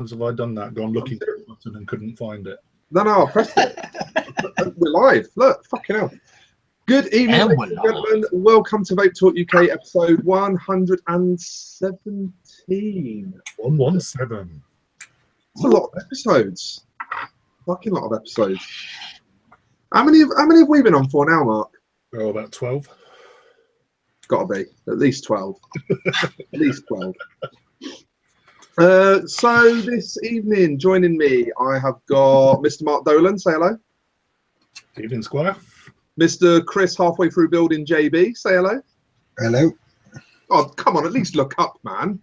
have I done that? Gone looking for the button and couldn't find it. No, I pressed it. We're live. Look, fucking hell. Good evening, ladies and gentlemen. Welcome to Vape Talk UK episode 117. 117. That's a lot of episodes. Fucking lot of episodes. How many have we been on for now, Mark? Oh, about 12. Gotta be. At least 12. At least 12. So this evening, joining me, I have got Mr. Mark Dolan. Say hello. Good evening, Squire. Mr. Chris, halfway through building JB. Say hello. Hello. Oh, come on, at least look up, man.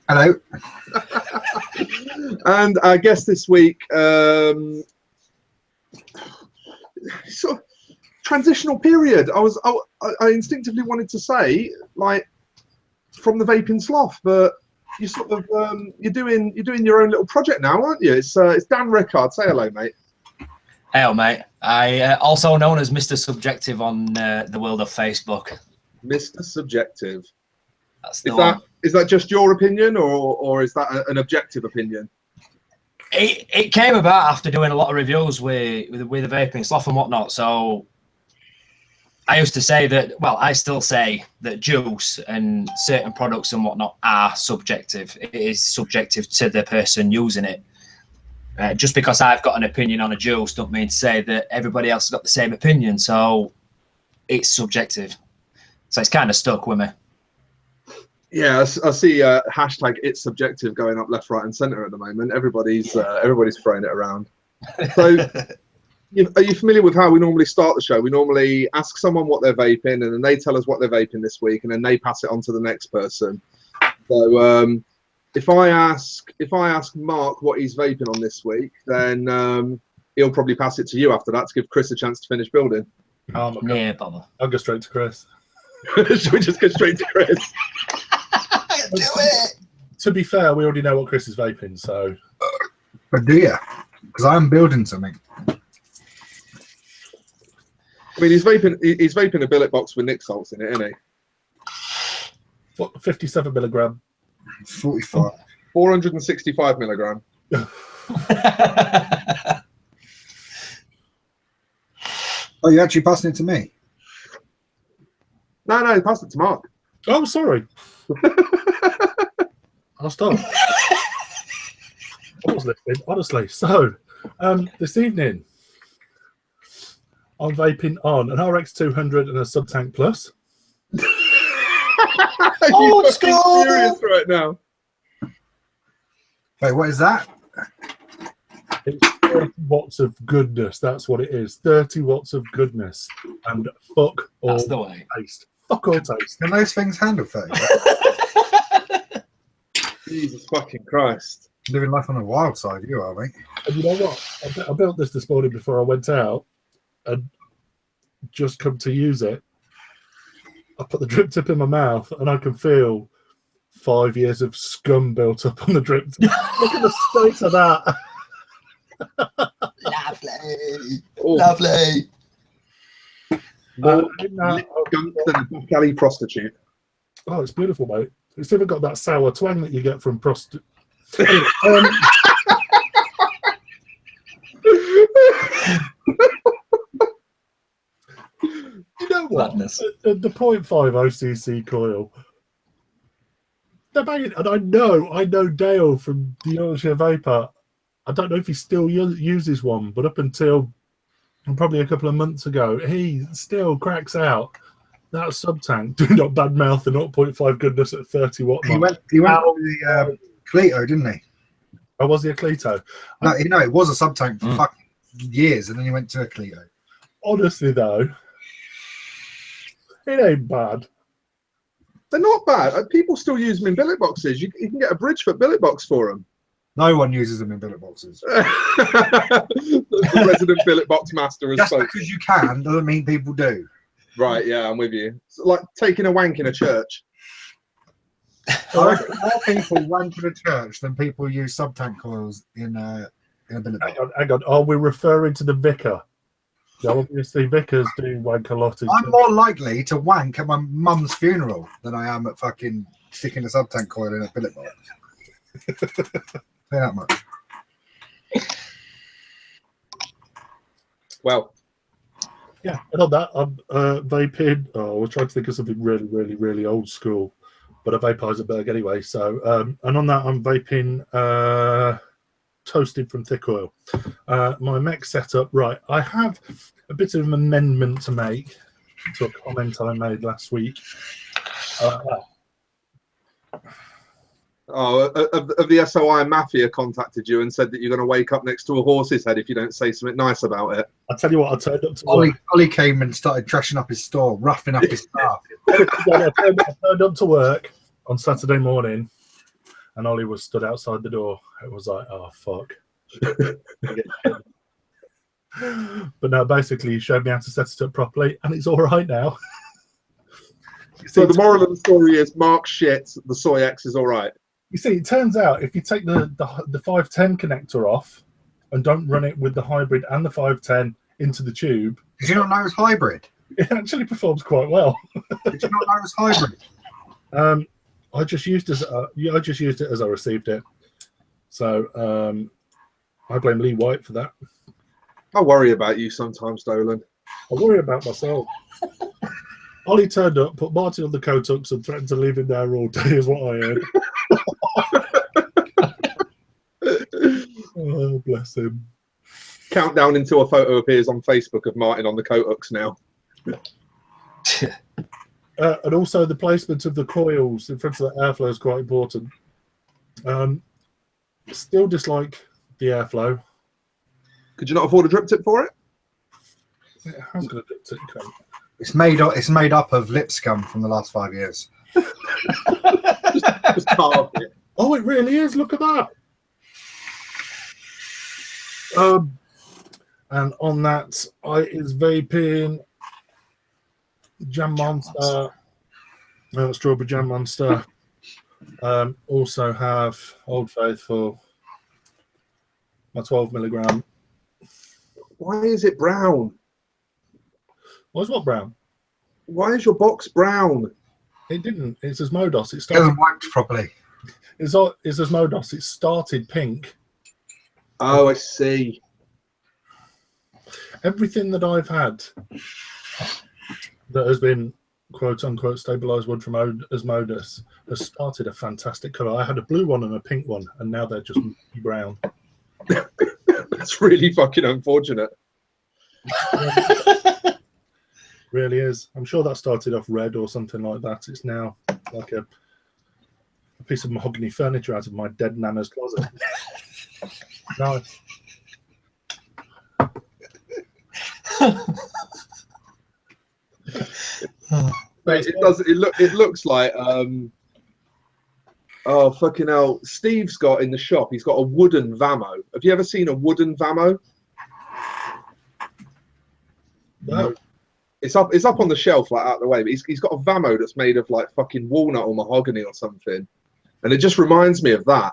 Hello. And our guest this week, sort of transitional period. I instinctively wanted to say, like, from the vaping sloth, but you sort of you're doing your own little project now, aren't you? It's Dan Rickard. Say hello, mate. Hello, mate. I also known as Mr. Subjective on the world of Facebook. Mr. Subjective. That's the one. Is that just your opinion, or is that an objective opinion? It came about after doing a lot of reviews with the vaping sloth and whatnot. So I used to say that, well, I still say that juice and certain products and whatnot are subjective. It is subjective to the person using it. Just because I've got an opinion on a juice don't mean to say that everybody else has got the same opinion. So it's subjective. So it's kind of stuck with me. Yeah, I see hashtag it's subjective going up left, right, and centre at the moment. Everybody's throwing it around. So, are you familiar with how we normally start the show? We normally ask someone what they're vaping, and then they tell us what they're vaping this week, and then they pass it on to the next person. So, if I ask Mark what he's vaping on this week, then he'll probably pass it to you after that to give Chris a chance to finish building. Yeah, bother. I'll go straight to Chris. Should we just go straight to Chris? Do it. To be fair, we already know what Chris is vaping, so. But do you? Because I'm building something. I mean, he's vaping a billet box with Nick salts in it, isn't he? What, 57 milligram? 45. 465 milligram. Oh, you're actually passing it to me? No, he passed it to Mark. Oh, sorry. I'll stop. I was listening, honestly. So, this evening, I'm vaping on an RX200 and a Subtank Plus. Oh, you're serious right now. Wait, what is that? It's 30 watts of goodness. That's what it is. 30 watts of goodness. And fuck all taste. Fuck all taste. Can those things handle 30? Jesus fucking Christ. Living life on the wild side, you are, mate. And you know what? I built this morning before I went out and just come to use it. I put the drip tip in my mouth and I can feel 5 years of scum built up on the drip tip. Look at the state of that. Lovely. Oh. Lovely. More gunk than a back alley prostitute. Oh, it's beautiful, mate. It's even got that sour twang that you get from prostitute. You know what? Madness. The 0.5 OCC coil. They're banging. And I know Dale from the Yorkshire Vapor. I don't know if he still uses one, but up until probably a couple of months ago, he still cracks out that Subtank. Do not badmouth the 0.5 goodness at 30 watt. He went with the Cleto, didn't he? Oh, was he a Cleto? No, it was a Subtank for fucking years, and then he went to a Cleto. Honestly, though, it ain't bad. They're not bad. People still use them in billet boxes. You can get a Bridgeford billet box for them. No one uses them in billet boxes. The resident billet box master has Just spoken. because you can doesn't mean people do. Right, yeah, I'm with you. It's like taking a wank in a church. I reckon more people wank in a church than people use Subtank coils in a billet box. Hang on. Are we referring to the vicar? So obviously, vicars do wank a lot. I'm more likely to wank at my mum's funeral than I am at fucking sticking a Subtank coil in a billet box. Say that much. Well, yeah, and on that, I'm vaping. Oh, I was trying to think of something really, really, really old school, but a Vaporizer anyway. So, and on that, I'm vaping toasted from thick oil. My mech setup, right? I have a bit of an amendment to make to a comment I made last week. Of the SOI Mafia contacted you and said that you're going to wake up next to a horse's head if you don't say something nice about it. I tell you what, I turned up to work. Ollie came and started trashing up his store, roughing up his staff. I turned up to work on Saturday morning, and Ollie was stood outside the door. It was like, oh fuck. But no, basically, he showed me how to set it up properly, and it's all right now. So the moral of the story is, Mark shit. The Soy X is all right. You see, it turns out if you take the 510 connector off and don't run it with the hybrid and the 510 into the tube, Did you not know it was hybrid? it actually performs quite well. Did you not know it was hybrid? I just used it as I received it. So I blame Lee White for that. I worry about you sometimes, Dolan. I worry about myself. Ollie turned up, put Martin on the Kotux and threatened to leave him there all day, is what I heard. Oh, bless him. Countdown until a photo appears on Facebook of Martin on the Kotux now. And also the placement of the coils in front of the airflow is quite important. Still dislike the airflow. Could you not afford a drip tip for it? I was going to drip tip. It's made up of lip scum from the last 5 years. Just carved it. Oh, it really is. Look at that. And on that, I is vaping Jam Monster, Strawberry Jam Monster. Also have Old Faithful, my 12 milligram. Why is it brown? Why's what brown? Why is your box brown? It didn't. It's as Modos. It It started. hasn't worked properly. It's as Modos. It started pink. Oh, I see. Everything that I've had that has been quote unquote stabilized wood from as Modus has started a fantastic color. I had a blue one and a pink one, and now they're just brown. That's really fucking unfortunate. Really is. I'm sure that started off red or something like that. It's now like a piece of mahogany furniture out of my dead nana's closet. Nice. It looks like oh fucking hell. Steve's got in the shop, he's got a wooden Vamo. Have you ever seen a wooden Vamo? No. It's up on the shelf, like out of the way, but he's got a Vamo that's made of like fucking walnut or mahogany or something. And it just reminds me of that.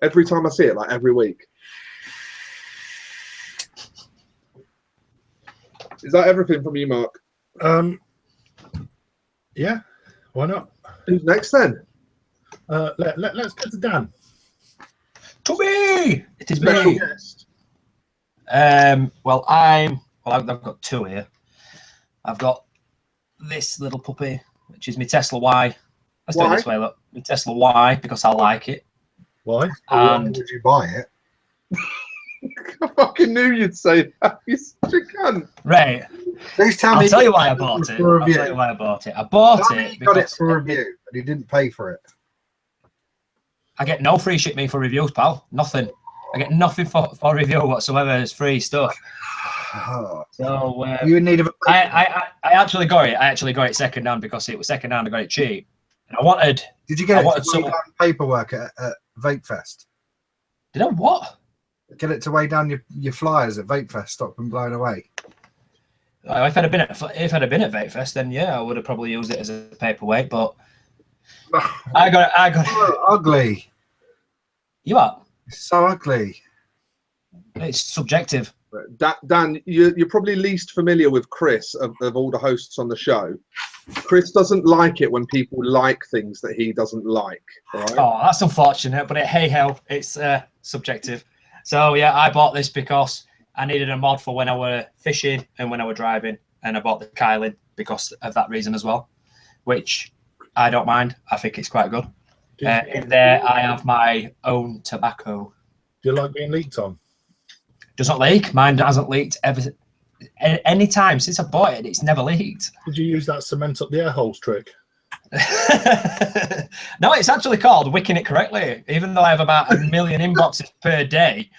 Every time I see it, like every week. Is that everything from you, Mark? Yeah, why not? Who's next then? Let's get to Dan. To me! It is Special me. guest. I've got two here. I've got this little puppy, which is my Tesla Y. Let's do it this way, look. My Tesla Y, because I like it. Why? Why And would you buy it? I fucking knew you'd say that. You such a cunt. right, Please tell I'll me. tell you why I bought it. For a I'll review. tell you why I bought it. I bought Tell me it you got it because for review and he didn't pay for it. I get no free shit me for reviews, pal. Nothing. I get nothing for review whatsoever. It's free stuff. Oh, So you in need of a I actually got it. I actually got it second hand because it was second hand. I got it cheap. And I wanted. Did you get I it wanted to weigh some. down paperwork at Vape Fest? Did I what? Get it to weigh down your flyers at Vape Fest. Stop them blown away. If I'd have been at Vape Fest, then yeah, I would have probably used it as a paperweight. But I got it. So ugly. You what? It's so ugly. It's subjective. Dan, you're probably least familiar with Chris of all the hosts on the show. Chris doesn't like it when people like things that he doesn't like. Right? Oh, that's unfortunate, but hey ho, it's subjective. So yeah, I bought this because I needed a mod for when I were fishing and when I were driving, and I bought the coiling because of that reason as well, which I don't mind. I think it's quite good. In there, I have my own tobacco. Do you like being leaked on? Doesn't leak. Mine hasn't leaked ever. Any time since I bought it, it's never leaked. Did you use that cement up the air holes trick? No, it's actually called wicking it correctly. Even though I have about 1 million inboxes per day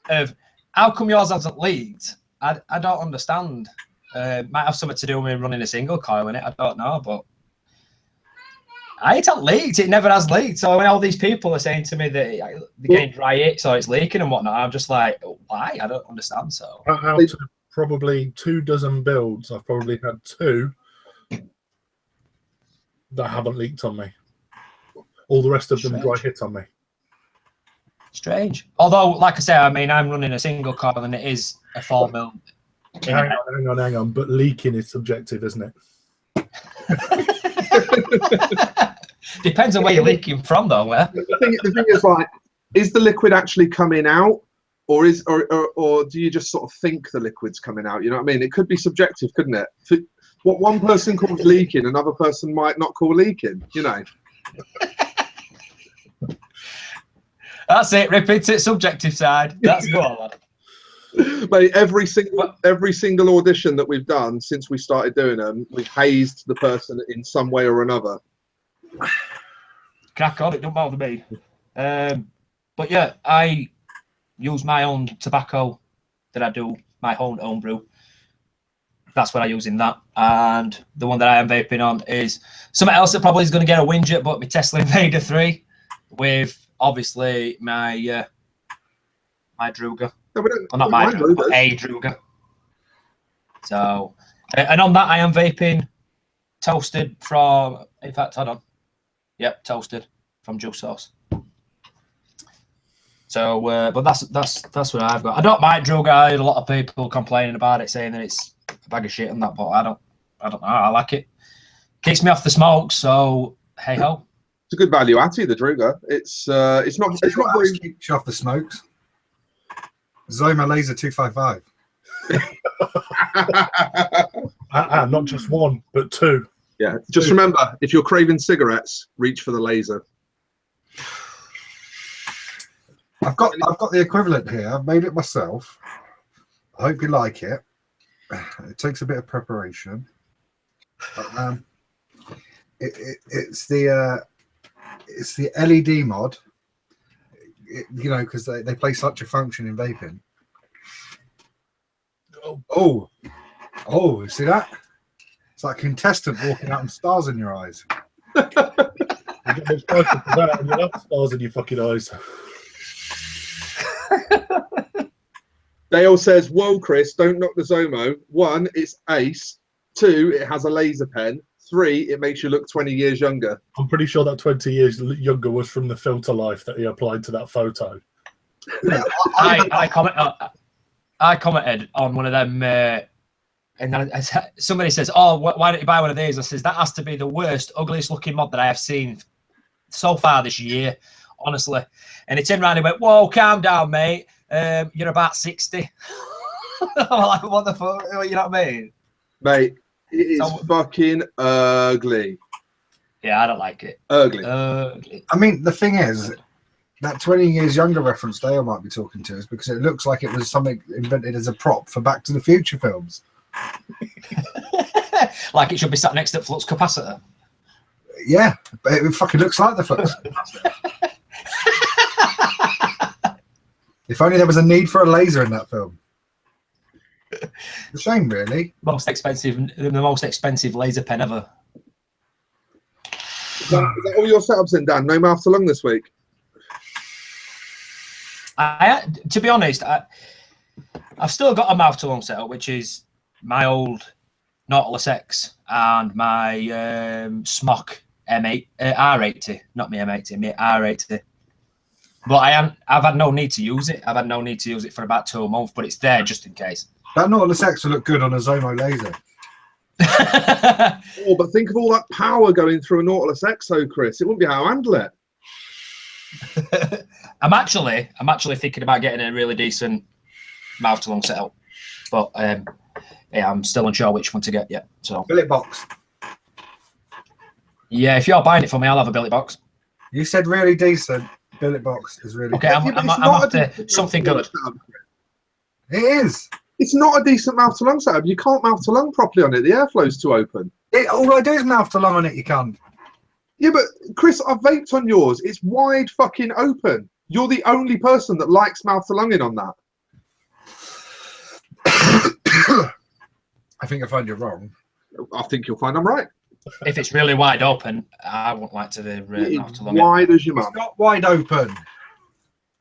of how come yours hasn't leaked, I don't understand. Might have something to do with me running a single coil in it. I don't know, but it hasn't leaked. It never has leaked. So when all these people are saying to me that they're getting dry it, so it's leaking and whatnot, I'm just like, why? I don't understand. So out of probably 24 builds, I've probably had 2 that haven't leaked on me. All the rest of them dry hit on me. Strange. Although, like I say, I mean, I'm running a single coil and it is a 4 mil. Hang on. But leaking is subjective, isn't it? Depends on where you're leaking from, though. The thing is, like, is the liquid actually coming out, or do you just sort of think the liquid's coming out? You know what I mean? It could be subjective, couldn't it? What one person calls leaking, another person might not call leaking. You know. That's it. Repeat it. Subjective side. That's good, lad. Mate, every single audition that we've done since we started doing them, we've hazed the person in some way or another. Crack on, it don't bother me. But yeah, I use my own tobacco that I do, my own brew. That's what I use in that. And the one that I am vaping on is something else that probably is going to get a whinge but my Tesla Invader 3 with obviously my my Druga. No, well, not my Druga, but a Druga. So, and on that I am vaping toasted from, in fact, hold on. Yep, toasted from Juice Source. So, but that's what I've got. I don't mind Druga. I heard a lot of people complaining about it, saying that it's a bag of shit and that, but I don't know. I like it. Keeps me off the smoke, so hey ho. It's a good value add the Druga. It's not very keeps you off the smokes. Zoma Laser 255. Not just one, but 2. Yeah, just remember, if you're craving cigarettes, reach for the laser. I've got the equivalent here. I've made it myself. I hope you like it. It takes a bit of preparation. But, it's the LED mod. You know, because they play such a function in vaping. Oh, you see that? It's like a contestant walking out with stars in your eyes. You get much closer to that and you'll have stars in your fucking eyes. Dale says, whoa, Chris, don't knock the Zomo. 1, it's ace. 2, it has a laser pen. 3, it makes you look 20 years younger. I'm pretty sure that 20 years younger was from the filter life that he applied to that photo. Yeah, I commented on one of them, and somebody says, "Oh, why don't you buy one of these?" I says, "That has to be the worst, ugliest looking mod that I have seen so far this year, honestly." And he turned around and went, "Whoa, calm down, mate. You're about 60." I'm like, what the fuck? You know what I mean? Mate, it is fucking ugly. Yeah, I don't like it. Ugly. I mean, the thing is, that 20 years younger reference Dale might be talking to is because it looks like it was something invented as a prop for Back to the Future films. Like it should be sat next to flux capacitor. Yeah, but it fucking looks like the flux capacitor. If only there was a need for a laser in that film. It's a shame, really. The most expensive laser pen ever. Is that all your setups in, Dan? No mouth to lung this week? To be honest, I've still got a mouth to lung setup, which is my old Nautilus X and my Smock M8 R80, not my M80, my R80. But I've had no need to use it. I've had no need to use it for about 2 months, but it's there just in case. That Nautilus X will look good on a Zomo laser. Oh, but think of all that power going through a Nautilus Exo, Chris. It wouldn't be how to handle it. I'm actually thinking about getting a really decent mouth to lung setup, but yeah, I'm still unsure which one to get yet. So Billet box. yeah, if you're buying it for me, I'll have a billet box. You said really decent. Billet box is really Okay, I'm after something good. It is. It's not a decent mouth to lung setup. You can't mouth to lung properly on it. The airflow's too open. All I do is mouth to lung on it, you can't. Yeah, but Chris, I've vaped on yours. It's wide fucking open. You're the only person that likes mouth to lunging on that. I think I find you wrong. I think you'll find I'm right. If it's really wide open, I wouldn't like to mouth to lung it. Wide as your It's mum. not wide open.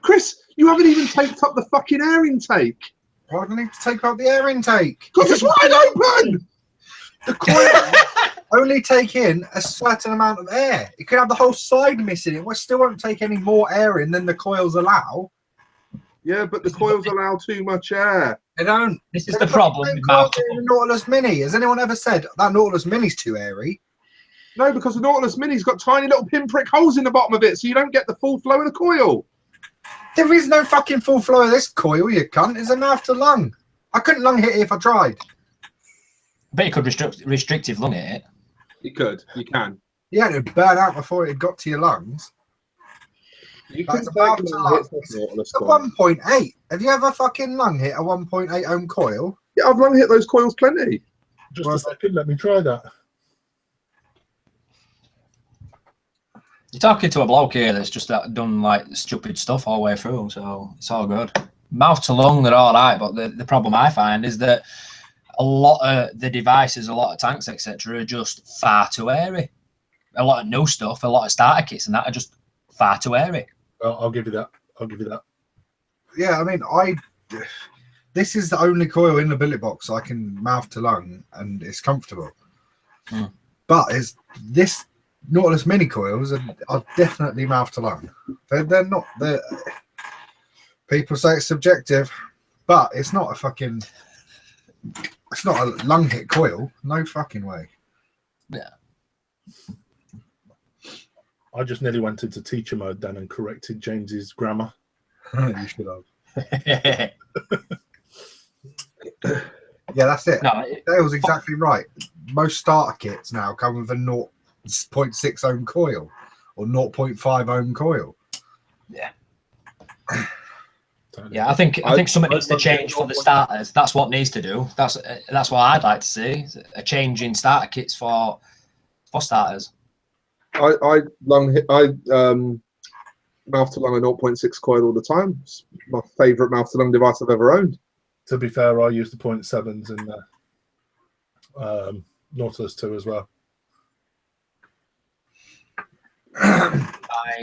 Chris, you haven't even taped up the fucking air intake. Why do I need to take out the air intake? Because it's wide open! The coil only take in a certain amount of air. It could have the whole side missing. It still won't take any more air in than the coils allow. Yeah, but the coils allow too much air. They don't. This is the problem with mouth to The lung. Nautilus Mini. Has anyone ever said that Nautilus Mini's too airy? No, because the Nautilus Mini's got tiny little pinprick holes in the bottom of it, so you don't get the full flow of the coil. There is no fucking full flow of this coil, you cunt. It's a mouth to lung. I couldn't lung hit it if I tried. But you could restrictive lung it. You could. You can. Yeah, it would burn out before it got to your lungs. You That's can about take to them lung. and hit the Nautilus A coil. 1.8. Have you ever fucking lung hit a 1.8 ohm coil? Yeah, I've lung hit those coils plenty. Just Well, a second, let me try that. You're talking to a bloke here that's just done like stupid stuff all the way through, so it's all good. Mouth to lung, they're all right, but the problem I find is that a lot of the devices, a lot of tanks, etc., are just far too airy. A lot of new stuff, a lot of starter kits, and that are just far too airy. I'll give you that. I'll give you that. Yeah, I mean, this is the only coil in the billet box I can mouth to lung, and it's comfortable. Mm. But this Nautilus Mini coils are definitely mouth to lung. They're not. People say it's subjective, but it's not a fucking. It's not a lung hit coil. No fucking way. Yeah. I just nearly went into teacher mode then and corrected James's grammar. You should have. No, Yeah, that's it. Dale's exactly right. Most starter kits now come with a 0.6 ohm coil or 0.5 ohm coil. yeah. Totally. Yeah, I think something needs to change for the starters. That's what needs to do. That's what I'd like to see. A change in starter kits for starters. I mouth to lung a 0.6 coil all the time. It's my favourite mouth to lung device I've ever owned. To be fair, I use the 0.7s in the Nautilus 2 as well.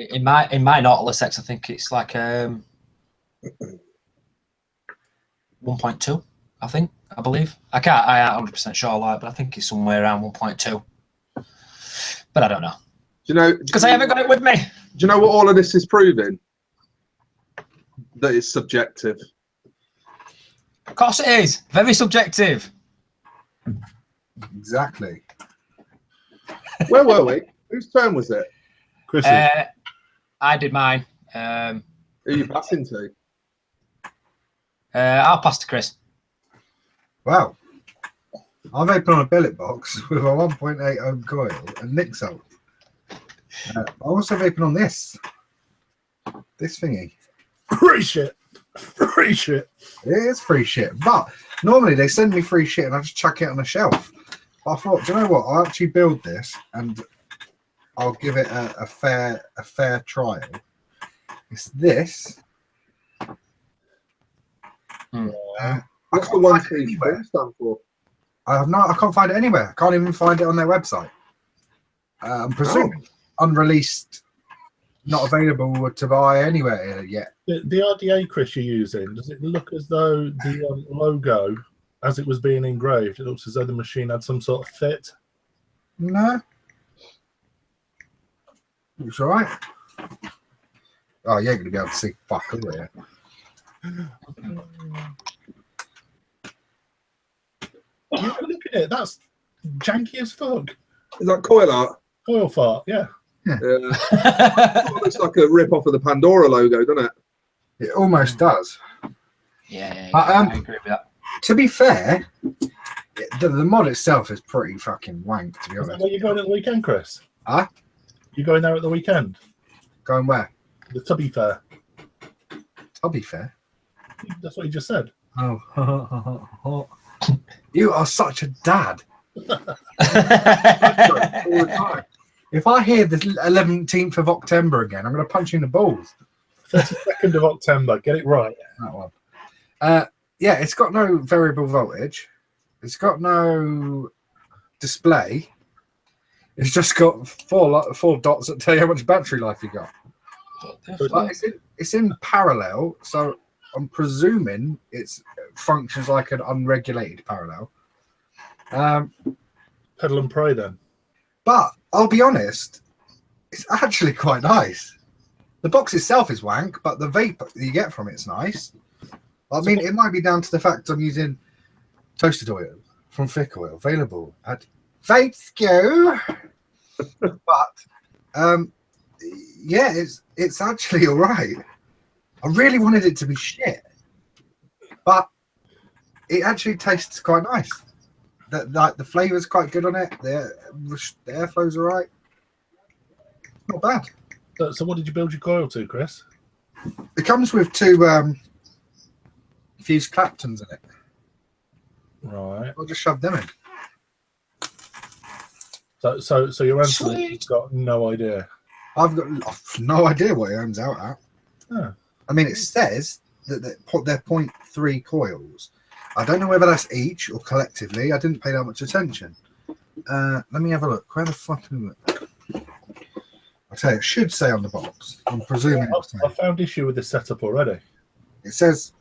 In my Nautilus X, I think it's like 1.2. I believe. I ain't 100% sure, but I think it's somewhere around 1.2. But I don't know. Do you know? Because I haven't got it with me. Do you know what all of this is proving? That it's subjective. Of course it is. Very subjective. Exactly. Where were we? Whose turn was it? Chris, I did mine. Who are you passing to? I'll pass to Chris. Wow. I'm vaping on a billet box with a 1.8 ohm coil and Nick salt. I'm also vaping on this thingy. free shit. Free shit. It is free shit, but normally they send me free shit and I just chuck it on the shelf. But I thought, do you know what? I'll actually build this and I'll give it a fair trial. It's this. What's the 133 stand for? I can't find it anywhere. I can't even find it on their website. I'm presuming unreleased, not available to buy anywhere yet. The RDA, Chris, you're using, does it look as though the logo, as it was being engraved, it looks as though the machine had some sort of fit? No. It's all right. Oh, you ain't gonna be able to see fuck all here. You look at it. That's janky as fuck. Is that coil art? Coil fart. Yeah. Yeah. It looks like a rip off of the Pandora logo, doesn't it? It almost does. Yeah, But, I agree with that. To be fair, the mod itself is pretty fucking wank, to be Is that honest. where you going at the weekend, Chris? Huh? You going there at the weekend? Going where? The Tubby Fair. I'll be fair. That's what you just said. Oh, you are such a dad. All the time. If I hear the 11th of October again, I'm going to punch you in the balls. 32nd of October. Get it right. That one. Yeah, it's got no variable voltage. It's got no display. It's just got four dots that tell you how much battery life you got. But it's in parallel, so I'm presuming it functions like an unregulated parallel. Pedal and pray then. But I'll be honest, it's actually quite nice. The box itself is wank, but the vape that you get from it's nice. I mean, it might be down to the fact I'm using toasted oil from Thick Oil, available at Vapesco. But yeah, it's actually all right. I really wanted it to be shit, but it actually tastes quite nice. The flavor's quite good on it. The airflow's all right. Not bad. So what did you build your coil to, Chris? It comes with two fused Claptons in it. Right. I'll just shove them in. So your answer is you've got no idea. I've got no idea what it owns out at. Oh. I mean, it says that they're 0.3 coils. I don't know whether that's each or collectively. I didn't pay that much attention. Let me have a look. Where the fuck is it? I'll tell you, it should say on the box. I'm presuming I found issue with this setup already. it says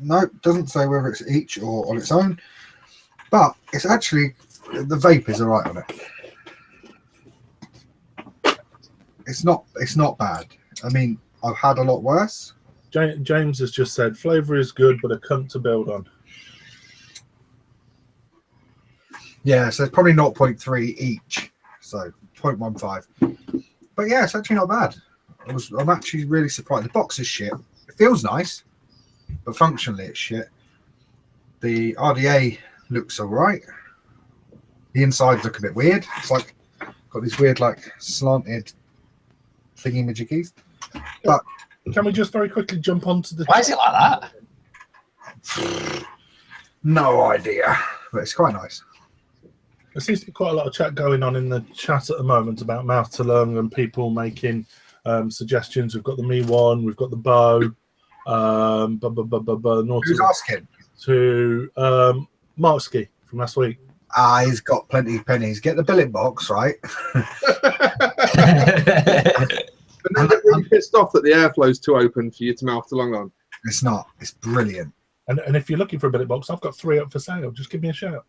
no, it doesn't say whether it's each or on its own, but it's actually the vape is alright on it. It's not bad. I mean, I've had a lot worse. James has just said flavour is good, but a cunt to build on. Yeah, so it's probably 0.3 each, so 0.15. But yeah, it's actually not bad. I'm actually really surprised. The box is shit. It feels nice, but functionally it's shit. The RDA looks alright. The insides look a bit weird. It's like got these weird like slanted thingy majiggies. But can we just very quickly jump onto the? Why is it like that? No idea, but it's quite nice. There seems to be quite a lot of chat going on in the chat at the moment about mouth to lung and people making suggestions. We've got the Me One, we've got the Bow. Who's asking? To Marksky from last week. He's got plenty of pennies. Get the billet box, right? But then they're really pissed off that the airflow's too open for you to mouth to lung on. It's not. It's brilliant. And if you're looking for a billet box, I've got 3 up for sale. Just give me a shout.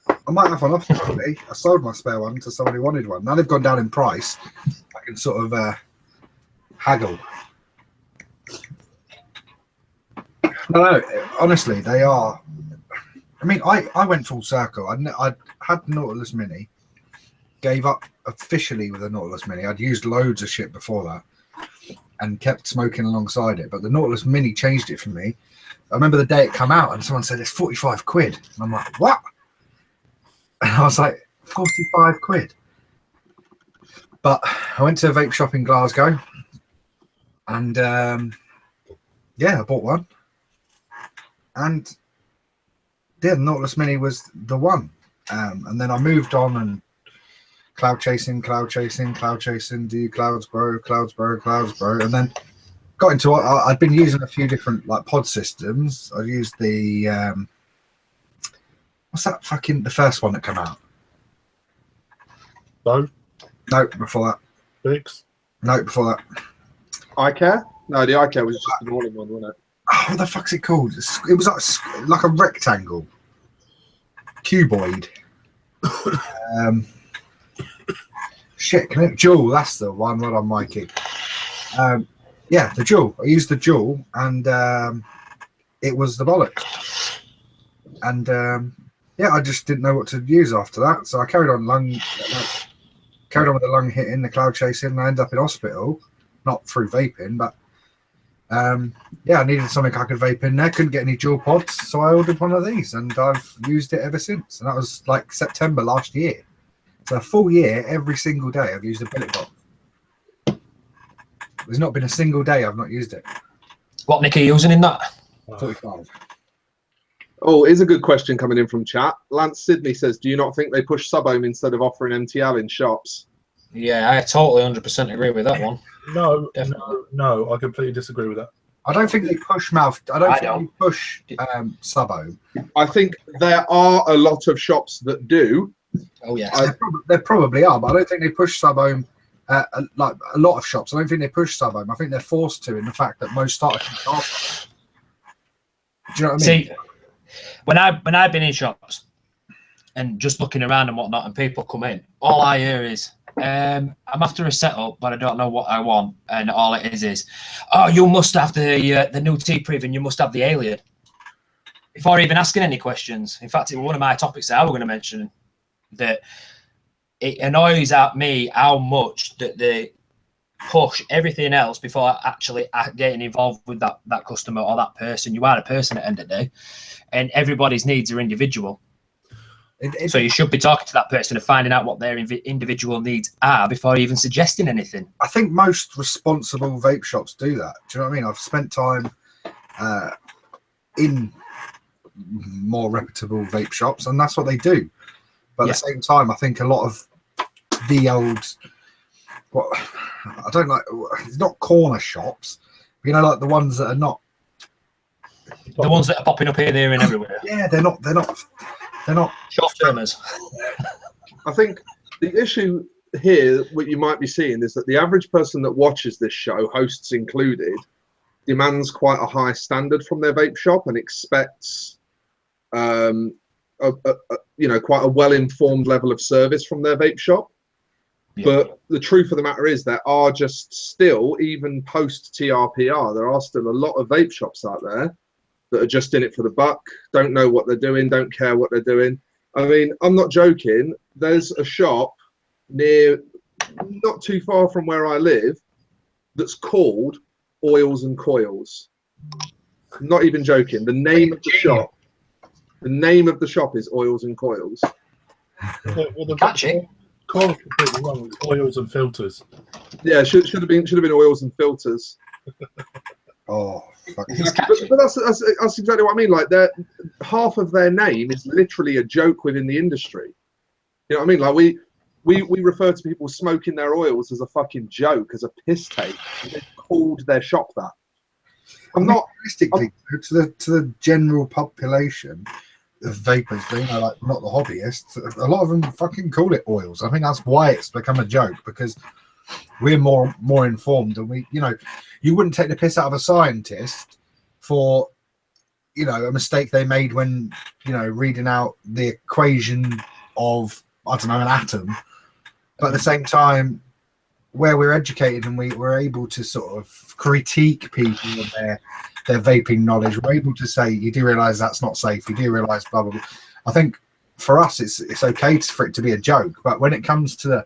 I might have one off today. I sold my spare one to somebody who wanted one. Now they've gone down in price. I can sort of haggle. No, honestly, they are. I mean, I went full circle. I had the Nautilus Mini, gave up officially with the Nautilus Mini. I'd used loads of shit before that and kept smoking alongside it. But the Nautilus Mini changed it for me. I remember the day it came out and someone said it's 45 quid. And I'm like, what? And I was like, 45 quid. But I went to a vape shop in Glasgow and yeah, I bought one. And yeah, the Nautilus Mini was the one. And then I moved on and cloud chasing, do clouds bro. And then got into I'd been using a few different like pod systems. I used the what's that fucking the first one that came out? Bow? No, before that. Bix? No, before that. iCare? No, the iCare was just an all-in one, wasn't it? Oh, what the fuck's it called? It was like a rectangle. Cuboid. Shit, Jewel, that's the one. Well done, Mikey. Yeah, the Juul. I used the Juul, and it was the bollocks. And yeah, I just didn't know what to use after that, so I carried on with the lung hitting, the cloud chasing, and I ended up in hospital, not through vaping, but yeah, I needed something I could vape in there. Couldn't get any Juul pods, so I ordered one of these, and I've used it ever since. And that was like September last year. So a full year, every single day, I've used a billet box. There's not been a single day I've not used it. What nick are you using in that? 45. Oh, here's a good question coming in from chat. Lance Sidney says, do you not think they push sub-ohm instead of offering MTL in shops? Yeah, I totally 100% agree with that one. No, Definitely. no, I completely disagree with that. I don't think they push mouth. I don't think they push sub-ohm. I think there are a lot of shops that do. Oh, yeah. There probably are, but I don't think they push sub-ohm. Like a lot of shops, I don't think they push sub-ohm. I think they're forced to in the fact that most starter kits are. Do you know what I mean? See, when I've been in shops and just looking around and whatnot, and people come in, all I hear is, I'm after a setup, but I don't know what I want. And all it is, oh, you must have the new T-Priv and you must have the Alien. Before even asking any questions. In fact, it was one of my topics that I was going to mention, that it annoys at me how much that they push everything else before actually getting involved with that customer or that person. You are a person at the end of the day, and everybody's needs are individual. So you should be talking to that person and finding out what their individual needs are before even suggesting anything. I think most responsible vape shops do that. Do you know what I mean? I've spent time in more reputable vape shops, and that's what they do. But at the same time, I think a lot of the old, what I don't like, it's not corner shops, you know, like the ones that are not, the ones that are popping up here, there, and everywhere. Yeah, they're not short termers. I think the issue here, what you might be seeing, is that the average person that watches this show, hosts included, demands quite a high standard from their vape shop and expects, you know, quite a well-informed level of service from their vape shop. Yeah. But the truth of the matter is there are just still, even post TRPR, there are still a lot of vape shops out there that are just in it for the buck, don't know what they're doing, don't care what they're doing. I mean, I'm not joking. There's a shop near, not too far from where I live, that's called Oils and Coils. I'm not even joking. The name of the shop, is Oils and Coils. Catchy. Coils completely wrong. It's oils and filters. Yeah, should have been oils and filters. Oh, fuck. But that's exactly what I mean. Like, half of their name is literally a joke within the industry. You know what I mean? Like, we refer to people smoking their oils as a fucking joke, as a piss take. They called their shop that. Realistically, to the general population of vapors, you know, like not the hobbyists, a lot of them fucking call it oils. I think that's why it's become a joke, because we're more informed, and we, you know, you wouldn't take the piss out of a scientist for, you know, a mistake they made when, you know, reading out the equation of, I don't know, an atom. But at the same time, where we're educated and we're able to sort of critique people and their vaping knowledge, we're able to say, you do realize that's not safe, you do realize blah blah blah. I think for us it's okay for it to be a joke, but when it comes to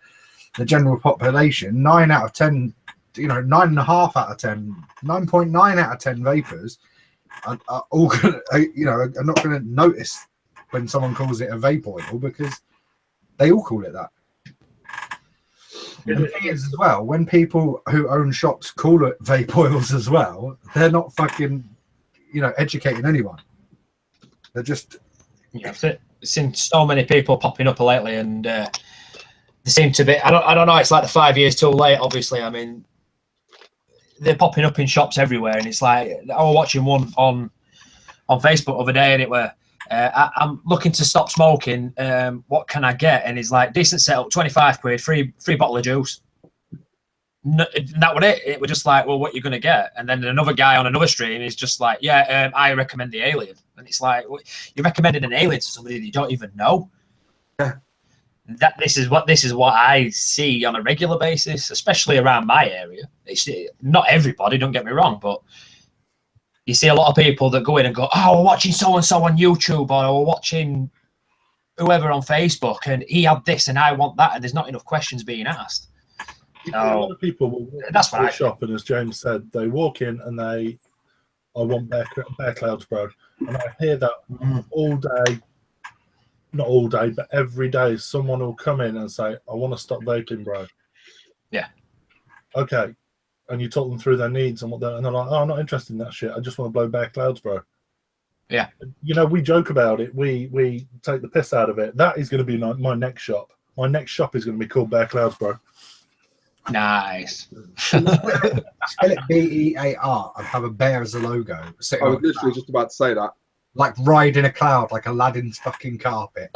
the general population, 9 out of 10, you know, 9.5 out of 10, 9.9 out of 10 vapors are all gonna, you know, are not going to notice when someone calls it a vape oil, because they all call it that. And the thing is, as well, when people who own shops call it vape oils as well, they're not fucking, you know, educating anyone. They're just. Yeah, I've seen so many people popping up lately, and they seem to be. I don't know. It's like the 5 years too late. Obviously, I mean, they're popping up in shops everywhere, and it's like I was watching one on Facebook the other day, and it were. I'm looking to stop smoking. What can I get? And he's like, decent setup, 25 quid, free bottle of juice. No, that was it. It was just like, well, what you're gonna get? And then another guy on another stream is just like, yeah, I recommend the Alien. And it's like, well, you're recommending an Alien to somebody that you don't even know. Yeah. this is what I see on a regular basis, especially around my area. It's not everybody, don't get me wrong, but you see a lot of people that go in and go, oh, we're watching so and so on YouTube, or we're watching whoever on Facebook, and he had this and I want that, and there's not enough questions being asked. A lot of people will walk that's what into I a shop, and as James said, they walk in and I want Bear Clouds, bro. And I hear that all day, not all day, but every day, someone will come in and say, I want to stop vaping, bro. Yeah. Okay. And you talk them through their needs and and they're like, oh, I'm not interested in that shit. I just want to blow Bear Clouds, bro. Yeah. You know, we joke about it. We take the piss out of it. That is going to be my next shop. My next shop is going to be called Bear Clouds, bro. Nice. Spell it BEAR and have a bear as a logo. I was literally just about to say that. Like riding a cloud, like Aladdin's fucking carpet.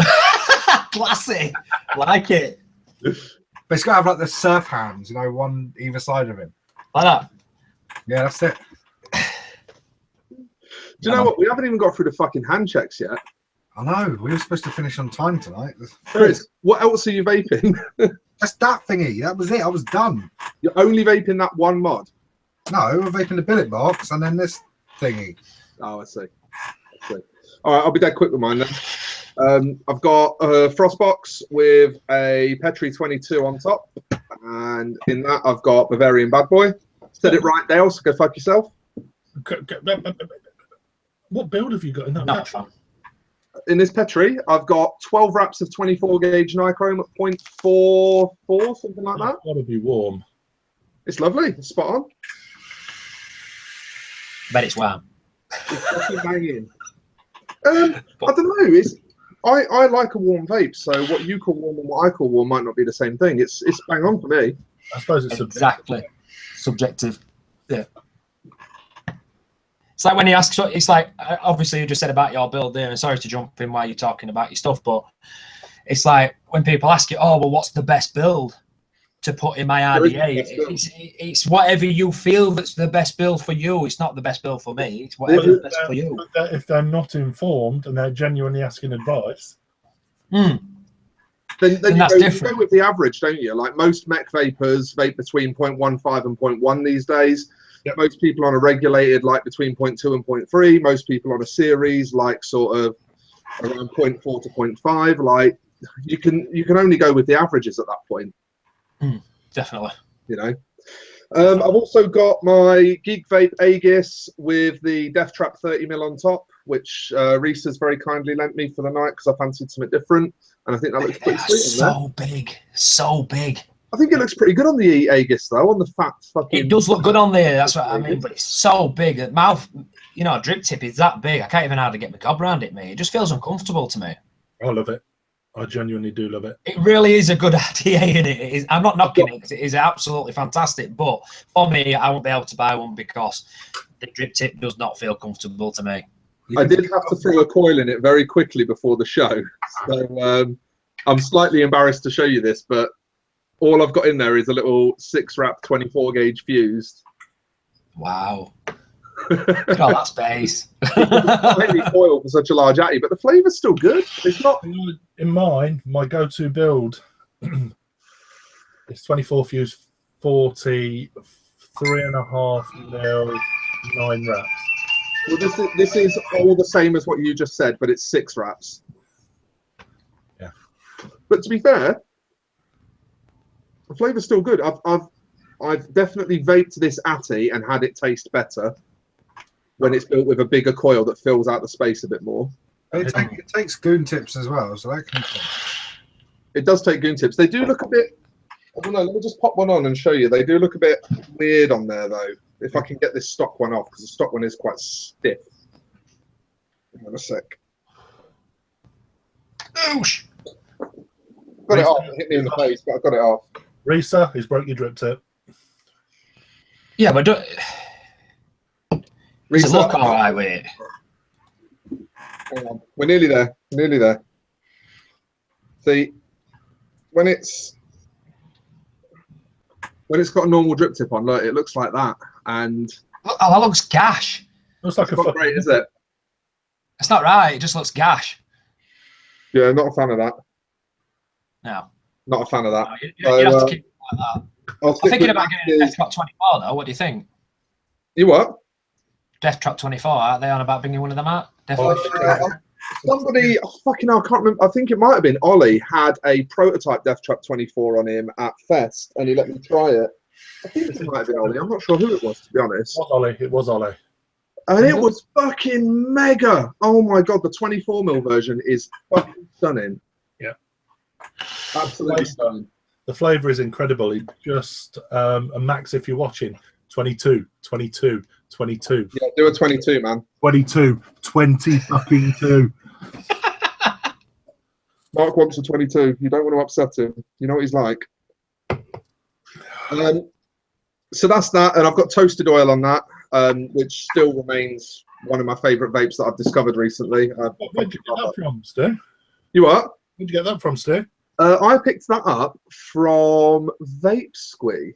Classic. Like it. But it's got to have like the surf hands, you know, one either side of him. Like that. Yeah, that's it. Do you know what? We haven't even got through the fucking hand checks yet. I know. We were supposed to finish on time tonight. Chris, what else are you vaping? That's that thingy. That was it. I was done. You're only vaping that one mod? No, we're vaping the billet box and then this thingy. Oh, I see. All right, I'll be dead quick with mine then. I've got a Frostbox with a Petri 22 on top, and in that I've got Bavarian Bad Boy. Said it right, Dale, so go fuck yourself. What build have you got in that? Not fun. In this Petri, I've got 12 wraps of 24 gauge Nichrome at 0.44, something like that. It's got to be warm. It's lovely. It's spot on. Bet it's warm. It's fucking banging. I don't know. I like a warm vape, so what you call warm and what I call warm might not be the same thing. It's bang on for me. I suppose it's exactly subjective. Yeah. It's like when he asks, it's like, obviously you just said about your build there, and sorry to jump in while you're talking about your stuff, but it's like when people ask you, oh, well, what's the best build to put in my RDA? It's whatever you feel that's the best build for you. It's not the best build for me. It's whatever's best for you. If they're not informed and they're genuinely asking advice, then that's different. You go with the average, don't you? Like most mech vapors vape between 0.15 and 0.1 these days. Yep. Most people on a regulated like between 0.2 and 0.3. Most people on a series like sort of around 0.4 to 0.5. Like you can only go with the averages at that point. Definitely. You know. I've also got my Geek Vape Aegis with the Death Trap 30mm on top, which Reese has very kindly lent me for the night because I fancied something different, and I think that looks pretty sweet. So big. I think it looks pretty good on the Aegis though, on the fat fucking. It does look good on there. That's what I mean. But it's so big. The mouth, you know, drip tip is that big. I can't even hardly get my gob around it, mate. It just feels uncomfortable to me. I love it. I genuinely do love it. It really is a good idea, isn't it? It is, I'm not knocking it because it is absolutely fantastic. But for me, I won't be able to buy one because the drip tip does not feel comfortable to me. I did have to throw a coil in it very quickly before the show. So I'm slightly embarrassed to show you this, but all I've got in there is a little 6-wrap 24 gauge fused. Wow. Look at all that space. Heavy coil for such a large atty, but the flavour's still good. It's not. In mine, my go-to build is 24 fuse 40, 3.5 mil, 9 wraps. Well, this is all the same as what you just said, but it's 6 wraps. Yeah. But to be fair, the flavour's still good. I've definitely vaped this atty and had it taste better when it's built with a bigger coil that fills out the space a bit more. It takes goon tips as well, so that can. It does take goon tips. They do look a bit. I don't know. Let me just pop one on and show you. They do look a bit weird on there, though. If I can get this stock one off, because the stock one is quite stiff. Hang on a sec. Oosh. Got it off. It hit me in the face, but I got it off. Risa, he's broke your drip tip. Yeah, but does it look all right with it? Hang on. We're nearly there. Nearly there. See, when it's got a normal drip tip on, look, it looks like that. And oh, that looks gash. Looks like not great, is it? It's not right. It just looks gash. Yeah, not a fan of that. No. Not a fan of that. No, you'd have to keep it like that. I'm I'm thinking about getting a Death Trap 24 though. What do you think? You what? Death Trap 24, aren't they on about bringing one of them out? Somebody, fucking hell, I can't remember. I think it might have been Ollie had a prototype Death Trap 24 on him at Fest, and he let me try it. I think it might have been Ollie. I'm not sure who it was, to be honest. It was Ollie. It was Ollie. And it was fucking mega. Oh my god, the 24mm version is fucking stunning. Yeah, absolutely stunning. The flavour is incredible. It just and Max, if you're watching, 22, 22, 22. Yeah, do a 22, man. 22, 20 fucking 2. Mark wants a 22. You don't want to upset him. You know what he's like. So that's that, and I've got toasted oil on that, which still remains one of my favourite vapes that I've discovered recently. Where'd you get that from, Stu? You what? Where'd you get that from, Stu? I picked that up from Vape Squee.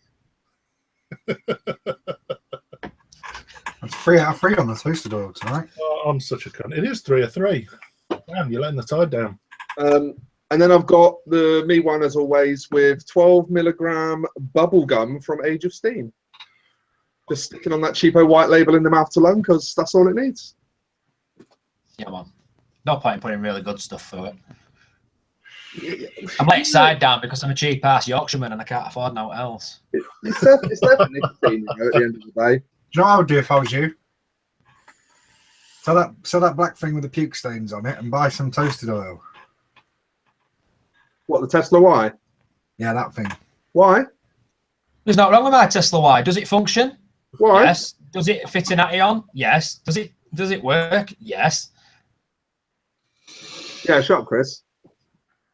It's 3 out of 3 on the toasted oil tonight. Oh, I'm such a cunt. It is 3 of 3. Damn, you're letting the tide down. And then I've got the me one, as always, with 12mg bubble gum from Age of Steam. Just sticking on that cheapo white label in the mouth to lung, because that's all it needs. Yeah, man. No point in putting really good stuff through it. I'm letting side down because I'm a cheap ass Yorkshireman and I can't afford no else. It's definitely nicotine, you know, at the end of the day. Do you know what I would do if I was you? Sell that black thing with the puke stains on it and buy some toasted oil. What, the Tesla Y? Yeah, that thing. Why? There's nothing wrong with my Tesla Y. Does it function? Why? Yes. Does it fit an Atty on? Yes. Does it work? Yes. Yeah, shut up, Chris.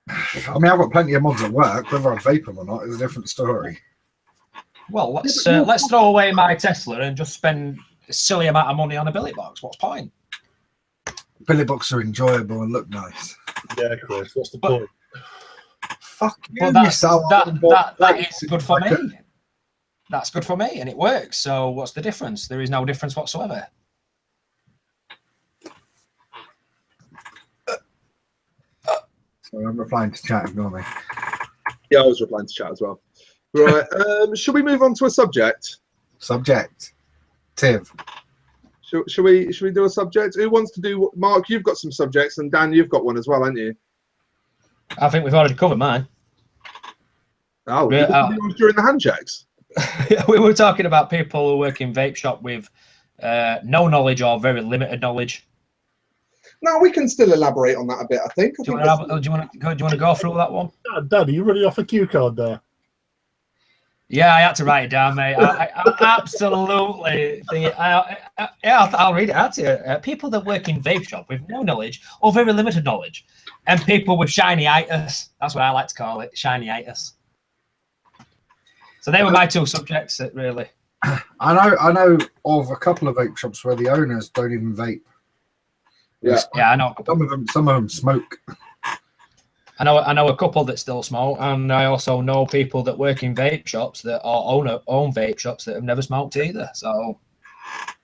I mean, I've got plenty of mods at work. Whether I vape them or not is a different story. Well, let's throw away my Tesla and just spend a silly amount of money on a billet box. What's the point? Billet boxes are enjoyable and look nice. Yeah, Chris, what's the point? Fuck you. But that is good for me. That's good for me and it works. So what's the difference? There is no difference whatsoever. So I'm replying to chat, ignore me. Yeah, I was replying to chat as well. Right, should we move on to a subject? Subject. Tiv. Should we do a subject? Who wants to do? Mark, you've got some subjects, and Dan, you've got one as well, haven't you? I think we've already covered mine. Oh, during the hand checks. We were talking about people who work in vape shop with no knowledge or very limited knowledge. No, we can still elaborate on that a bit, I think. Do you want to go through that one? Dad, are you running off a cue card there? Yeah, I had to write it down, mate. I absolutely think it. I'll read it out to you. People that work in vape shop with no knowledge or very limited knowledge, and people with shiny-itis. That's what I like to call it, shiny-itis. So they were my two subjects, really. I know of a couple of vape shops where the owners don't even vape. Yeah, I know. Some of them smoke. I know a couple that still smoke, and I also know people that work in vape shops that own vape shops that have never smoked either. So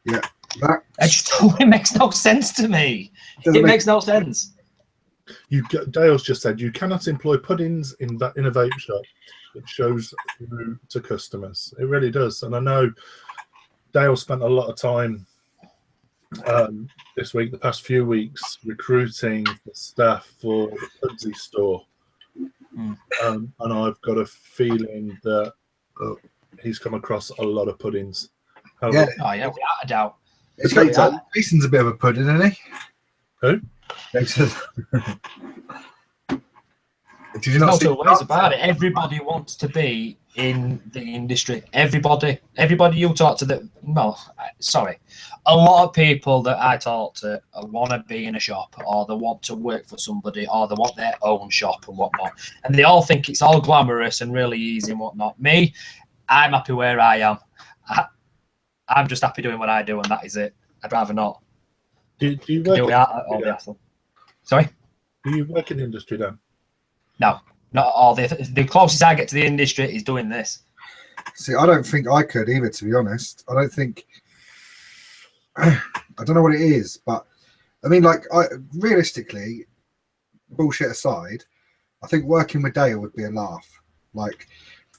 yeah, it makes no sense to me. It makes no sense. Dale's just said you cannot employ puddings in a vape shop. It shows through to customers. It really does, and I know Dale spent a lot of time this week, the past few weeks, recruiting the staff for the Pudsey store. And I've got a feeling that he's come across a lot of puddings. Yeah, without a doubt. Jason's a bit of a pudding, isn't he? Who? Jason. Did you There's not no see two ways about it. Everybody wants to be in the industry. Everybody you talk to a lot of people that I talk to want to be in a shop, or they want to work for somebody, or they want their own shop and whatnot. And they all think it's all glamorous and really easy and whatnot. Me, I'm happy where I am. I'm just happy doing what I do, and that is it. I'd rather not. Do you work do all the hassle. Sorry? Do you work in the industry, Dan? No, not all. The closest I get to the industry is doing this. See, I don't think I could either, to be honest. I don't think... I don't know what it is, but I mean, like, realistically, bullshit aside, I think working with Dale would be a laugh. Like,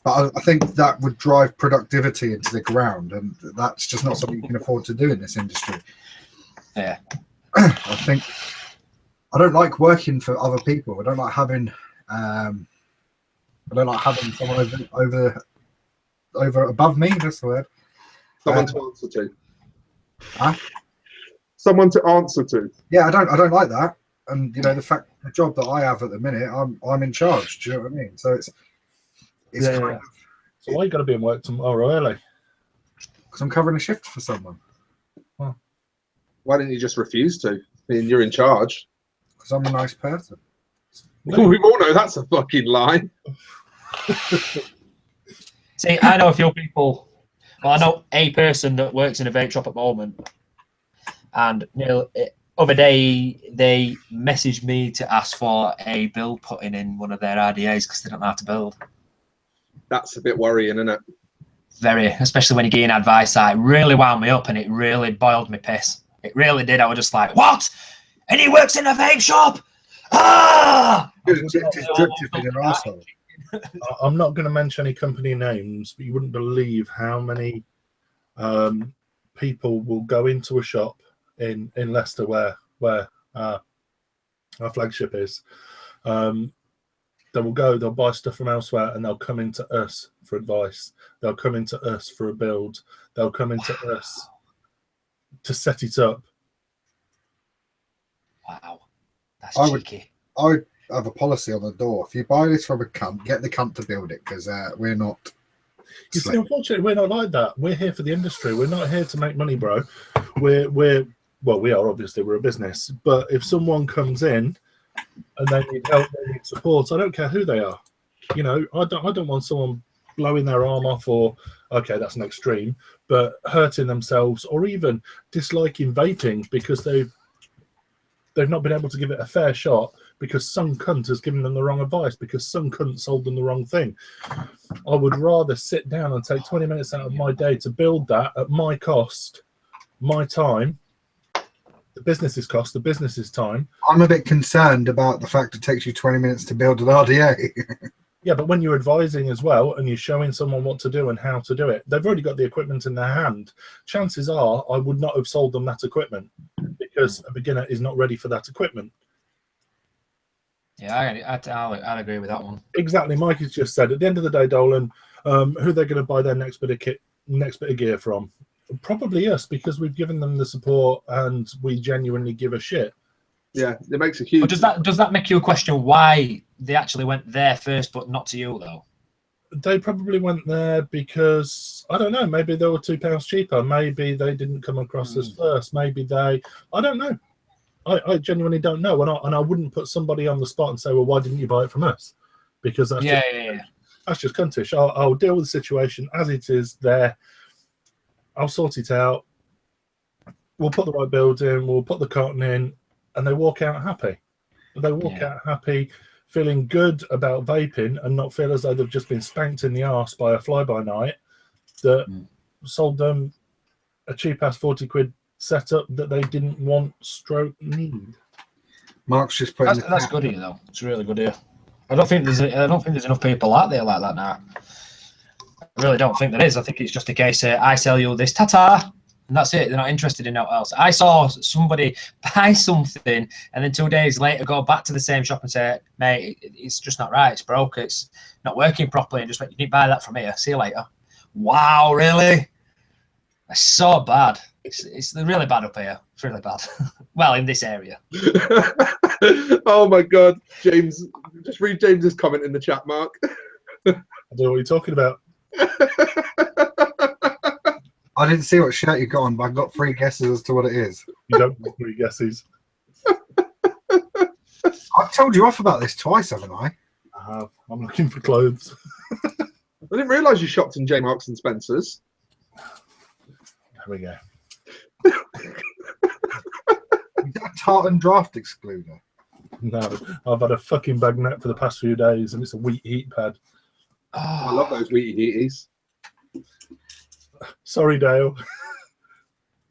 but I think that would drive productivity into the ground, and that's just not something you can afford to do in this industry. Yeah. I think I don't like working for other people. I don't like having someone over above me. That's the word. Someone to answer to. Huh? Someone to answer to. Yeah, I don't like that. And you know, the job that I have at the minute, I'm in charge. Do you know what I mean? So it's Yeah. kind of, So why you got to be in work tomorrow early? because I'm covering a shift for someone. Why didn't you just refuse to? I mean, you're in charge. Because I'm a nice person. We all know that's a fucking lie. See, I know a few people. Well, I know a person that works in a vape shop at the moment, and other day they messaged me to ask for a build putting in one of their RDAs because they don't know how to build. That's a bit worrying, isn't it? Very, especially when you're getting advice. That really wound me up, and it really boiled me piss. It really did. I was just like, "What? And he works in a vape shop? Ah!" It's drip in your arsehole. I'm not going to mention any company names, but you wouldn't believe how many people will go into a shop in Leicester where our flagship is. They will go, they'll buy stuff from elsewhere, and they'll come into us for advice. They'll come into us for a build. They'll come into us to set it up. Wow, that's cheeky. I would have a policy on the door. If you buy this from a cunt, get the cunt to build it, because we're not. You see, unfortunately, we're not like that. We're here for the industry. We're not here to make money, bro. We are obviously, we're a business. But if someone comes in and they need help, they need support, I don't care who they are. You know, I don't want someone blowing their arm off, or okay, that's an extreme, but hurting themselves, or even disliking vaping because they've not been able to give it a fair shot because some cunt has given them the wrong advice, because some cunt sold them the wrong thing. I would rather sit down and take 20 minutes out of my day to build that at my cost, my time, the business's cost, the business's time. I'm a bit concerned about the fact it takes you 20 minutes to build an RDA. Yeah, but when you're advising as well and you're showing someone what to do and how to do it, they've already got the equipment in their hand. Chances are I would not have sold them that equipment because a beginner is not ready for that equipment. Yeah, I'd agree with that one. Exactly. Mike has just said, at the end of the day, Dolan, who they're going to buy their next bit of kit, next bit of gear from? Probably us, because we've given them the support and we genuinely give a shit. Yeah, it makes a huge. But does that make you question why they actually went there first, but not to you though? They probably went there because, I don't know, maybe they were £2 cheaper. Maybe they didn't come across us first. Maybe I don't know. I genuinely don't know. And I wouldn't put somebody on the spot and say, well, why didn't you buy it from us? Because that's that's just cuntish. I'll deal with the situation as it is there. I'll sort it out. We'll put the right build in. We'll put the cotton in. And they walk out happy. They walk out happy, feeling good about vaping and not feel as though they've just been spanked in the arse by a fly-by-night that sold them a cheap-ass 40 quid setup that they didn't want / need. Mark's just putting that's good of you though. It's really good of you. I don't think there's enough people out there like that now. I really don't think there is. I think it's just a case of I sell you this, ta-ta, and that's it. They're not interested in anything else. I saw somebody buy something and then 2 days later go back to the same shop and say, mate, it's just not right. It's broke. It's not working properly. And just went, you didn't buy that from here. See you later. Wow, really? That's so bad. It's really bad up here. It's really bad. Well, in this area. Oh my God, James! Just read James's comment in the chat, Mark. I don't know what you're talking about. I didn't see what shirt you got on, but I got 3 guesses as to what it is. You don't have 3 guesses. I've told you off about this twice, haven't I? I have. I'm looking for clothes. I didn't realise you shopped in J. Marks and Spencer's. There we go. Is that a tartan draft excluder? No, I've had a fucking bag net for the past few days, and it's a wheat heat pad. Oh, I love those wheaty heaties. Sorry, Dale.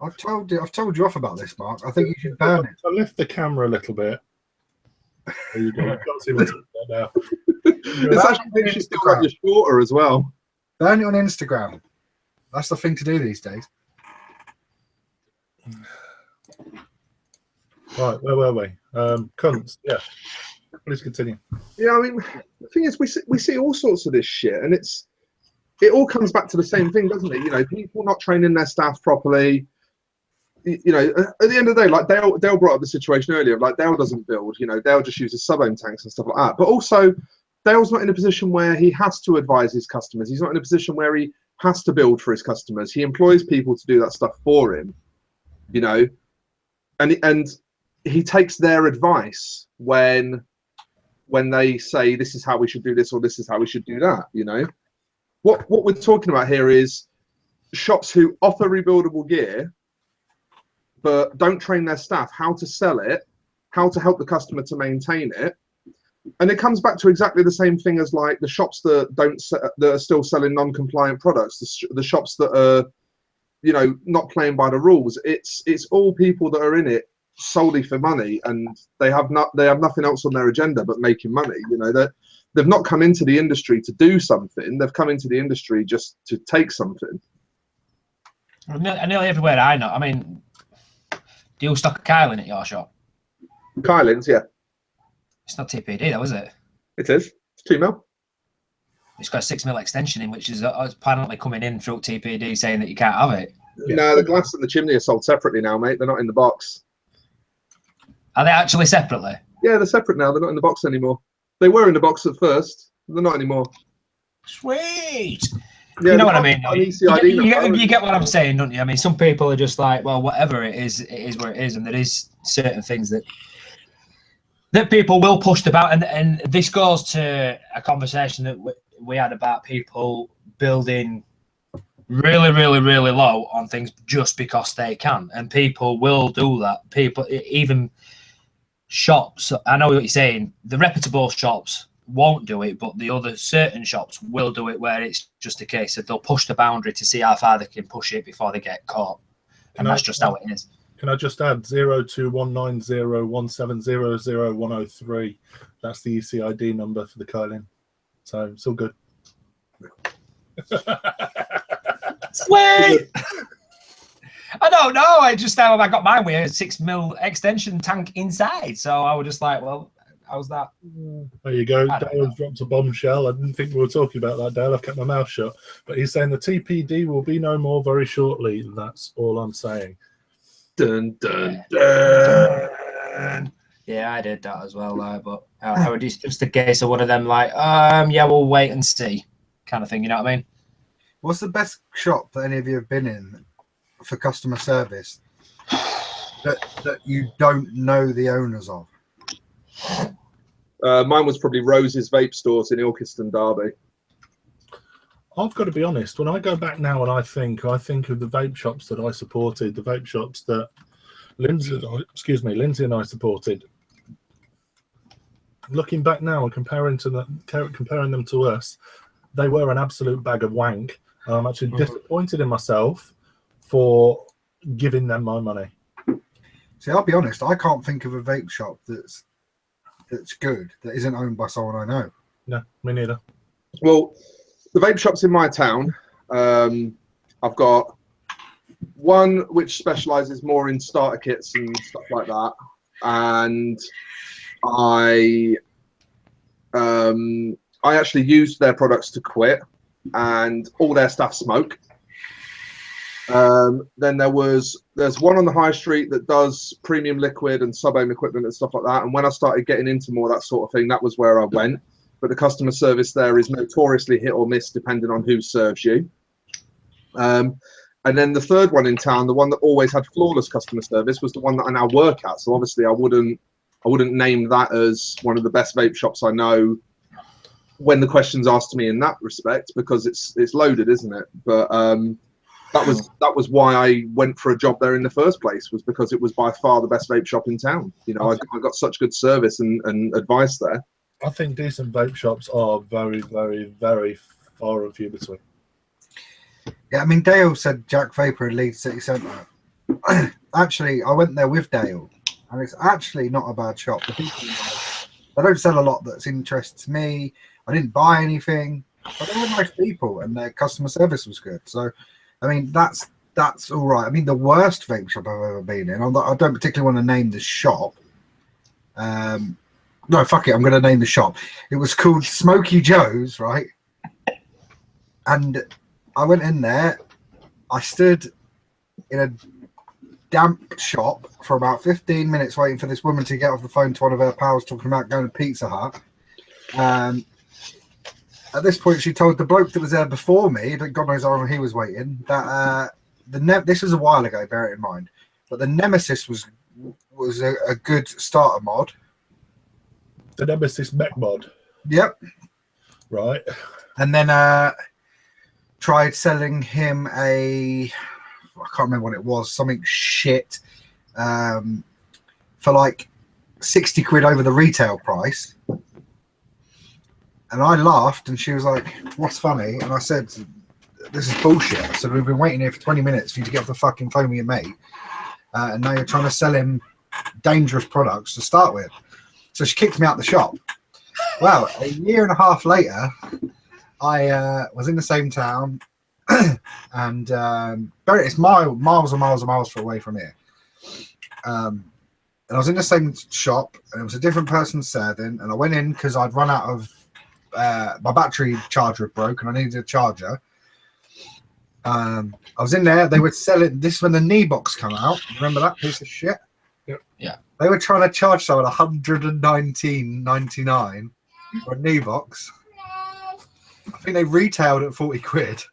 I've told you off about this, Mark. I think you should burn it. I lift the camera a little bit. There you go. You can't see what's there now. It's actually makes you feel like you're shorter as well. Burn it on Instagram. That's the thing to do these days. Right, where were we? Cunts. Yeah. Please continue. Yeah, I mean, the thing is, we see all sorts of this shit, and it all comes back to the same thing, doesn't it? You know, people not training their staff properly. You know, at the end of the day, like Dale brought up the situation earlier, like Dale doesn't build. You know, Dale just uses sub-ohm tanks and stuff like that. But also, Dale's not in a position where he has to advise his customers. He's not in a position where he has to build for his customers. He employs people to do that stuff for him. You know, and he takes their advice when they say this is how we should do this or this is how we should do that. You know, what we're talking about here is shops who offer rebuildable gear but don't train their staff how to sell it, how to help the customer to maintain it. And it comes back to exactly the same thing as like the shops that are still selling non-compliant products, the shops that are, you know, not playing by the rules. It's all people that are in it solely for money, and they have nothing else on their agenda but making money. You know, they've not come into the industry to do something. They've come into the industry just to take something. Nearly everywhere I know. I mean, do you stock a coil in at your shop? Kylins, yeah. It's not TPD though, is it? It is. It's 2 mil. It's got a 6 mil extension in, which is apparently coming in through TPD saying that you can't have it. Yeah. No, the glass and the chimney are sold separately now, mate. They're not in the box. Are they actually separately? Yeah, they're separate now. They're not in the box anymore. They were in the box at first. They're not anymore. Sweet. Yeah, you know what I mean? You get what I'm saying, don't you? I mean, some people are just like, well, whatever it is where it is, and there is certain things that people will push about, and this goes to a conversation that we had about people building really, really, really low on things just because they can, and people will do that. People, even shops, I know what you're saying. The reputable shops won't do it, but the other certain shops will do it, where it's just a case of they'll push the boundary to see how far they can push it before they get caught, and that's just how it is. Can I just add 021901700103? That's the ECID number for the coiling. So it's all good. Sweet. I don't know. I got mine with a 6 mil extension tank inside, so I was just like, well, how's that? There you go. Dale's dropped a bombshell. I didn't think we were talking about that, Dale. I've kept my mouth shut. But he's saying the TPD will be no more very shortly. That's all I'm saying. Dun, dun, dun. Yeah, I did that as well, but it's just a case of one of them like, yeah, we'll wait and see kind of thing, you know what I mean? What's the best shop that any of you have been in for customer service that you don't know the owners of? Mine was probably Rose's Vape Stores in Ilkeston, Derby. I've got to be honest, when I go back now and I think of the vape shops that I supported, the vape shops that Lindsay and I supported. Looking back now and comparing them to us, they were an absolute bag of wank. I'm actually disappointed in myself for giving them my money. See, I'll be honest, I can't think of a vape shop that's good, that isn't owned by someone I know. No, me neither. Well, the vape shops in my town, I've got one which specializes more in starter kits and stuff like that, and I actually used their products to quit, and all their staff smoke. Then there's one on the high street that does premium liquid and sub-ohm equipment and stuff like that, and when I started getting into more of that sort of thing, that was where I went. But the customer service there is notoriously hit or miss depending on who serves you. And then the third one in town, the one that always had flawless customer service, was the one that I now work at. So obviously I wouldn't name that as one of the best vape shops I know when the question's asked to me in that respect, because it's loaded, isn't it? But that was why I went for a job there in the first place, was because it was by far the best vape shop in town. You know, I got such good service and advice there. I think decent vape shops are very, very, very far and few between. Yeah, I mean, Dale said Jack Vapor in Leeds City Centre. Actually, I went there with Dale, and it's actually not a bad shop. The people are nice. They don't sell a lot that's interests me. I didn't buy anything, but they were nice people, and their customer service was good. So, I mean, that's all right. I mean, the worst vape shop I've ever been in. I don't particularly want to name the shop. No, fuck it. I'm going to name the shop. It was called Smoky Joe's, right? And I went in there. I stood in a damp shop for about 15 minutes waiting for this woman to get off the phone to one of her pals talking about going to Pizza Hut. At this point, she told the bloke that was there before me, that God knows how long he was waiting, that this was a while ago, bear it in mind, but the Nemesis was a good starter mod. The Nemesis mech mod. Yep. Right. And then tried selling him I can't remember what it was, something shit, for like 60 quid over the retail price. And I laughed, and she was like, "What's funny?" And I said, "This is bullshit." I said, "We've been waiting here for 20 minutes for you to get off the fucking phone with your mate, and now you're trying to sell him dangerous products to start with." So she kicked me out the shop. Well, a year and a half later, I was in the same town, and it's miles and miles and miles away from here. And I was in the same shop, and it was a different person serving, and I went in because I'd run out of my battery charger had broke and I needed a charger. I was in there. They were selling this when the knee box come out. Remember that piece of shit? Yep. Yeah. They were trying to charge someone $119.99 for a knee box. I think they retailed at 40 quid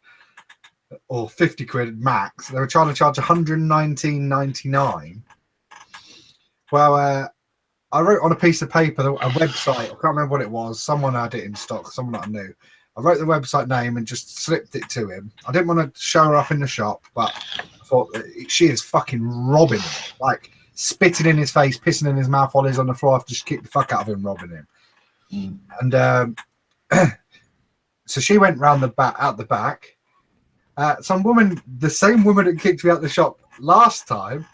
or 50 quid max. They were trying to charge $119.99. Well, I wrote on a piece of paper, a website. I can't remember what it was. Someone had it in stock, someone that I knew. I wrote the website name and just slipped it to him. I didn't want to show her up in the shop, but I thought she is fucking robbing him. Like spitting in his face, pissing in his mouth while he's on the floor. I've just kicked the fuck out of him, robbing him. And so she went round out the back. Some woman, the same woman that kicked me out the shop last time,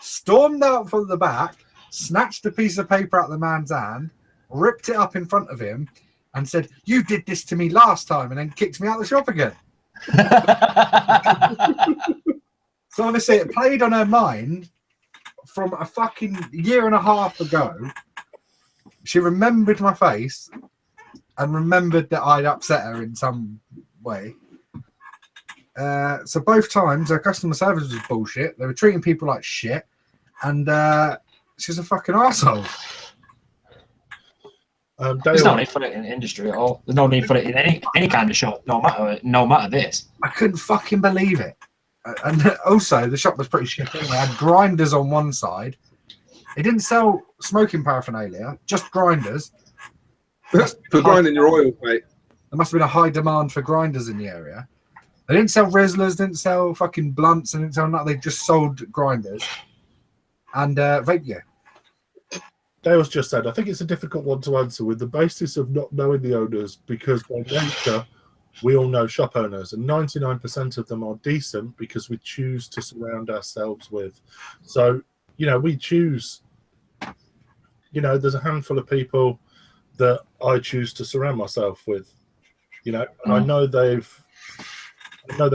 stormed out from the back, snatched a piece of paper out of the man's hand, ripped it up in front of him, and said, "You did this to me last time," and then kicked me out of the shop again. So obviously it played on her mind from a fucking year and a half ago. She remembered my face and remembered that I'd upset her in some way. So both times her customer service was bullshit. They were treating people like shit, and she's a fucking arsehole. There's no need for it in the industry at all. There's no need for it in any kind of shop, no matter this. I couldn't fucking believe it. And also, the shop was pretty shit. They had grinders on one side. It didn't sell smoking paraphernalia, just grinders. For grinding your oil, mate. There must have been a high demand for grinders in the area. They didn't sell Rizzlers, didn't sell fucking blunts, and didn't sell nothing. They just sold grinders and vape gear. Dale's just said, I think it's a difficult one to answer with the basis of not knowing the owners, because by nature, we all know shop owners, and 99% of them are decent because we choose to surround ourselves with. So, we choose, there's a handful of people that I choose to surround myself with, and I know they're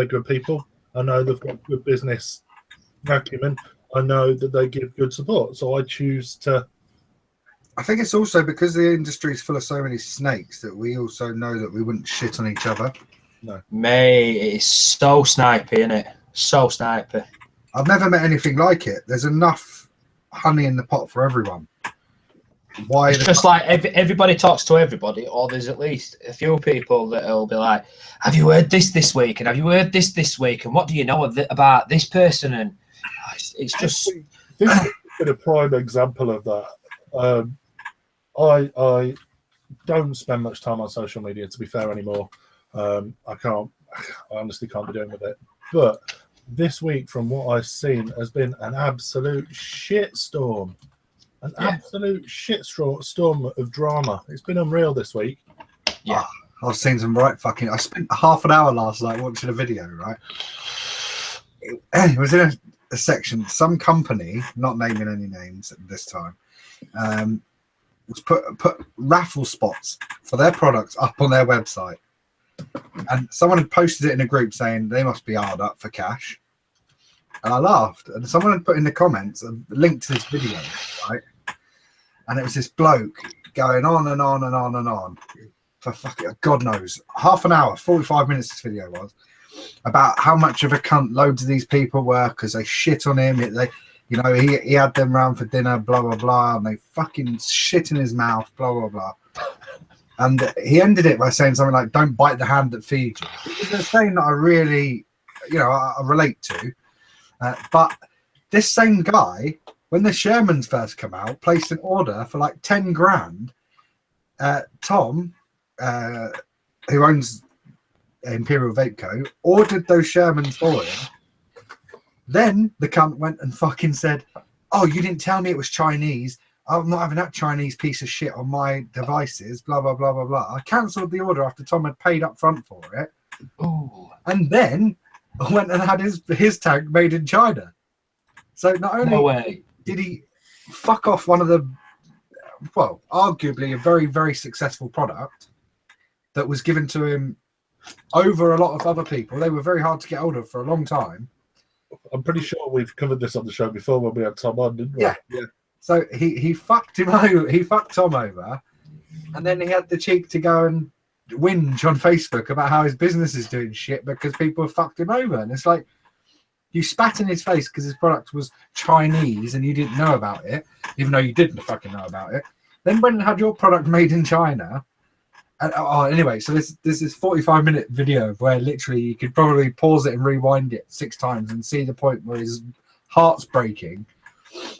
good people. I know they've got good business acumen. I know that they give good support. So I choose to. I think it's also because the industry is full of so many snakes that we also know that we wouldn't shit on each other. No. Mate, it's so snipey, isn't it? So snipey. I've never met anything like it. There's enough honey in the pot for everyone. Why? It's just like everybody talks to everybody, or there's at least a few people that will be like, "Have you heard this week? And have you heard this week? And what do you know about this person?" And it's just. This has been a prime example of that. I don't spend much time on social media, to be fair, anymore. I honestly can't be doing with it. But this week, from what I've seen, has been an absolute shitstorm. Absolute shitstorm of drama. It's been unreal this week. Yeah. I've seen some right fucking... I spent half an hour last night watching a video, right? It was in a section, some company, not naming any names at this time, was put raffle spots for their products up on their website, and someone had posted it in a group saying they must be hard up for cash, and I laughed. And someone had put in the comments a link to this video, right? And it was this bloke going on and on and on and on for fucking God knows half an hour, 45 minutes. This video was about how much of a cunt loads of these people were because they shit on him. They, you know, he had them round for dinner, blah blah blah, and they fucking shit in his mouth, blah blah blah. And he ended it by saying something like, "Don't bite the hand that feeds you." It's a saying that I really, you know, I relate to. But this same guy, when the Shermans first come out, placed an order for like 10 grand. Tom, who owns Imperial Vape Co., ordered those Shermans for him. Then the cunt went and fucking said, "Oh, you didn't tell me it was Chinese. I'm not having that Chinese piece of shit on my devices, blah, blah, blah, blah, blah." I cancelled the order after Tom had paid up front for it. Ooh. And then went and had his tag made in China. So not only did he fuck off one of the, well, arguably a very, very successful product that was given to him over a lot of other people. They were very hard to get hold of for a long time. I'm pretty sure we've covered this on the show before when we had Tom on, didn't we? Yeah. So he fucked him over. He fucked Tom over, and then he had the cheek to go and whinge on Facebook about how his business is doing shit because people have fucked him over. And it's like, you spat in his face because his product was Chinese and you didn't know about it, even though you didn't fucking know about it. Then went and had your product made in China. And anyway, so this is 45-minute video where literally you could probably pause it and rewind it 6 times and see the point where his heart's breaking,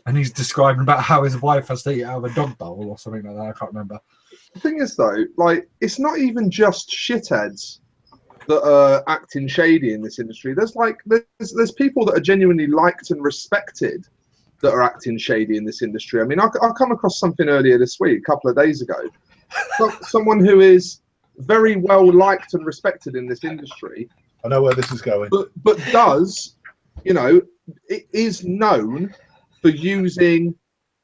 and he's describing about how his wife has to eat out of a dog bowl or something like that. I can't remember. The thing is, though, like, it's not even just shitheads that are acting shady in this industry. There's people that are genuinely liked and respected that are acting shady in this industry. I mean, I come across something earlier this week, a couple of days ago. Someone who is very well liked and respected in this industry. I know where this is going. But does, you know, it is known for using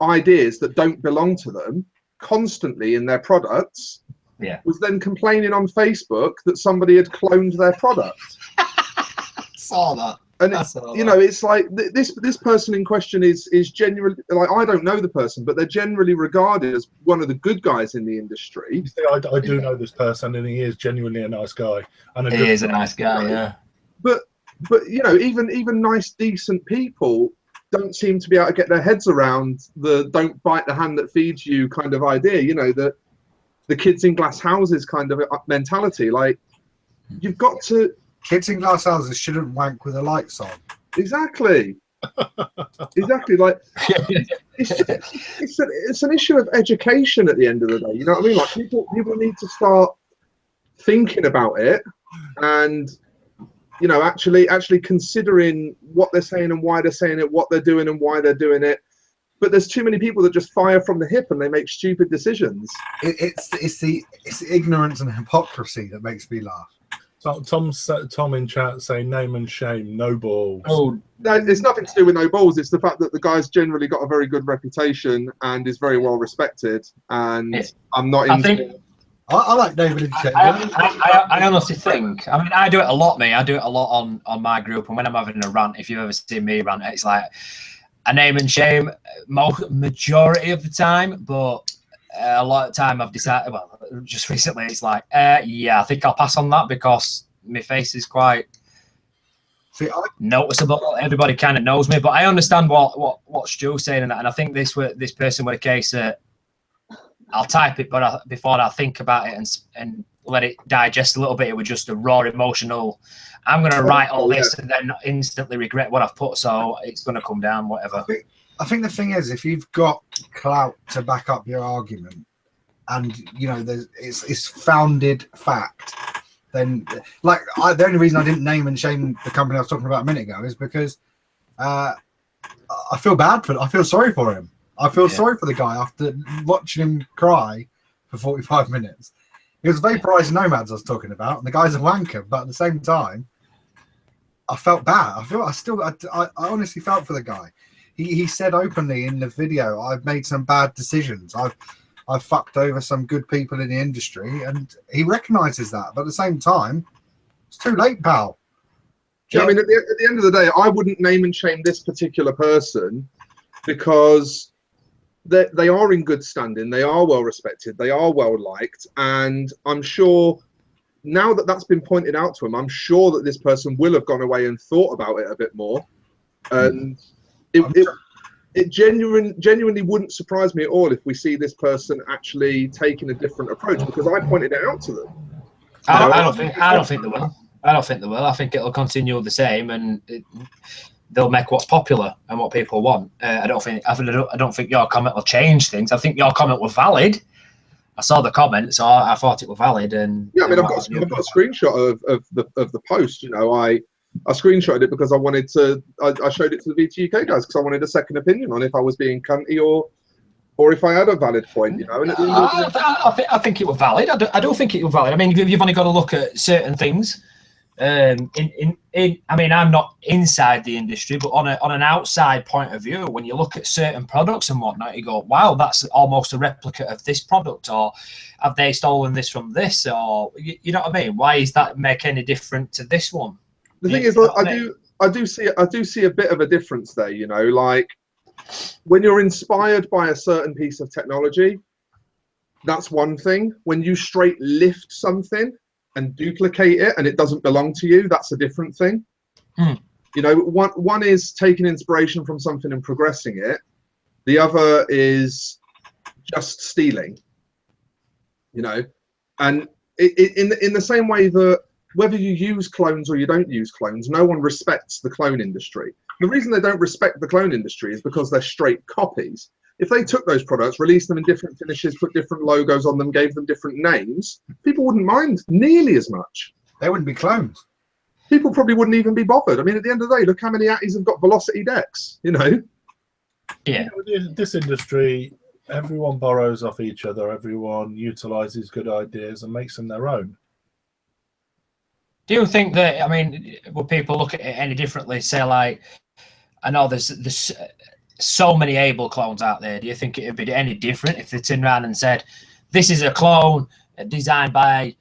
ideas that don't belong to them constantly in their products. Yeah. Was then complaining on Facebook that somebody had cloned their product. Saw that. And you know, it's like this person in question is genuinely, like, I don't know the person, but they're generally regarded as one of the good guys in the industry. See, I do know this person, and he is genuinely a nice guy. And He is a nice guy, yeah. But you know, even nice, decent people don't seem to be able to get their heads around the "don't bite the hand that feeds you" kind of idea. You know, the kids in glass houses kind of mentality. Like, you've got to. Kids in glass houses shouldn't wank with the lights on. Exactly. Exactly. Like, it's an issue of education at the end of the day. You know what I mean? Like, people need to start thinking about it, and, you know, actually considering what they're saying and why they're saying it, what they're doing and why they're doing it. But there's too many people that just fire from the hip and they make stupid decisions. It's the ignorance and hypocrisy that makes me laugh. Tom in chat saying name and shame, no balls. Oh, no, it's nothing to do with no balls. It's the fact that the guy's generally got a very good reputation and is very well respected. And yeah. I'm not into. I like David in chat. I honestly think. I mean, I do it a lot, mate. I do it a lot on my group, and when I'm having a rant, if you've ever seen me rant, it's like a name and shame majority of the time, but. A lot of time I've decided, well, just recently it's like, yeah, I think I'll pass on that because my face is quite noticeable. Everybody kind of knows me, but I understand what Stu's saying, and I think this person with a case that I'll type it, but before I think about it and let it digest a little bit, it was just a raw emotional. I'm going to write all this and then instantly regret what I've put, so it's going to come down, whatever. I think the thing is, if you've got clout to back up your argument, and you know it's founded fact, then like the only reason I didn't name and shame the company I was talking about a minute ago is because I feel bad for. I feel sorry for him. I feel sorry for the guy after watching him cry for 45 minutes. It was vaporized nomads I was talking about, and the guy's a wanker, but at the same time, I felt bad. I honestly felt for the guy. He said openly in the video, I've made some bad decisions. I've fucked over some good people in the industry, and he recognises that. But at the same time, it's too late, pal. Yeah, I mean, at the end of the day, I wouldn't name and shame this particular person because they are in good standing, they are well respected, they are well liked, and I'm sure now that that's been pointed out to him, I'm sure that this person will have gone away and thought about it a bit more, and it genuinely wouldn't surprise me at all if we see this person actually taking a different approach, because I pointed it out to them. I don't think they will. I don't think they will. I think it'll continue the same, and they'll make what's popular and what people want. I don't think your comment will change things. I think your comment was valid. I saw the comment, so I thought it was valid. And yeah, I mean, I've got a screenshot of the post. You know, I screenshotted it because I wanted to. I showed it to the VTUK guys because I wanted a second opinion on if I was being cunty or if I had a valid point. You know, and I think it was valid. I don't think it was valid. I mean, you've only got to look at certain things. I mean, I'm not inside the industry, but on an outside point of view, when you look at certain products and whatnot, you go, wow, that's almost a replica of this product, or have they stolen this from this, or you know what I mean? Why is that make any different to this one? The thing is, I do see a bit of a difference there. You know, like when you're inspired by a certain piece of technology, that's one thing. When you straight lift something and duplicate it and it doesn't belong to you, that's a different thing. You know, one is taking inspiration from something and progressing it, the other is just stealing, you know. And in the same way that whether you use clones or you don't use clones, no one respects the clone industry. The reason they don't respect the clone industry is because they're straight copies. If they took those products, released them in different finishes, put different logos on them, gave them different names, people wouldn't mind nearly as much. They wouldn't be clones. People probably wouldn't even be bothered. I mean, at the end of the day, look how many Atties have got velocity decks, you know? Yeah. You know, this industry, everyone borrows off each other. Everyone utilizes good ideas and makes them their own. Do you think that, I mean, will people look at it any differently? Say, like, I know there's so many Able clones out there. Do you think it would be any different if they turned around and said, this is a clone designed by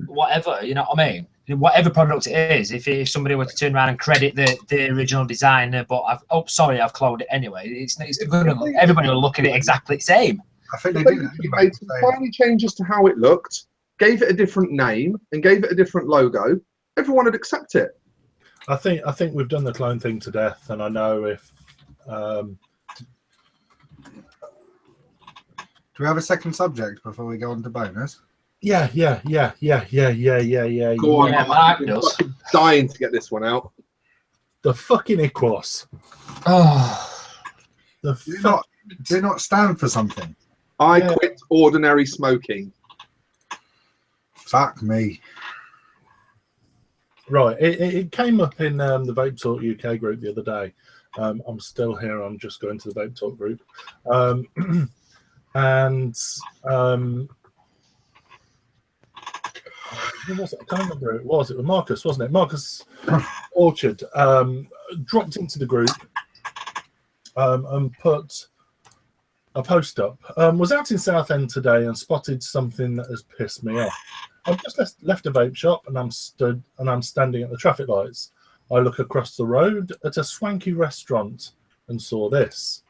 whatever, you know what I mean? Whatever product it is, if somebody were to turn around and credit the original designer, but I've cloned it anyway, it's gonna look, everybody will look at it exactly the same. I think they They did. made some tiny changes to how it looked, gave it a different name and gave it a different logo, everyone would accept it. I think we've done the clone thing to death, and I know if Do we have a second subject before we go on to bonus? yeah. Go on, Yeah, Mark I'm does. fucking dying to get this one out. The fucking Iquos. Oh, Do not stand for something. I quit ordinary smoking. Fuck me. Right, it came up in the Vape Talk UK group the other day. I'm still here. I'm just going to the Vape Talk group, and who was it? I can't remember who it was. It was Marcus, wasn't it? Marcus Orchard dropped into the group and put a post up. Was out in Southend today and spotted something that has pissed me off. I've just left a vape shop and I'm standing at the traffic lights. I look across the road at a swanky restaurant and saw this.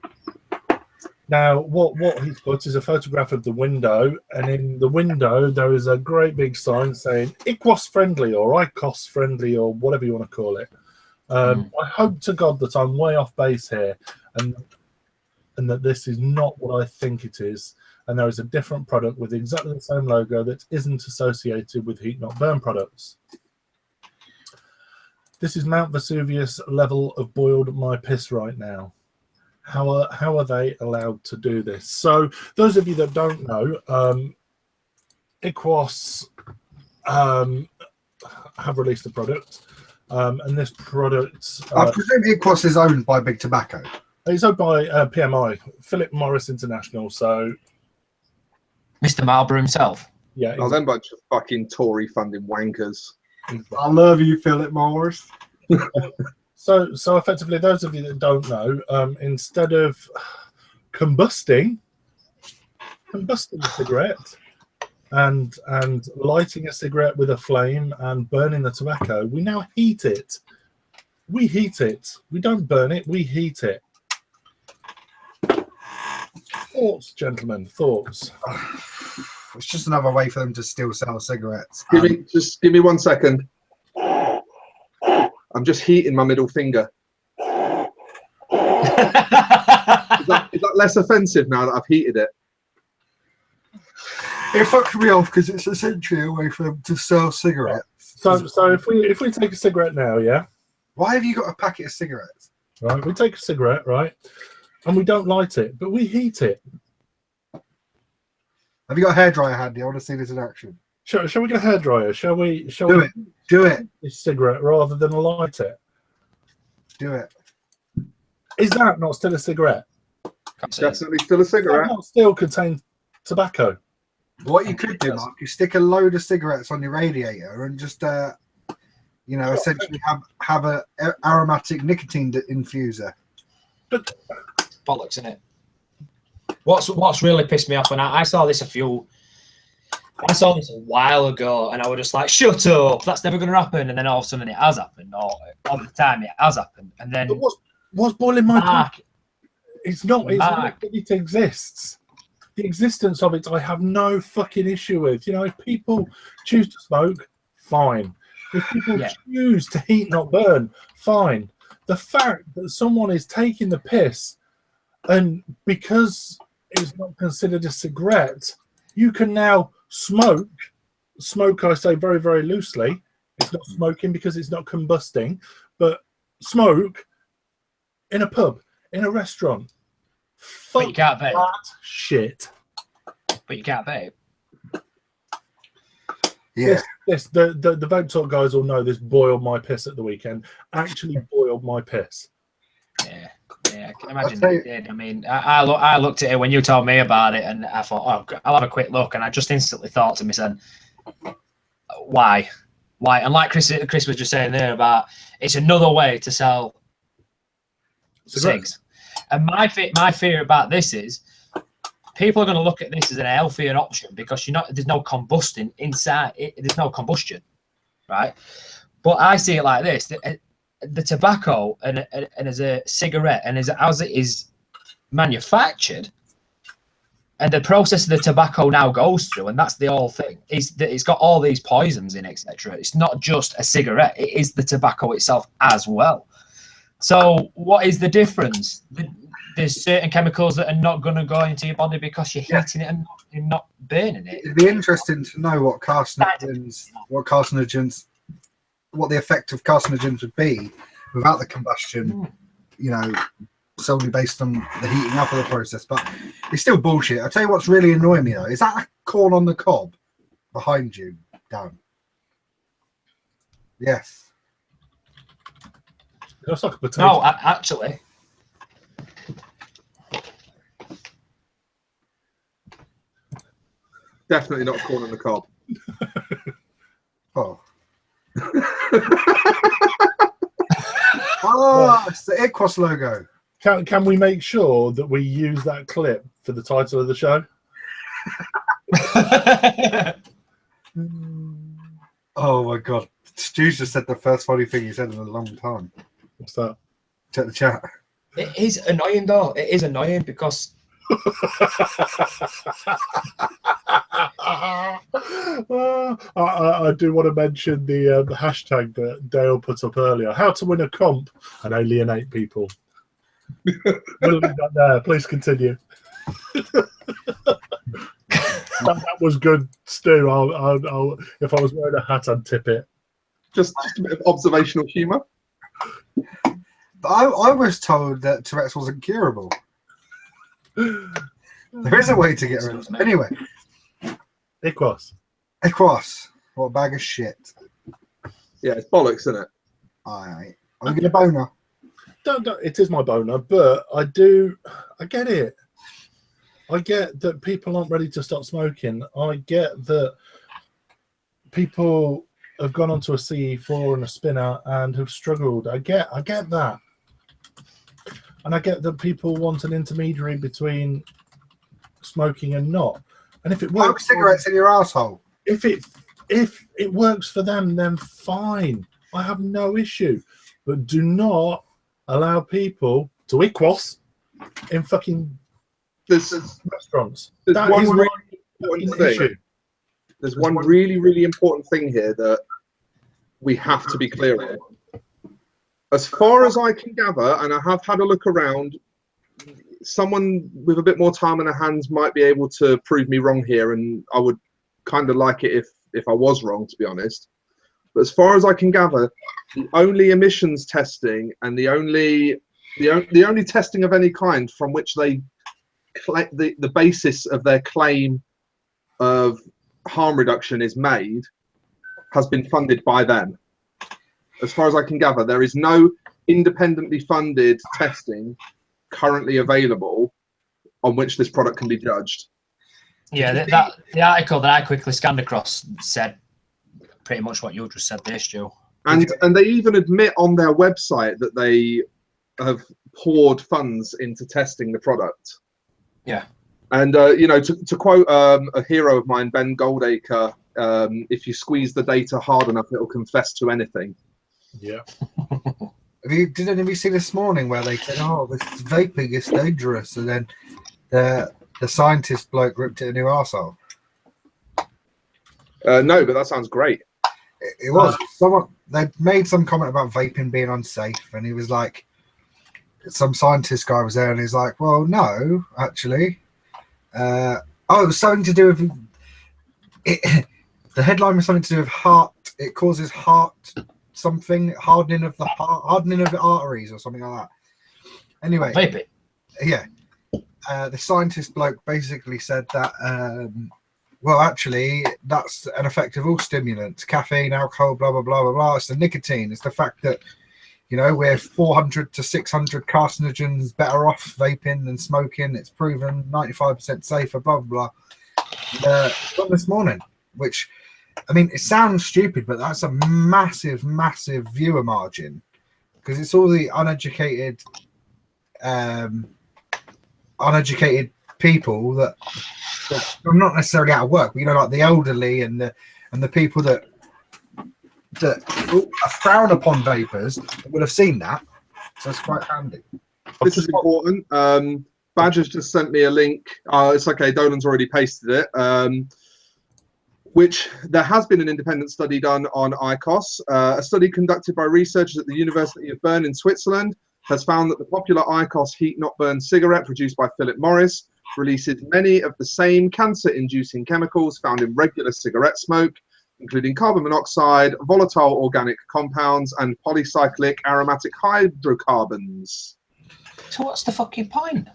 Now, what he's put is a photograph of the window, and in the window there is a great big sign saying IQOS friendly or IQOS friendly or whatever you want to call it. I hope to God that I'm way off base here and that this is not what I think it is, and there is a different product with exactly the same logo that isn't associated with heat not burn products. This is Mount Vesuvius level of boiled my piss right now. How are they allowed to do this? So those of you that don't know, IQOS have released a product, and this product... I presume IQOS is owned by Big Tobacco. It's owned by PMI, Philip Morris International, so... Mr. Marlborough himself. Yeah. Oh, them bunch of fucking Tory funding wankers. I love you, Philip Morris. So effectively, those of you that don't know, instead of combusting combusting a cigarette and lighting a cigarette with a flame and burning the tobacco, we now heat it. We heat it. We don't burn it. We heat it. Thoughts, gentlemen? Thoughts? It's just another way for them to still sell cigarettes. Just give me 1 second. I'm just heating my middle finger. Is that less offensive now that I've heated it? It fucks me off because it's essentially a way for them to sell cigarettes. So if we take a cigarette now, yeah. Why have you got a packet of cigarettes? Right, we take a cigarette, right, and we don't light it, but we heat it. Have you got a hairdryer handy? I want to see this in action. Shall we get a hairdryer? Shall we? Do it. A cigarette rather than light it. Do it. Is that not still a cigarette? Definitely still a Does that cigarette. not still contain tobacco? What you could do, Mark, you stick a load of cigarettes on your radiator and just, essentially have a aromatic nicotine infuser. But Bollocks, isn't it? What's really pissed me off when I saw this I saw this a while ago, and I was just like, "Shut up! That's never going to happen." And then all of a sudden, it has happened. Or all the time, it has happened. And then what's boiling my Mark, pot? It's not that it exists. The existence of it, I have no fucking issue with. You know, if people choose to smoke, fine. If people choose to heat, not burn, fine. The fact that someone is taking the piss, and because it's not considered a cigarette, you can now smoke. Smoke, I say very, very loosely. It's not smoking because it's not combusting, but smoke in a pub, in a restaurant. but you can't vape. That shit. But you can't vape. Yeah. The Vape Talk guys all know this boiled my piss at the weekend. Actually boiled my piss. Yeah, I can imagine it did. I mean, I looked at it when you told me about it, and I thought, oh, I'll have a quick look, and I just instantly thought to myself, why? And like Chris was just saying there about, it's another way to sell cigs. And my fear about this is, people are going to look at this as a healthier option because there's no combustion inside. There's no combustion, right? But I see it like this: the tobacco and as a cigarette and as it is manufactured, and the process of the tobacco now goes through, and that's the whole thing. Is that it's got all these poisons in, etc. It's not just a cigarette; it is the tobacco itself as well. So, what is the difference? There's certain chemicals that are not going to go into your body because you're heating it and you're not burning it. It'd be interesting to know what the effect of carcinogens would be without the combustion, solely based on the heating up of the process. But it's still bullshit. I'll tell you what's really annoying me though. Is that a corn on the cob behind you, Dan? Yes. It looks like a potato. No, actually. Definitely not corn on the cob. Oh. Oh, it's the Equos logo. Can we make sure that we use that clip for the title of the show? Oh my god. Stu's just said the first funny thing he said in a long time. What's that? Check the chat. It is annoying though. It is annoying because I do want to mention the hashtag that Dale put up earlier. How to win a comp and alienate people. We'll leave that there. Please continue. that was good, Stu. I'll, if I was wearing a hat, I'd tip it. Just a bit of observational humour. I was told that Tourette's wasn't curable. There is a way to get rid of it. Anyway. Equos. What a bag of shit. Yeah, it's bollocks, isn't it? Aye. I'm going to get a boner. Don't, it is my boner, but I get it. I get that people aren't ready to stop smoking. I get that people have gone onto a CE4 and a spinner and have struggled. I get that. And I get that people want an intermediary between smoking and not. And if it Smoke works, cigarettes in your asshole. if it works for them, then fine. I have no issue. But do not allow people to equos in fucking restaurants. There's That one is really my important thing. issue. There's one really, really important thing here that we have to be clear on. As far as I can gather, and I have had a look around, someone with a bit more time on their hands might be able to prove me wrong here, and I would kind of like it if I was wrong, to be honest. But as far as I can gather, the only emissions testing and the only testing of any kind from which they the basis of their claim of harm reduction is made has been funded by them. As far as I can gather, there is no independently funded testing currently available on which this product can be judged. Yeah, the article that I quickly scanned across said pretty much what you just said there, Stu. And they even admit on their website that they have poured funds into testing the product. Yeah. And, you know, to quote a hero of mine, Ben Goldacre, if you squeeze the data hard enough, it'll confess to anything. Yeah. Did any of you see this morning where they said, "Oh, this vaping is dangerous," and then the scientist bloke ripped it a new arsehole? No, but that sounds great. It was someone. They made some comment about vaping being unsafe, and he was like, some scientist guy was there, and he's like, "Well, no, actually, it was something to do with it." The headline was something to do with heart. It causes heart something, hardening of the heart, hardening of the arteries, or something like that. Anyway, Vape. Yeah, the scientist bloke basically said that. Well, actually, that's an effect of all stimulants, caffeine, alcohol, blah, blah, blah, blah, blah. It's the nicotine. It's the fact that, you know, we're 400 to 600 carcinogens better off vaping than smoking. It's proven 95% safer, blah, blah, blah. From this morning, which, I mean, it sounds stupid, but that's a massive, massive viewer margin, because it's all the uneducated people that are not necessarily out of work, but, you know, like the elderly and the people that frown upon vapors would have seen that, so it's quite handy. This is important. Badger's just sent me a link. It's okay, Dolan's already pasted it. Which there has been an independent study done on IQOS. A study conducted by researchers at the University of Bern in Switzerland has found that the popular IQOS heat-not-burn cigarette produced by Philip Morris releases many of the same cancer-inducing chemicals found in regular cigarette smoke, including carbon monoxide, volatile organic compounds, and polycyclic aromatic hydrocarbons. So what's the fucking point?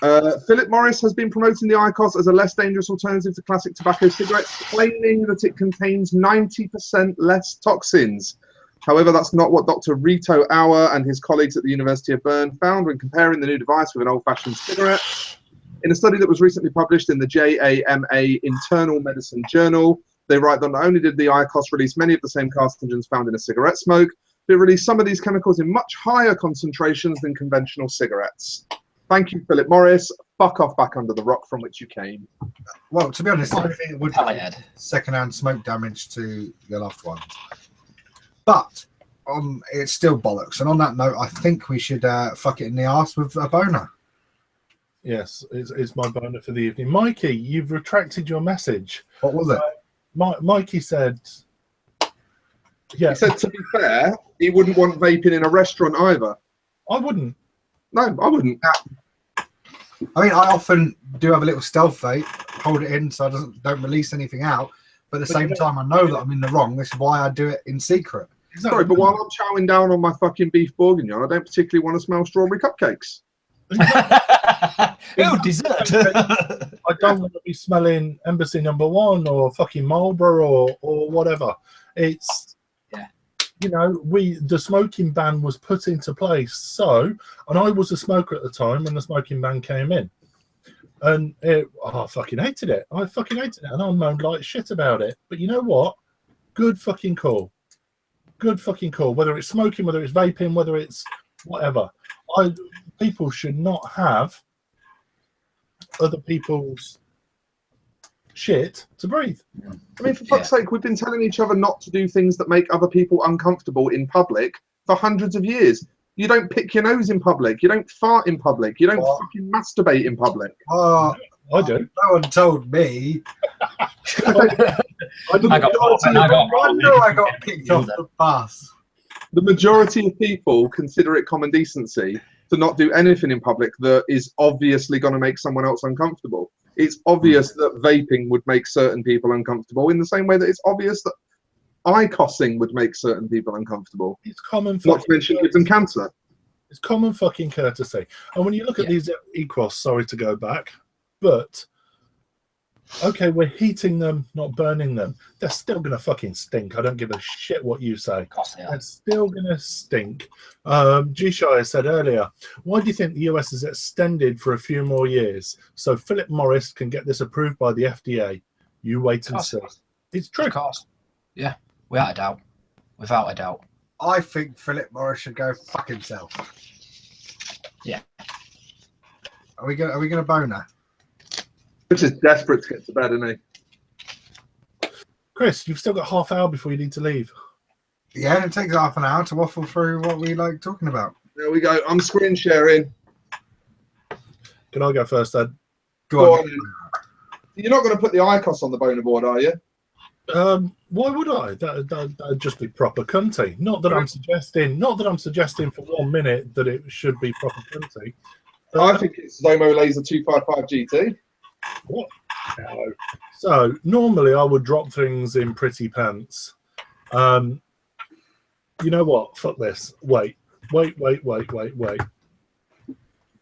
Philip Morris has been promoting the IQOS as a less dangerous alternative to classic tobacco cigarettes, claiming that it contains 90% less toxins. However, that's not what Dr. Rito Auer and his colleagues at the University of Bern found when comparing the new device with an old-fashioned cigarette. In a study that was recently published in the JAMA Internal Medicine Journal, they write that not only did the IQOS release many of the same carcinogens found in a cigarette smoke, but it released some of these chemicals in much higher concentrations than conventional cigarettes. Thank you, Philip Morris. Fuck off back under the rock from which you came. Well, to be honest, I think it would be secondhand smoke damage to your loved ones. But it's still bollocks. And on that note, I think we should fuck it in the arse with a boner. Yes, it's my boner for the evening. Mikey, you've retracted your message. What was it? Mikey said... Yeah. He said, to be fair, he wouldn't want vaping in a restaurant either. I wouldn't. No, I wouldn't. I mean, I often do have a little stealth vape, hold it in so I don't release anything out. But at the same time, I know that I'm in the wrong. This is why I do it in secret. Exactly. Sorry, but while I'm chowing down on my fucking beef bourguignon, I don't particularly want to smell strawberry cupcakes. Oh, dessert. I don't want to be smelling Embassy No. 1 or fucking Marlboro or whatever. It's, you know, the smoking ban was put into place. So, and I was a smoker at the time when the smoking ban came in. And I fucking hated it. I fucking hated it. And I moaned like shit about it. But you know what? Good fucking call. Good fucking call. Whether it's smoking, whether it's vaping, whether it's whatever. People should not have other people's shit to breathe. I mean, for fuck's sake, we've been telling each other not to do things that make other people uncomfortable in public for hundreds of years. You don't pick your nose in public. You don't fart in public. You don't fucking masturbate in public. Oh, I do. no one told me. I got kicked off the bus. The majority of people consider it common decency to not do anything in public that is obviously going to make someone else uncomfortable. It's obvious that vaping would make certain people uncomfortable in the same way that it's obvious that eye-cossing would make certain people uncomfortable. It's common. Not to mention give them cancer. It's common fucking courtesy. And when you look at these EQOS, sorry to go back, but okay, we're heating them, not burning them. They're still going to fucking stink. I don't give a shit what you say. Of course they are. They're still going to stink. G-Shire said earlier, why do you think the US is extended for a few more years so Philip Morris can get this approved by the FDA? You wait and see. It's true. Of course. Yeah, without a doubt. Without a doubt. I think Philip Morris should go fuck himself. Yeah. Are we gonna boner? Which is desperate to get to bed, isn't he? Chris, you've still got half hour before you need to leave. Yeah, it takes half an hour to waffle through what we like talking about. There we go. I'm screen sharing. Can I go first then? Go on. You're not going to put the ICOS on the boner board, are you? Why would I? That'd just be proper cunty. Not that I'm suggesting for 1 minute that it should be proper cunty. I think it's Zomo Laser 255 GT. What? No. So normally I would drop things in pretty pants. You know what? Fuck this. Wait.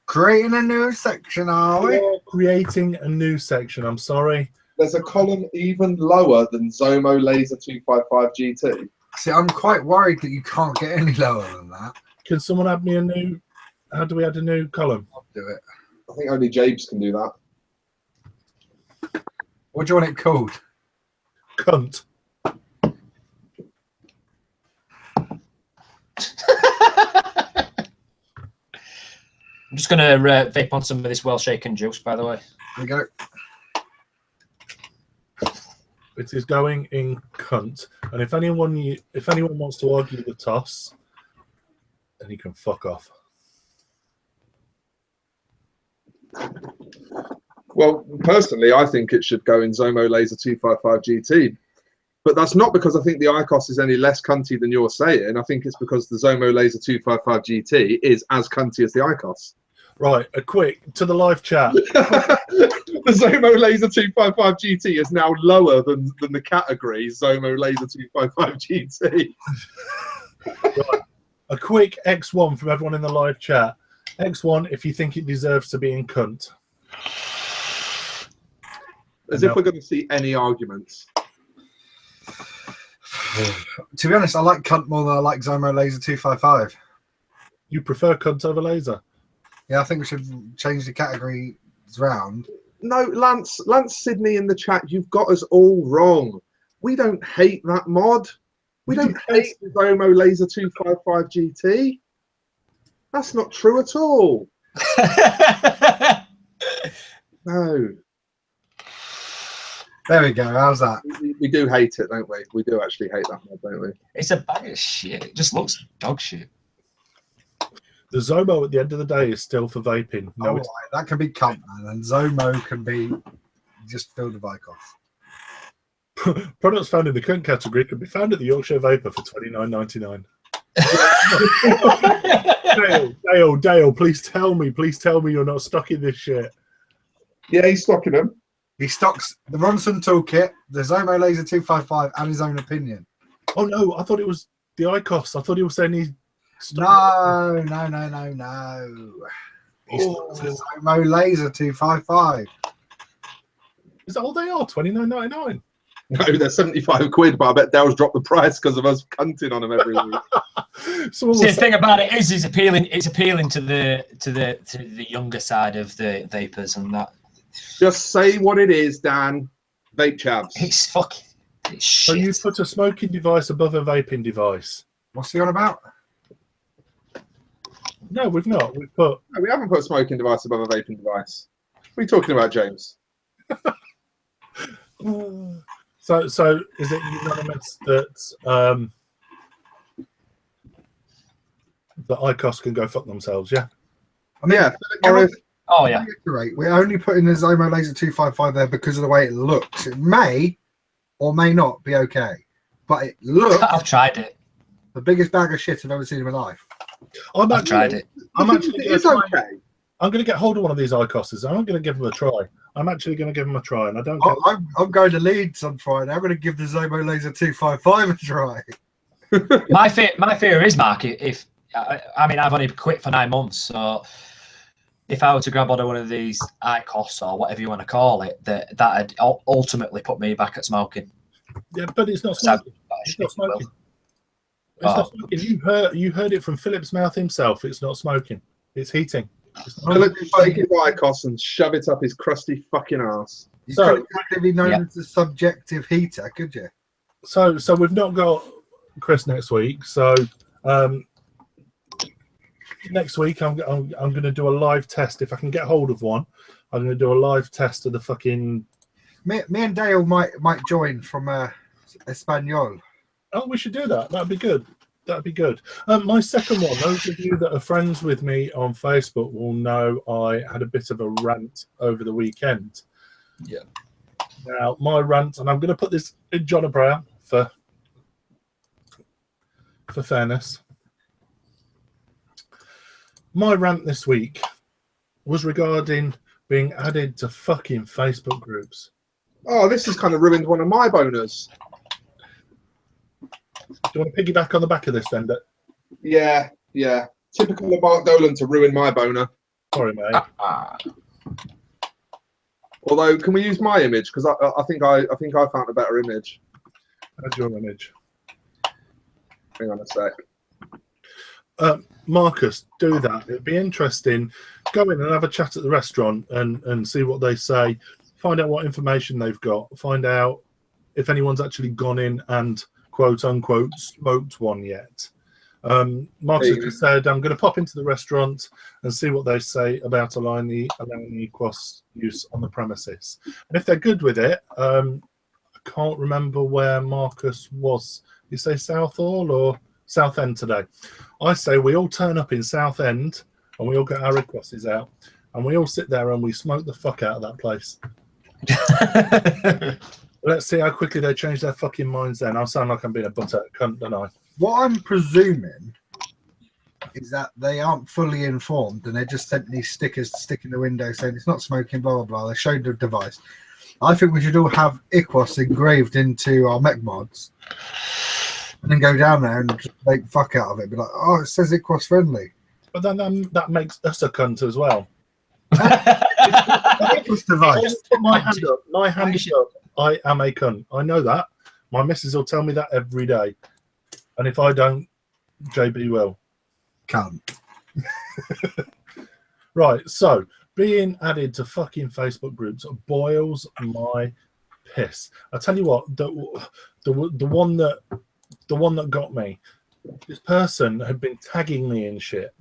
Creating a new section, are we? We're creating a new section. I'm sorry. There's a column even lower than Zomo Laser 255 GT. See, I'm quite worried that you can't get any lower than that. Can someone add me a new? How do we add a new column? I'll do it. I think only Jabes can do that. What do you want it called? Cunt. I'm just going to vape on some of this well-shaken juice, by the way. Here we go. It is going in cunt. And if anyone wants to argue the toss, then you can fuck off. Well, personally, I think it should go in Zomo Laser 255 GT. But that's not because I think the ICOS is any less cunty than you're saying. I think it's because the Zomo Laser 255 GT is as cunty as the ICOS. Right, a quick to the live chat. The Zomo Laser 255 GT is now lower than the category Zomo Laser 255 GT. Right. A quick X1 from everyone in the live chat. X1 if you think it deserves to be in cunt. As if we're going to see any arguments. To be honest, I like cunt more than I like Zomo Laser 255. You prefer cunt over laser? Yeah, I think we should change the categories round. No, Lance Sydney in the chat, you've got us all wrong. We don't hate that mod. We don't hate the Zomo Laser 255 GT. That's not true at all. No. There we go. How's that? We do hate it, don't we? We do actually hate that mod, don't we? It's a bag of shit. It just looks dog shit. The Zomo at the end of the day is still for vaping. No, Right, that can be cunt, man, and Zomo can be just fill the bike off. Products found in the cunt category can be found at the Yorkshire Vapor for $29.99. Dale, please tell me you're not stocking this shit. Yeah, he's stocking them. He stocks the Ronson toolkit, the Zomo Laser 255, and his own opinion. Oh no, I thought it was the ICOS. I thought he was saying he. No. He stocks the Zomo Laser 255. Is that all they are? $29.99. No, they're 75 quid, but I bet Dale's dropped the price because of us cunting on them every week. See, the thing about it is, it's appealing to the younger side of the vapors and that. Just say what it is, Dan. Vape chavs. It's fucking. It's So shit. you put a smoking device above a vaping device? What's he on about? No, we've not. We've put. No, we haven't put a smoking device above a vaping device. What are you talking about, James? So is it unanimous that the ICOS can go fuck themselves? Yeah. I mean, Yeah. Oh yeah. we're only putting the Zomo Laser 255 there because of the way it looks. It may or may not be okay, but it looks I've tried it. the biggest bag of shit I've ever seen in my life. I've tried it. I'm actually It is okay. I'm going to get hold of one of these ICOSs. I'm going to give them a try. I'm actually going to give them a try, and I don't care. I'm going to Leeds on Friday. I'm going to give the Zomo Laser 255 a try. My fear is, Mark, if I mean I've only quit for 9 months, so if I were to grab onto one of these ICOS or whatever you want to call it, that'd ultimately put me back at smoking. Yeah, but it's not smoking. It's not smoking. It's not smoking. You heard it from Philip's mouth himself. It's not smoking. It's heating. Philip can take his ICOS and shove it up his crusty fucking ass. You couldn't be known as a subjective heater, could you? So we've not got Chris next week. So next week I'm going to do a live test if I can get hold of one. I'm going to do a live test of the fucking. Me and Dale might join from Espanol. Oh, we should do that. That'd be good. That'd be good. My second one, those of you that are friends with me on Facebook will know I had a bit of a rant over the weekend. Yeah. Now, my rant, and I'm going to put this in John Brown for fairness. My rant this week was regarding being added to fucking Facebook groups. Oh, this has kind of ruined one of my boners. Do you want to piggyback on the back of this, then? Yeah. Typical of Mark Dolan to ruin my boner. Sorry, mate. Although, can we use my image? Because I think I found a better image. Add your image. Hang on a sec. Marcus, do that. It'd be interesting. Go in and have a chat at the restaurant and see what they say. Find out what information they've got. Find out if anyone's actually gone in and quote unquote smoked one yet. Marcus just said, I'm going to pop into the restaurant and see what they say about allowing the EQUOS use on the premises. And if they're good with it, I can't remember where Marcus was. You say Southall or Southend today? I say we all turn up in Southend and we all get our EQUOSes out and we all sit there and we smoke the fuck out of that place. Let's see how quickly they change their fucking minds then. I'll sound like I'm being a butter cunt, don't I? What I'm presuming is that they aren't fully informed and they just sent these stickers to stick in the window saying it's not smoking, blah, blah, blah. They showed the device. I think we should all have EQUOS engraved into our mech mods and then go down there and just make fuck out of it. Be like, oh, it says EQUOS friendly. But then that makes us a cunt as well. EQUOS device. Put my hand up. My hand is up. I am a cunt. I know that. My missus will tell me that every day. And if I don't, JB will. Cunt. Right, so being added to fucking Facebook groups boils my piss. I tell you what, the one that got me, this person had been tagging me in shit.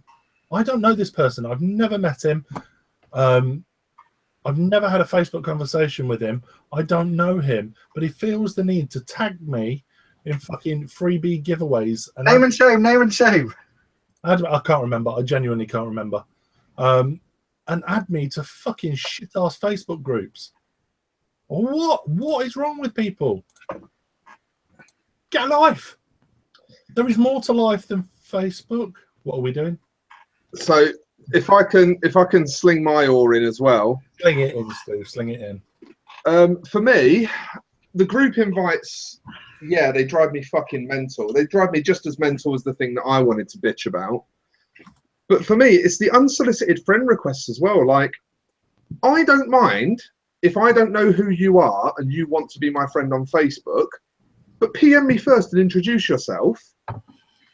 I don't know this person. I've never met him. I've never had a Facebook conversation with him. I don't know him, but he feels the need to tag me in fucking freebie giveaways. And name and shame. I can't remember. I genuinely can't remember. And add me to fucking shit-ass Facebook groups. What is wrong with people? Get a life. There is more to life than Facebook. What are we doing? So if I can sling my oar in as well. Sling it in, Stu. Sling it in. For me, the group invites, yeah, they drive me fucking mental. They drive me just as mental as the thing that I wanted to bitch about. But for me, it's the unsolicited friend requests as well. Like, I don't mind if I don't know who you are and you want to be my friend on Facebook, but PM me first and introduce yourself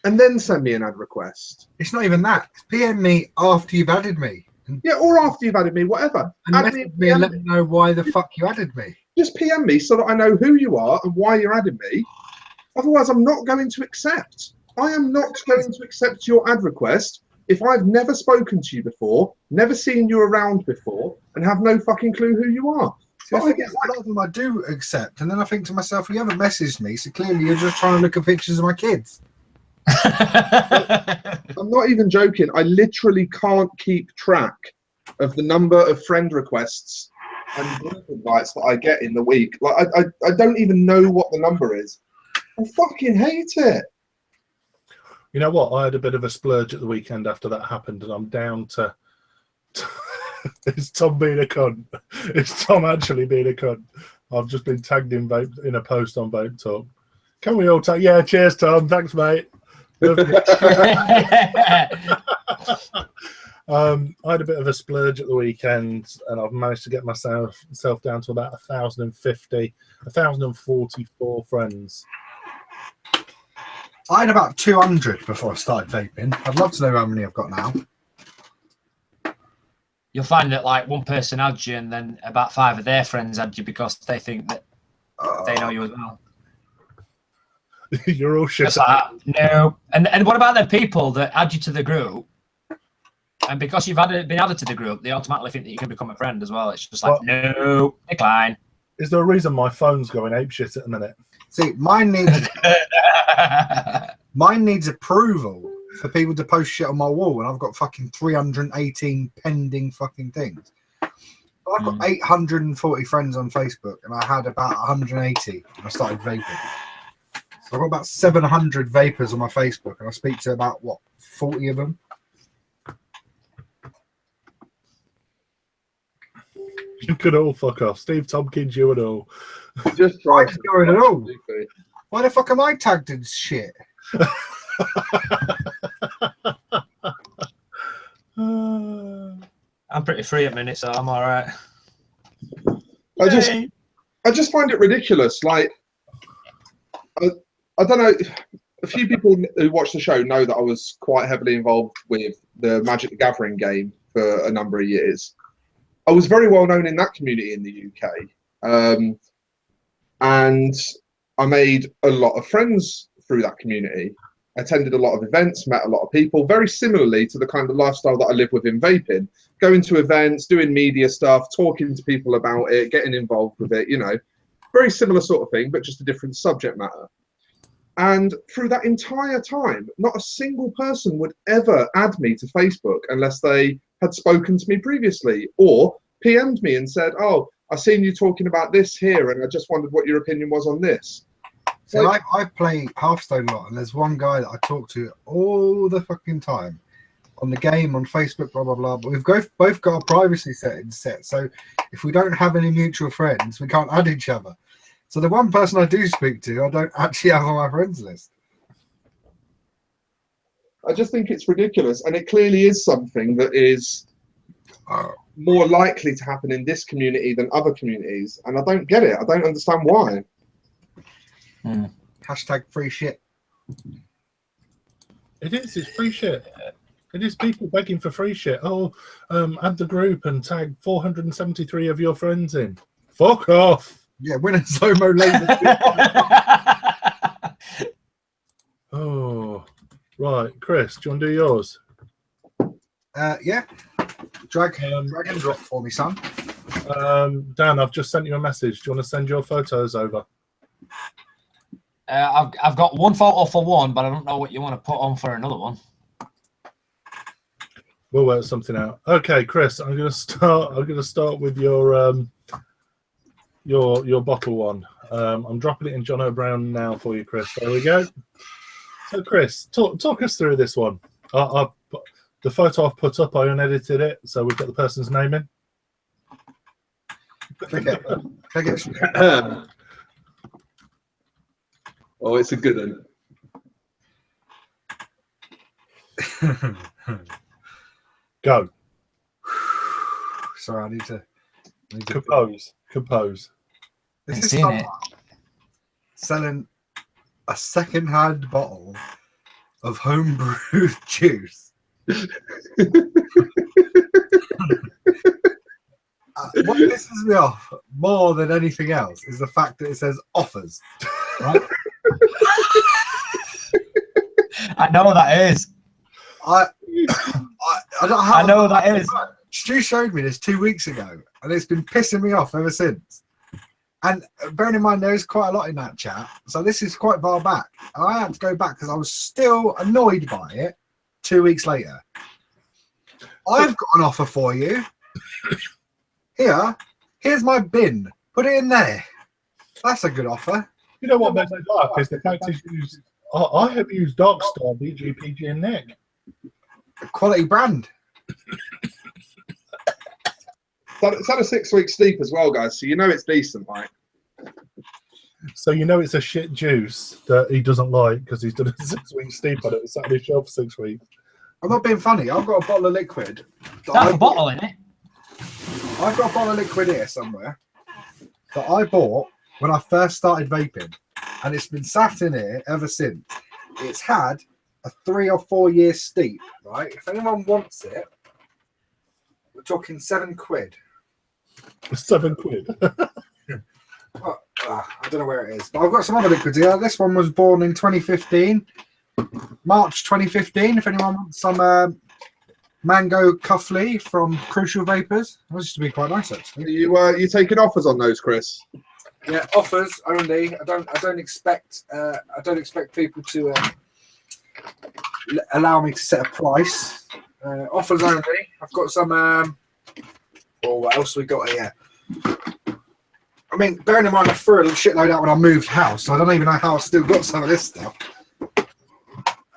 and then send me an ad request. It's not even that. PM me after you've added me. Yeah, or after you've added me, whatever. And add message me and let me know why the fuck you added me. Just PM me so that I know who you are and why you're adding me. Otherwise, I'm not going to accept. I am not going to accept your ad request if I've never spoken to you before, never seen you around before, and have no fucking clue who you are? See, I think a lot of them I do accept, and then I think to myself, well, you haven't messaged me, so clearly you're just trying to look at pictures of my kids. I'm not even joking. I literally can't keep track of the number of friend requests and group invites that I get in the week. Like I don't even know what the number is. I fucking hate it. You know what? I had a bit of a splurge at the weekend after that happened, and I'm down to. It's Tom being a cunt. It's Tom actually being a cunt. I've just been tagged in Vape in a post on Vape Talk. Can we all tag? Yeah, cheers, Tom. Thanks, mate. I had a bit of a splurge at the weekend, and I've managed to get myself down to about 1,044 friends. I had about 200 before I started vaping. I'd love to know how many I've got now. You'll find that like one person adds you, and then about 5 of their friends add you because they think that they know you as well. You're all shit. Like, no. And what about the people that add you to the group? And because you've been added to the group, they automatically think that you can become a friend as well. It's just like, no, decline. Is there a reason my phone's going apeshit at the minute? See, mine needs approval for people to post shit on my wall, and I've got fucking 318 pending fucking things. I've got 840 friends on Facebook, and I had about 180 when I started vaping. So I've got about 700 vapors on my Facebook, and I speak to about, what, 40 of them? You could all fuck off. Steve Tompkins, you and all. Just try to go in at all. Why the fuck am I tagged in shit? I'm pretty free at minute, so I'm all right. I just find it ridiculous. Like, I don't know. A few people who watch the show know that I was quite heavily involved with the Magic the Gathering game for a number of years. I was very well known in that community in the UK. And I made a lot of friends through that community. Attended a lot of events, met a lot of people, very similarly to the kind of lifestyle that I live with in vaping. Going to events, doing media stuff, talking to people about it, getting involved with it, you know. Very similar sort of thing, but just a different subject matter. And through that entire time, not a single person would ever add me to Facebook unless they had spoken to me previously or PM'd me and said, oh, I've seen you talking about this here, and I just wondered what your opinion was on this. So I play Hearthstone a lot, and there's one guy that I talk to all the fucking time on the game, on Facebook, blah, blah, blah. But we've both got our privacy settings set. So if we don't have any mutual friends, we can't add each other. So the one person I do speak to, I don't actually have on my friends list. I just think it's ridiculous. And it clearly is something that is more likely to happen in this community than other communities. And I don't get it. I don't understand why. Hashtag free shit. It is. It's free shit. It is people begging for free shit. Oh, add the group and tag 473 of your friends in. Fuck off. Yeah, winner Zomo later. Oh, right. Chris, do you want to do yours? Yeah. Drag and drop for me, son. Dan, I've just sent you a message. Do you want to send your photos over? I've got one photo for one, but I don't know what you want to put on for another one. We'll work something out. Okay, Chris, I'm gonna start with your bottle one. I'm dropping it in John O'Brown now for you, Chris. There we go. So, Chris, talk us through this one. The photo I've put up, I unedited it, so we've got the person's name in. Click it. Oh, it's a good one. Go. Sorry, I need to compose. This is someone selling a second-hand bottle of homebrewed juice. What pisses me off more than anything else is the fact that it says offers. Right? I know what that is. I don't know how I know that is. Stu showed me this 2 weeks ago, and it's been pissing me off ever since. And bearing in mind, there is quite a lot in that chat, so this is quite far back. And I had to go back because I was still annoyed by it 2 weeks later. I've got an offer for you. Here's my bin. Put it in there. That's a good offer. You know what makes me laugh is the fact is used. I have used Darkstar, BG, PG, and Nick. A quality brand. It's had a 6 week sleep as well, guys. So you know it's decent, right? So you know it's a shit juice that he doesn't like because he's done a 6 week sleep on it. It's sat on his shelf for 6 weeks. I'm not being funny. I've got a bottle of liquid. That's a bottle in it. I've got a bottle of liquid here somewhere that I bought when I first started vaping, and it's been sat in here ever since. It's had a 3 or 4 year steep, right? If anyone wants it, we're talking £7. 7 quid. I don't know where it is, but I've got some other liquids here. This one was born in 2015, March 2015. If anyone wants some mango cuffley from Crucial Vapors, that used to be quite nice actually. You taking offers on those, Chris? Yeah, offers only. I don't expect people to allow me to set a price. Offers only. I've got some. What else we got here? I mean, bearing in mind I threw a shitload out when I moved house, so I don't even know how I still got some of this stuff.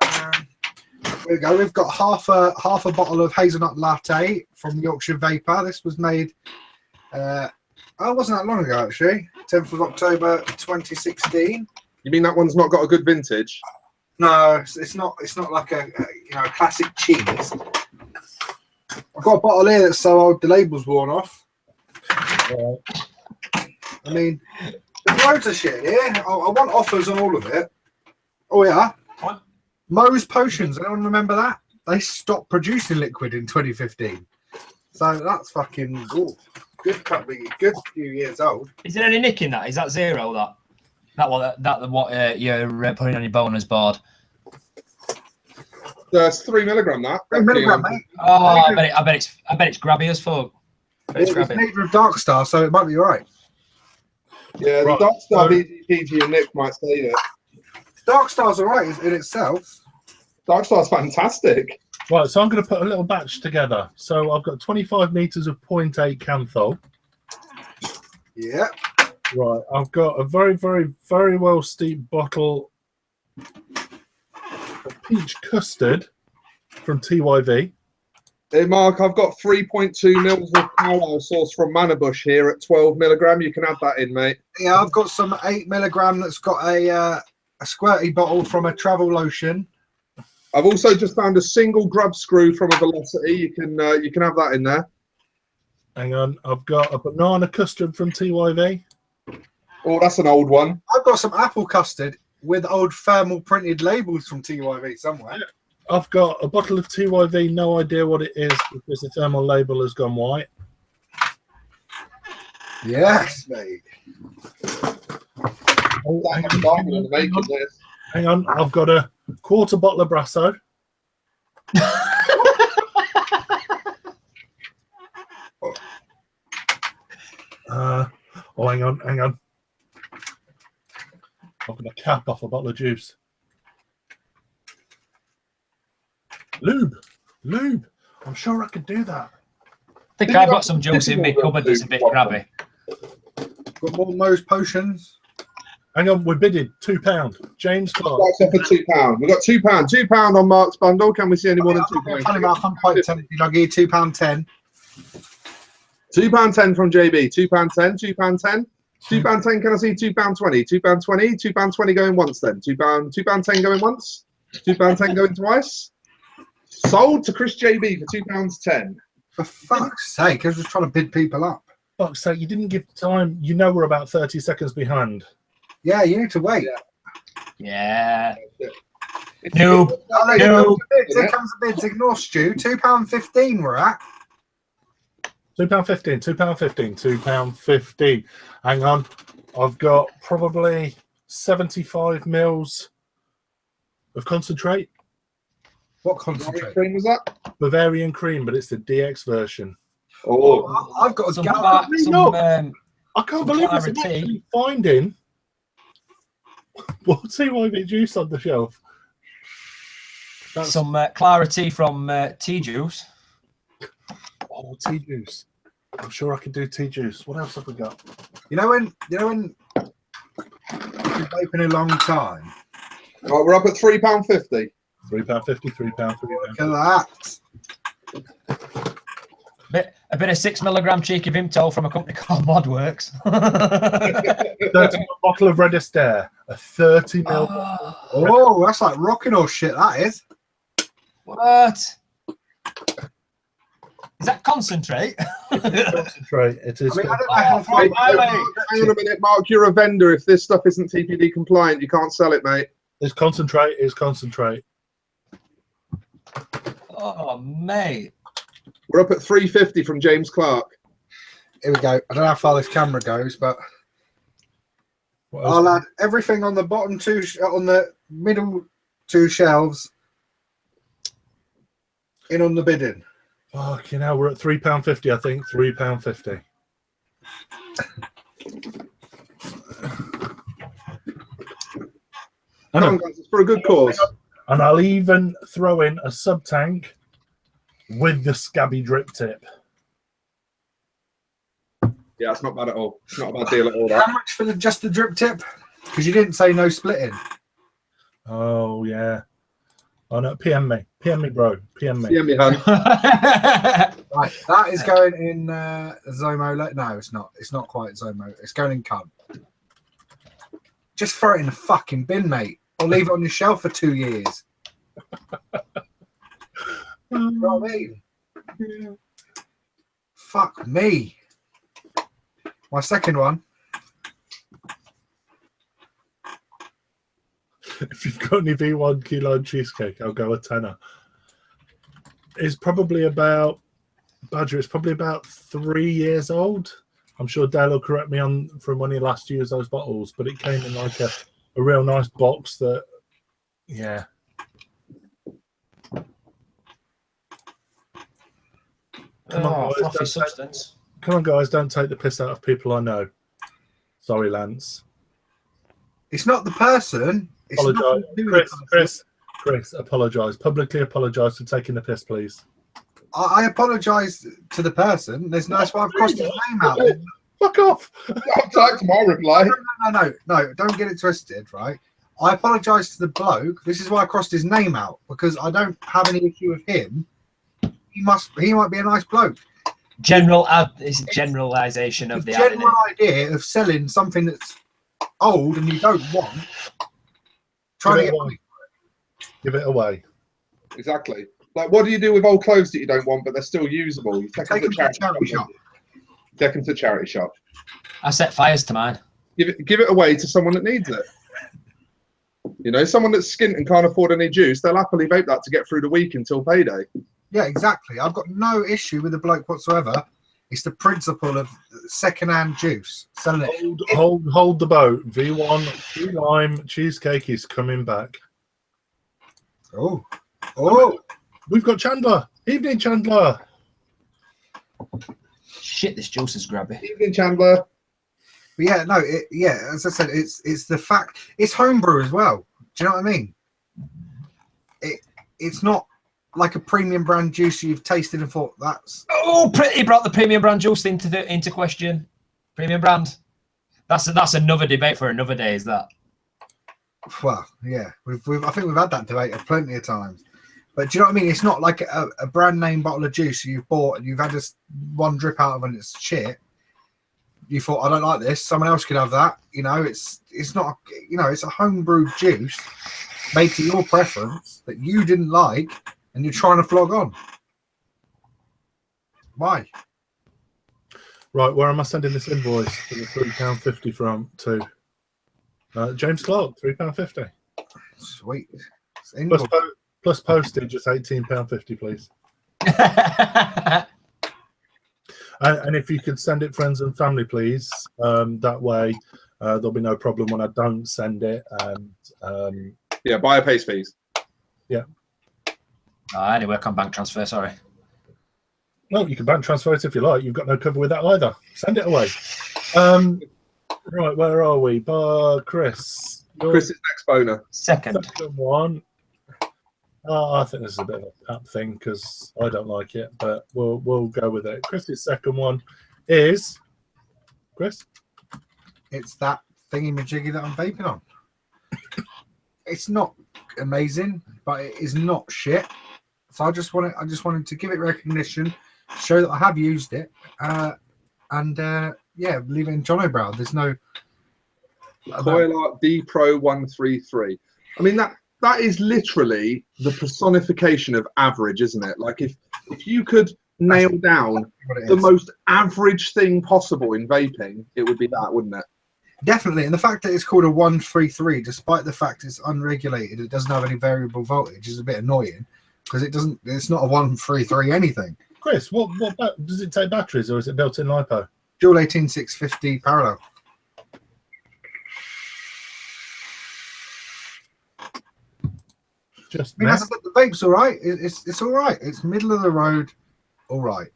There we go. We've got half a bottle of hazelnut latte from Yorkshire Vapor. This was made. It wasn't that long ago actually. 10th of October 2016. You mean that one's not got a good vintage? No, it's not. It's not like a classic cheese. I've got a bottle here that's so old the label's worn off. I mean, there's loads of shit here. I want offers on all of it. Oh yeah. What? Moe's Potions. Anyone remember that? They stopped producing liquid in 2015. So that's fucking good few years old. Is there any nick in that? Is that zero? What you're putting on your bonus board? It's 3 milligram. That 3 milligram, mate. Oh, I bet it's grabby as fuck. It's made with Darkstar, so it might be right. Yeah, the Darkstar, BG, PG, and Nick might say that. Darkstar's alright in itself. Darkstar's fantastic. Right, so I'm going to put a little batch together. So I've got 25 meters of 0.8 Canthol. Yeah. Right, I've got a very, very, very well steeped bottle of peach custard from TYV. Hey, Mark, I've got 3.2 mils of Carlisle sauce from Manabush here at 12 milligram. You can add that in, mate. Yeah, I've got some 8 milligram that's got a squirty bottle from a Travel Lotion. I've also just found a single grub screw from a Velocity. You can have that in there. Hang on, I've got a banana custard from TYV. Oh, that's an old one. I've got some apple custard with old thermal printed labels from TYV somewhere. I've got a bottle of TYV, no idea what it is because the thermal label has gone white. Yes, mate. Oh, hang on, I've got a quarter bottle of Brasso. Hang on. I've got a cap off a bottle of juice. Lube. I'm sure I could do that. I think I've got some juice in my cupboard that's a bit grabby. Got more Moe's Potions. Hang on, we're bidding £2. James Clark. That's up for £2. We've got £2. £2 on Mark's bundle. Can we see any more than £2? Mark, I'm quite tempted. I'll give you £2.10. £2.10 from JB. £2.10. £2.10. £2.10. Can I see £2.20? £2.20. £2.20 going once then. £2.10 going once. £2.10 going twice. Sold to Chris JB for £2.10. For fuck's sake, I was just trying to bid people up. Fuck's sake, you didn't give time. You know we're about 30 seconds behind. Yeah, you need to wait. Yeah. No. Here comes the bids. Ignore Stu. £2.15 we're at. £2.15, £2.15. Hang on. I've got probably 75 mils of concentrate. What What concentrate? cream was that? Bavarian cream, but it's the DX version. Oh, I've got a Some, gallon. I can't Some believe this. I'm clarity. actually finding TYV juice on the shelf. That's some clarity from tea juice. tea juice. I'm sure I can do tea juice. What else have we got? You know when you've been vaping a long time. right, we're up at £3.50. £3.50, £3, Look at that. A bit of 6 milligram cheeky Vimto from a company called Modworks. 30 bottle of Red Astaire, a 30 ml. Oh, that's like rocking or shit. That is. What? Is that concentrate? Concentrate. It is. I mean, I don't know how far. Hey, hang on a minute, Mark. You're a vendor. If this stuff isn't TPD compliant, you can't sell it, mate. It's concentrate. It's concentrate. Oh, mate. We're up at £3.50 from James Clark. Here we go. I don't know how far this camera goes, but What else? I'll add everything on the bottom two, on the middle two shelves, in on the bidding. Fucking hell, we're at £3.50, I think. £3.50. Come on, guys, it's for a good cause. And I'll even throw in a sub tank with the scabby drip tip. Yeah, it's not bad at all. It's not a bad deal at all. How That. much for just the drip tip? Because you didn't say no splitting. Oh yeah. Oh no, PM me, bro, PM me. Yeah, me, hun. Right, that is going in Zomo. No, it's not. It's not quite Zomo. It's going in cunt. Just throw it in the fucking bin, mate, or leave it on your shelf for 2 years. You know what I mean? Yeah. Fuck me. My second one. If you've got any V1 key lime cheesecake, I'll go a tenner. It's probably about Badger. It's probably about 3 years old. I'm sure Dale will correct me on from when he last used those bottles, but it came in like a real nice box that, yeah. Come on, guys, fluffy don't substance. Come on, guys, don't take the piss out of people I know. Sorry, Lance. It's not the person. It's Apologise. nothing to do with the person. Chris, apologise. Publicly apologise for taking the piss, please. I apologise to the person. That's why I've crossed his name out. Fuck off. I've typed my reply. No, don't get it twisted, right? I apologise to the bloke. This is why I crossed his name out, because I don't have any issue with him. He might be a nice bloke. It's a generalisation of the general idea of selling something that's old and you don't want. Trying to get money. Give it away. Exactly. Like, what do you do with old clothes that you don't want, but they're still usable? You take them to Take them to a charity shop. Take them to charity shop. I set fires to mine. Give it away to someone that needs it. You know, someone that's skint and can't afford any juice, they'll happily vape that to get through the week until payday. Yeah, exactly. I've got no issue with the bloke whatsoever. It's the principle of second-hand juice. Selling it. Hold the boat. V1 key lime cheesecake is coming back. Oh. We've got Chandler. Evening, Chandler. Shit, this juice is grabby. Evening, Chandler. But yeah, no, as I said, it's the fact. It's homebrew as well. Do you know what I mean? It's not like a premium brand juice you've tasted and thought that's. Oh, he brought the premium brand juice into question. Premium brand. That's another debate for another day. Is that? Well, yeah, I think we've had that debate plenty of times. But do you know what I mean? It's not like a brand name bottle of juice you've bought and you've had this one drip out of and it's shit. You thought, I don't like this. Someone else could have that. You know, it's not. You know, it's a homebrewed juice made to your preference that you didn't like, and you're trying to flog on. Why? Right, where am I sending this invoice for the £3.50 from to? James Clark, £3.50. Sweet. Plus postage, it's £18.50, please. And if you could send it friends and family, please. That way, there'll be no problem when I don't send it. And Yeah, buyer pays fees. Yeah. I only work on bank transfer, sorry. Well, you can bank transfer it if you like. You've got no cover with that either. Send it away. Right, where are we? Chris. Chris's next boner. Second. Second one. I think this is a bit of a app thing because I don't like it, but we'll go with it. Chris's second one is Chris. It's that thingy-majiggy that I'm vaping on. It's not amazing, but it is not shit. So I just wanted to give it recognition, show that I have used it, and yeah, leave it in John O'Brow. There's no Coil Art D Pro 133. I mean that is literally the personification of average, isn't it? Like if you could nail down the most average thing possible in vaping, it would be that, wouldn't it? Definitely, and the fact that it's called a 133, despite the fact it's unregulated, it doesn't have any variable voltage, is a bit annoying because it's not a 133 anything. Chris, what does it take batteries or is it built-in LiPo? Dual 18650 parallel. Just I mean, the vape's all right. It's all right. It's middle of the road, all right.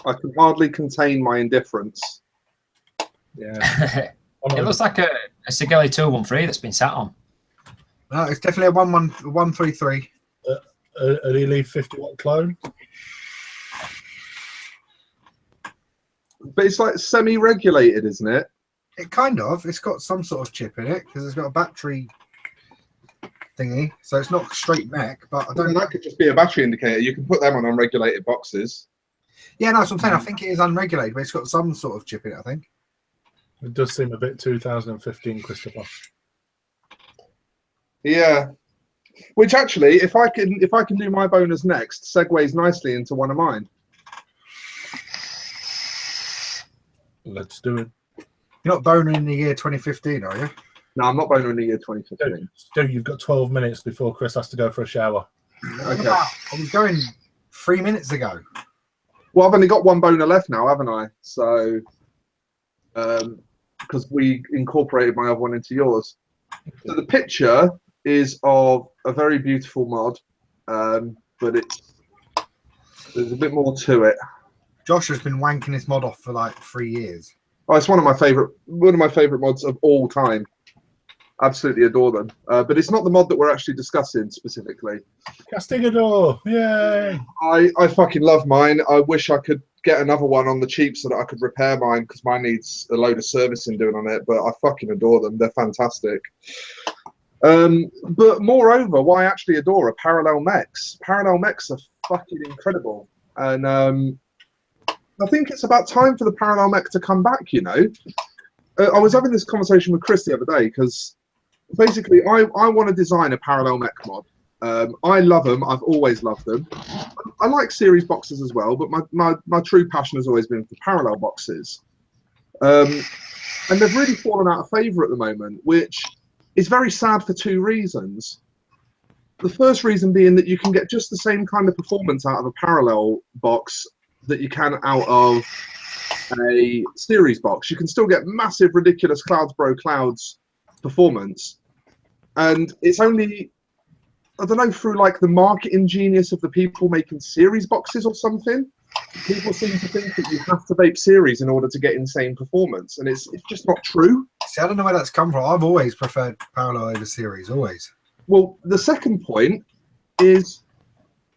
I can hardly contain my indifference. Yeah. It looks like a Sigelli 213 that's been sat on. No, it's definitely a 133. An Elite 50-watt clone. But it's like semi-regulated, isn't it? It kind of. It's got some sort of chip in it because it's got a battery thingy, so it's not straight mech. But I don't. That could just be a battery indicator. You can put them on unregulated boxes. Yeah, no, that's what I'm saying. I think it is unregulated, but it's got some sort of chip in it. I think. It does seem a bit 2015, Christopher. Yeah. Which actually, if I can do my bonus next, segues nicely into one of mine. Let's do it. You're not boning in the year 2015, are you? No, I'm not boner in the year 2015. Stu, you've got 12 minutes before Chris has to go for a shower. Okay. I was going 3 minutes ago. Well, I've only got one boner left now, haven't I? So, because we incorporated my other one into yours. So the picture is of a very beautiful mod, but there's a bit more to it. Josh has been wanking this mod off for like 3 years. Oh, it's one of my favorite mods of all time. Absolutely adore them. But it's not the mod that we're actually discussing specifically. Castigador, yay! I fucking love mine. I wish I could get another one on the cheap so that I could repair mine because mine needs a load of servicing doing on it. But I fucking adore them. They're fantastic. But moreover, why I actually adore are parallel mechs. Parallel mechs are fucking incredible. And I think it's about time for the parallel mech to come back, you know. I was having this conversation with Chris the other day because basically I want to design a parallel mech mod. I love them. I've always loved them. I like series boxes as well, but my true passion has always been for parallel boxes. And they've really fallen out of favour at the moment, which is very sad for two reasons. The first reason being that you can get just the same kind of performance out of a parallel box that you can out of a series box. You can still get massive, ridiculous clouds bro clouds performance, and it's only, I don't know, through like the marketing genius of the people making series boxes or something, people seem to think that you have to vape series in order to get insane performance, and it's just not true. See, I don't know where that's come from. I've always preferred parallel over series, always. Well, the second point is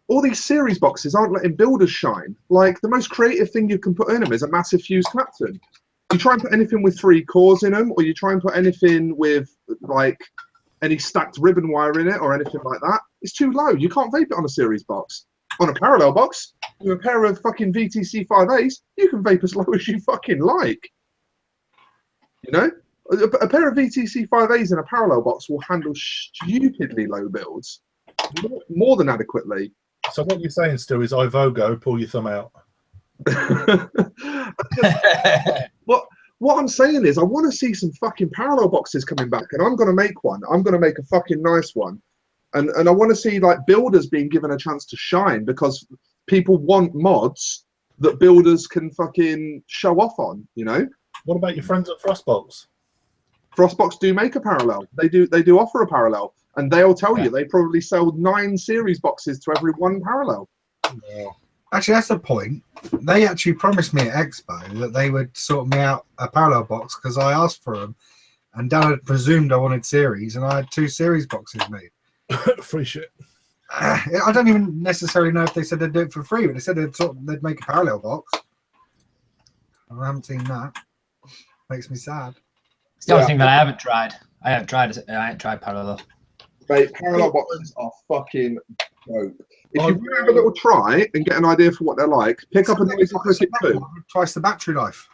all these series boxes aren't letting builders shine. Like, the most creative thing you can put in them is a massive fuse Clapton. You try and put anything with 3 cores in them, or you try and put anything with, like, any stacked ribbon wire in it or anything like that, it's too low. You can't vape it on a series box. On a parallel box, with a pair of fucking VTC 5As, you can vape as low as you fucking like. You know? A pair of VTC 5As in a parallel box will handle stupidly low builds. More than adequately. So what you're saying, Stu, is Ivogo, pull your thumb out. What I'm saying is I want to see some fucking parallel boxes coming back, and I'm going to make one. I'm going to make a fucking nice one. And I want to see, like, builders being given a chance to shine, because people want mods that builders can fucking show off on, you know? What about your friends at Frostbolts? Frostbox do make a parallel. They do offer a parallel, and they'll tell you they probably sell 9 series boxes to every 1 parallel. Yeah. Actually, that's the point. They actually promised me at Expo that they would sort me out a parallel box because I asked for them, and Dan had presumed I wanted series, and I had 2 series boxes made. Free shit. I don't even necessarily know if they said they'd do it for free, but they said they'd make a parallel box. I haven't seen that. Makes me sad. It's the only thing that I haven't tried. I haven't tried parallel. Mate, parallel boxes are fucking dope. If you want to have a little try and get an idea for what they're like, pick up a noisy cricket too. Twice the battery life.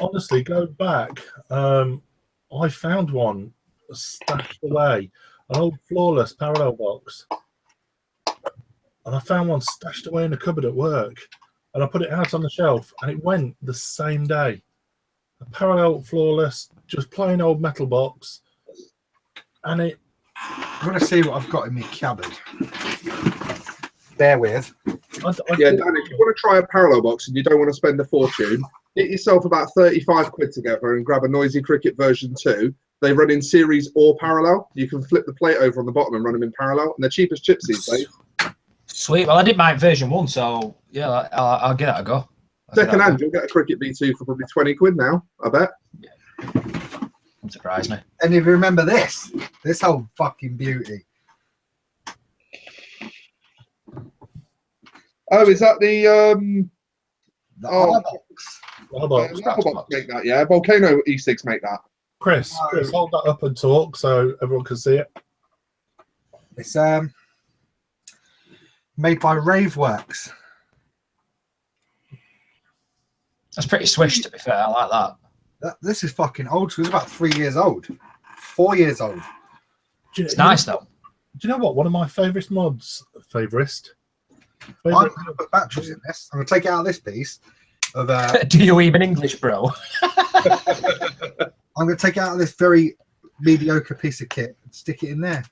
Honestly, go back. I found one stashed away, an old flawless parallel box, and I found one stashed away in a cupboard at work, and I put it out on the shelf, and it went the same day. A parallel flawless, just plain old metal box, and it. I'm going to see what I've got in my cupboard. Bear with. Yeah, Dan, if you want to try a parallel box and you don't want to spend a fortune, get yourself about 35 quid together and grab a Noisy Cricket version 2. They run in series or parallel. You can flip the plate over on the bottom and run them in parallel, and they're cheap as chips these days. Sweet. Well, I did mine version 1, so yeah, I'll give it a go. Second hand, you'll get a Cricket V2 for probably 20 quid now, I bet. Yeah. Don't surprise me. And if you remember this whole fucking beauty. Oh, is that the box? make that? Yeah, Volcano E6 make that. Chris, hold that up and talk so everyone can see it. It's made by Raveworks. That's pretty swish, to be fair. I like that. This is fucking old school. It's about 3 years old. 4 years old. It's nice, though. Do you know what? One of my favourite mods, I'm going to put batteries in this. I'm going to take it out of this piece. Do you even English, bro? I'm going to take it out of this very mediocre piece of kit and stick it in there.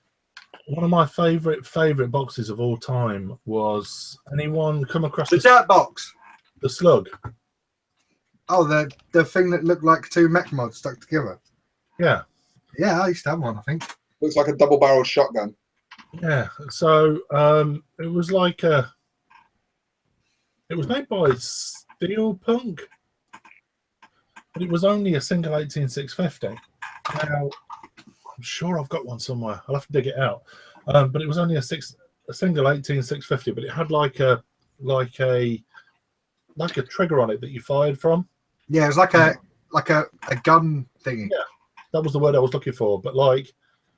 One of my favourite boxes of all time was, anyone come across the dirt box? The slug. Oh, the thing that looked like 2 mech mods stuck together. Yeah. Yeah, I used to have one, I think. Looks like a double-barreled shotgun. Yeah. So it was like it was made by Steel Punk, but it was only a single 18650. Now I'm sure I've got one somewhere. I'll have to dig it out. But it was only a single 18650, but it had like a trigger on it that you fired from. Yeah, it was like a gun thingy. Yeah, that was the word I was looking for. But like,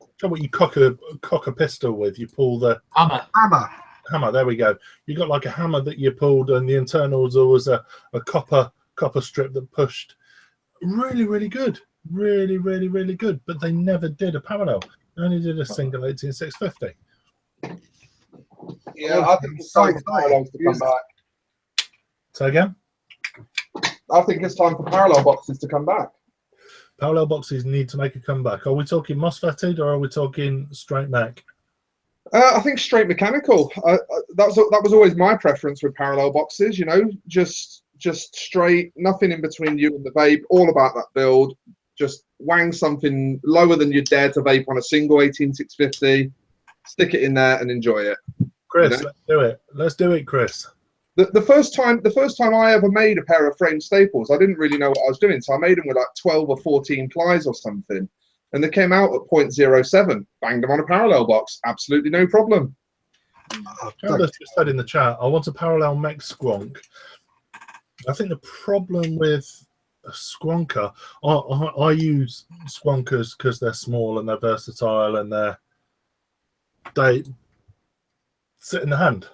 you know what you cock a pistol with? You pull the hammer. There we go. You got like a hammer that you pulled, and the internals there was a copper strip that pushed. Really good. Really good. But they never did a parallel. They only did a single 18650. Yeah, I think it's time for parallels to come back. Say again? I think it's time for parallel boxes to come back. Parallel boxes need to make a comeback. Are we talking MOSFETted or are we talking straight mech? I think straight mechanical. That was always my preference with parallel boxes. You know, just straight, nothing in between you and the vape. All about that build. Just wang something lower than you'd dare to vape on a single 18650. Stick it in there and enjoy it. Chris, you know? Let's do it. Let's do it, Chris. The first time I ever made a pair of frame staples, I didn't really know what I was doing, so I made them with like 12 or 14 plies or something, and they came out at 0.07. Banged them on a parallel box, absolutely no problem. Charles just said in the chat, I want a parallel mech squonk. I think the problem with a squonker, I use squonkers because they're small and they're versatile and they sit in the hand.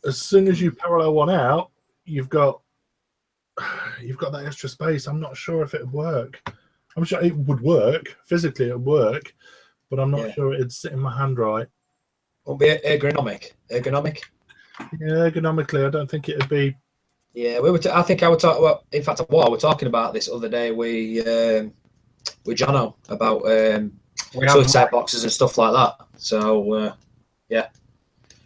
As soon as you parallel one out, you've got that extra space. I'm not sure if it would work. I'm sure it would work physically. It would work, but I'm not sure it'd sit in my hand right. Won't be ergonomic. Ergonomic. Yeah, ergonomically, I don't think it'd be. Yeah, I think I would talk. Well, in fact, I was talking about this other day with Jono about suicide boxes and stuff like that. So yeah.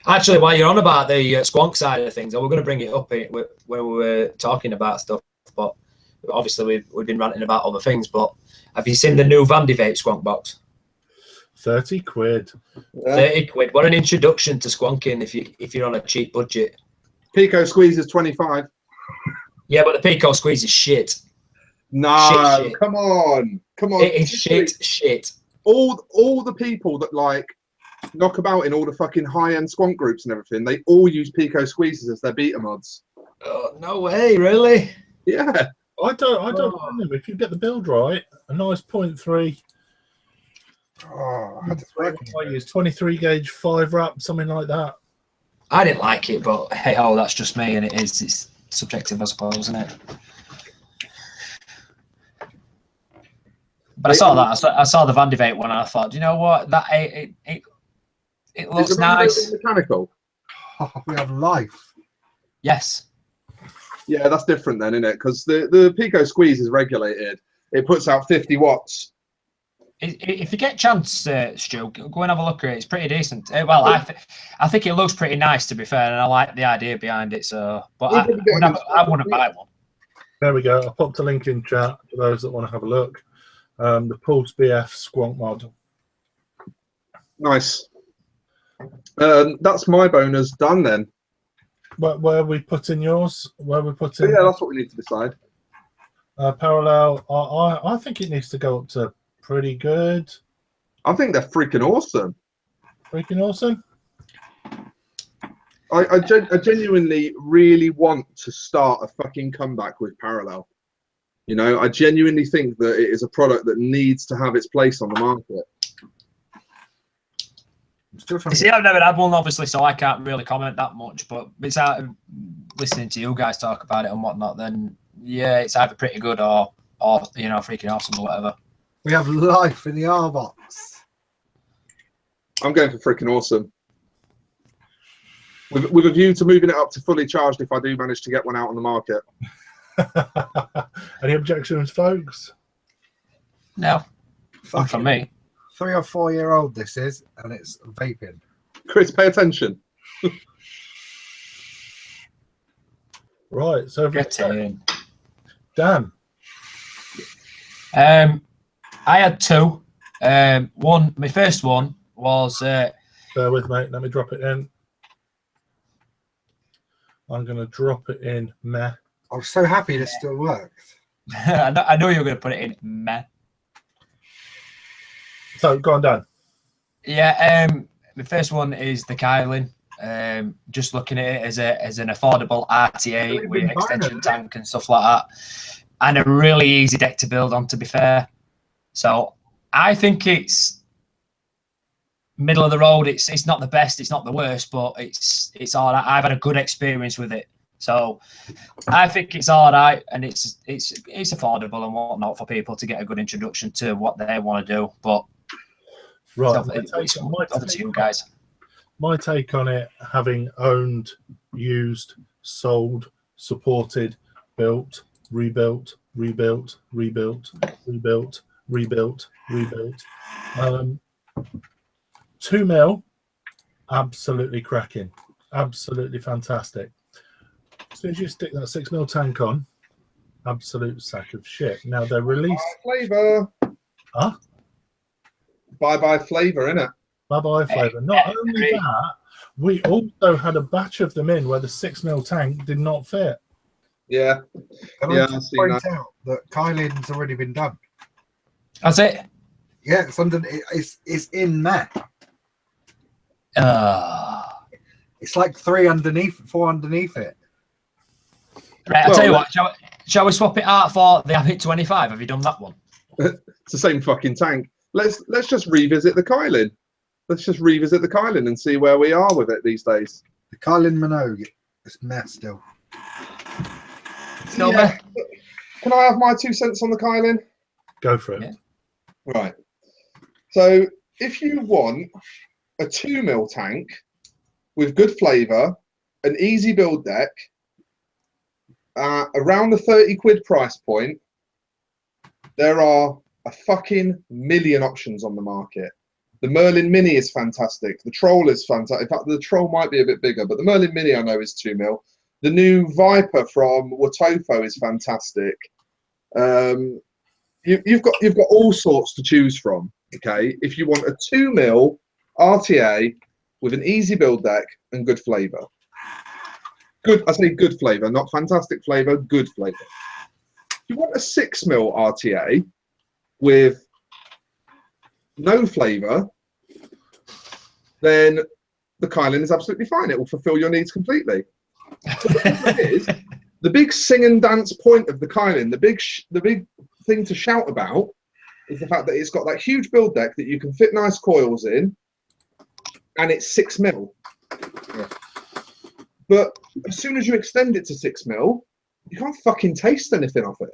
Actually, while you're on about the squonk side of things, we're going to bring it up when we were talking about stuff, but obviously we've been ranting about other things, but have you seen the new Vandy Vape squonk box? 30 quid. 30 quid. What an introduction to squonking if you're on a cheap budget. Pico Squeeze is 25. Yeah, but the Pico Squeeze is shit. No, Shit. come on. It is shit. All the people that like knock about in all the fucking high-end squonk groups and everything, they all use Pico Squeezes as their beta mods. Oh, no way, really? Yeah. I don't know if you get the build right, a nice 0.3. Oh, I use 23 gauge 5 wrap, something like that. I didn't like it, but hey ho, that's just me, and it's subjective, I suppose, isn't it? But I saw that. I saw the Vandy Vape one, and I thought, you know what? That it looks nice. Mechanical. Oh, we have life. Yes. Yeah, that's different then, isn't it? Because the Pico Squeeze is regulated. It puts out 50 watts. If you get a chance, Stu, go and have a look at it. It's pretty decent. Well, I think it looks pretty nice, to be fair, and I like the idea behind it. So, but I wouldn't buy one. There we go. I'll pop the link in chat for those that want to have a look. The Pulse BF squonk mod. Nice. That's my bonus done then. Where we put in yours? Where we put in? Yeah, that's what we need to decide. Parallel. I think it needs to go up to pretty good. I think they're freaking awesome. Freaking awesome. I genuinely really want to start a fucking comeback with Parallel. You know, I genuinely think that it is a product that needs to have its place on the market. You see, I've never had one, obviously, so I can't really comment that much. But it's out of listening to you guys talk about it and whatnot. Then yeah, it's either pretty good or you know, freaking awesome or whatever. We have life in the R box. I'm going for freaking awesome. With a view to moving it up to fully charged if I do manage to get one out on the market. Any objections, folks? No. Not from me. 3 or 4 year old this is, and it's vaping. Chris, pay attention. Right, so Get in. Dan. I had two. My first one was. Bear with me. Let me drop it in. I'm going to drop it in meh. I'm so happy this still works. I know you were going to put it in meh. So go on, Dan. Yeah. The first one is the Kylin. Just looking at it as an affordable RTA with extension tank and stuff like that, and a really easy deck to build on. To be fair, so I think it's middle of the road. It's not the best, it's not the worst, but it's all right. I've had a good experience with it, so I think it's all right, and it's affordable and whatnot for people to get a good introduction to what they want to do. But right, it's over to you guys. My take on it, having owned, used, sold, supported, built, rebuilt, 2 mil, absolutely cracking, absolutely fantastic. As soon as you stick that 6 mil tank on, absolute sack of shit. Now they're released Flavor. Huh? Bye flavor, innit? Bye flavor. Not only that, we also had a batch of them in where the 6 mil tank did not fit. Yeah. Can I just point out that Kylin's already been done? That's it. Yeah, it's in there. It's like 4 underneath it. Right, I'll tell you what. Shall we swap it out for the Hit 25? Have you done that one? It's the same fucking tank. Let's just revisit the Kylin. Let's just revisit the Kylin and see where we are with it these days. The Kylin Minogue, it's mess still. Still there? Can I have my 2 cents on the Kylin? Go for it. Yeah. Right. So if you want a 2 mil tank with good flavour, an easy build deck, around the 30 quid price point, there are a fucking million options on the market. The Merlin Mini is fantastic. The Troll is fantastic. In fact, the Troll might be a bit bigger, but the Merlin Mini I know is 2 mil. The new Viper from Watofo is fantastic. You've got all sorts to choose from. Okay, if you want a 2 mil RTA with an easy build deck and good flavor. Good, I say good flavor, not fantastic flavor, good flavor. If you want a 6 mil RTA with no flavor, then the Kylan is absolutely fine. It will fulfill your needs completely. But the problem is, the big sing and dance point of the Kylan, the big thing to shout about, is the fact that it's got that huge build deck that you can fit nice coils in, and it's 6 mil. Yeah. But as soon as you extend it to 6 mil, you can't fucking taste anything off it.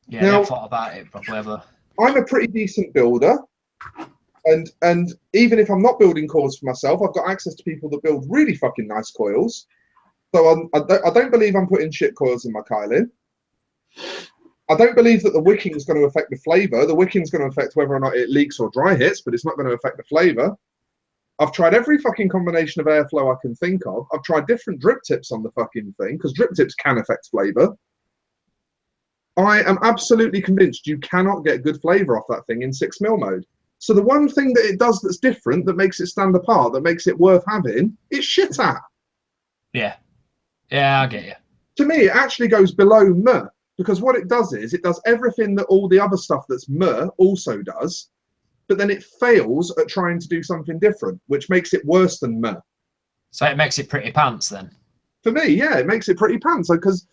Yeah, Now, I haven't thought about it properly ever. I'm a pretty decent builder, and even if I'm not building coils for myself, I've got access to people that build really fucking nice coils. So I don't believe I'm putting shit coils in my Kylan. I don't believe that the wicking is going to affect the flavour. The wicking is going to affect whether or not it leaks or dry hits, but it's not going to affect the flavour. I've tried every fucking combination of airflow I can think of. I've tried different drip tips on the fucking thing, because drip tips can affect flavour. I am absolutely convinced you cannot get good flavour off that thing in 6 mil mode. So the one thing that it does that's different, that makes it stand apart, that makes it worth having, it's shit at. Yeah. Yeah, I get you. To me, it actually goes below meh, because what it does is it does everything that all the other stuff that's meh also does, but then it fails at trying to do something different, which makes it worse than meh. So it makes it pretty pants then? For me, yeah, it makes it pretty pants. Because,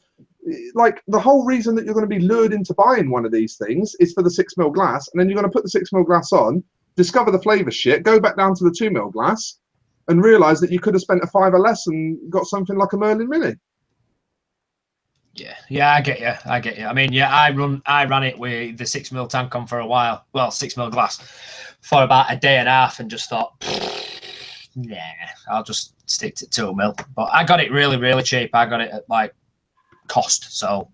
like, the whole reason that you're going to be lured into buying one of these things is for the 6 mil glass, and then you're going to put the 6 mil glass on, discover the flavour shit, go back down to the 2 mil glass, and realise that you could have spent a $5 less and got something like a Merlin Mini. Yeah, I get you. I mean, yeah, I ran it with the 6 mil tank on for a while. Well, 6 mil glass for about a day and a half, and just thought, nah, I'll just stick to 2 mil. But I got it really, really cheap. I got it at like cost, so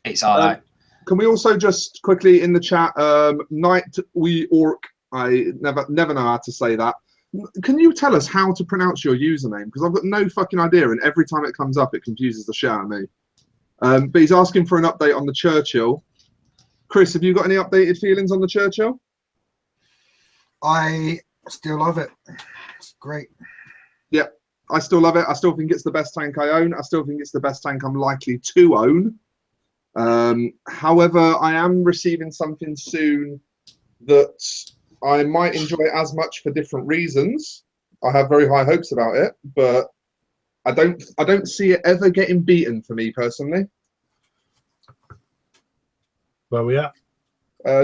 it's all right. Can we also just quickly in the chat, Night We Orc? I never know how to say that. Can you tell us how to pronounce your username? Because I've got no fucking idea, and every time it comes up, it confuses the shit out of me. But he's asking for an update on the Churchill. Chris, have you got any updated feelings on the Churchill? I still love it. It's great. Yeah, I still love it. I still think it's the best tank I own. I still think it's the best tank I'm likely to own. However, I am receiving something soon that I might enjoy as much for different reasons. I have very high hopes about it, but I don't see it ever getting beaten for me personally. Where we at?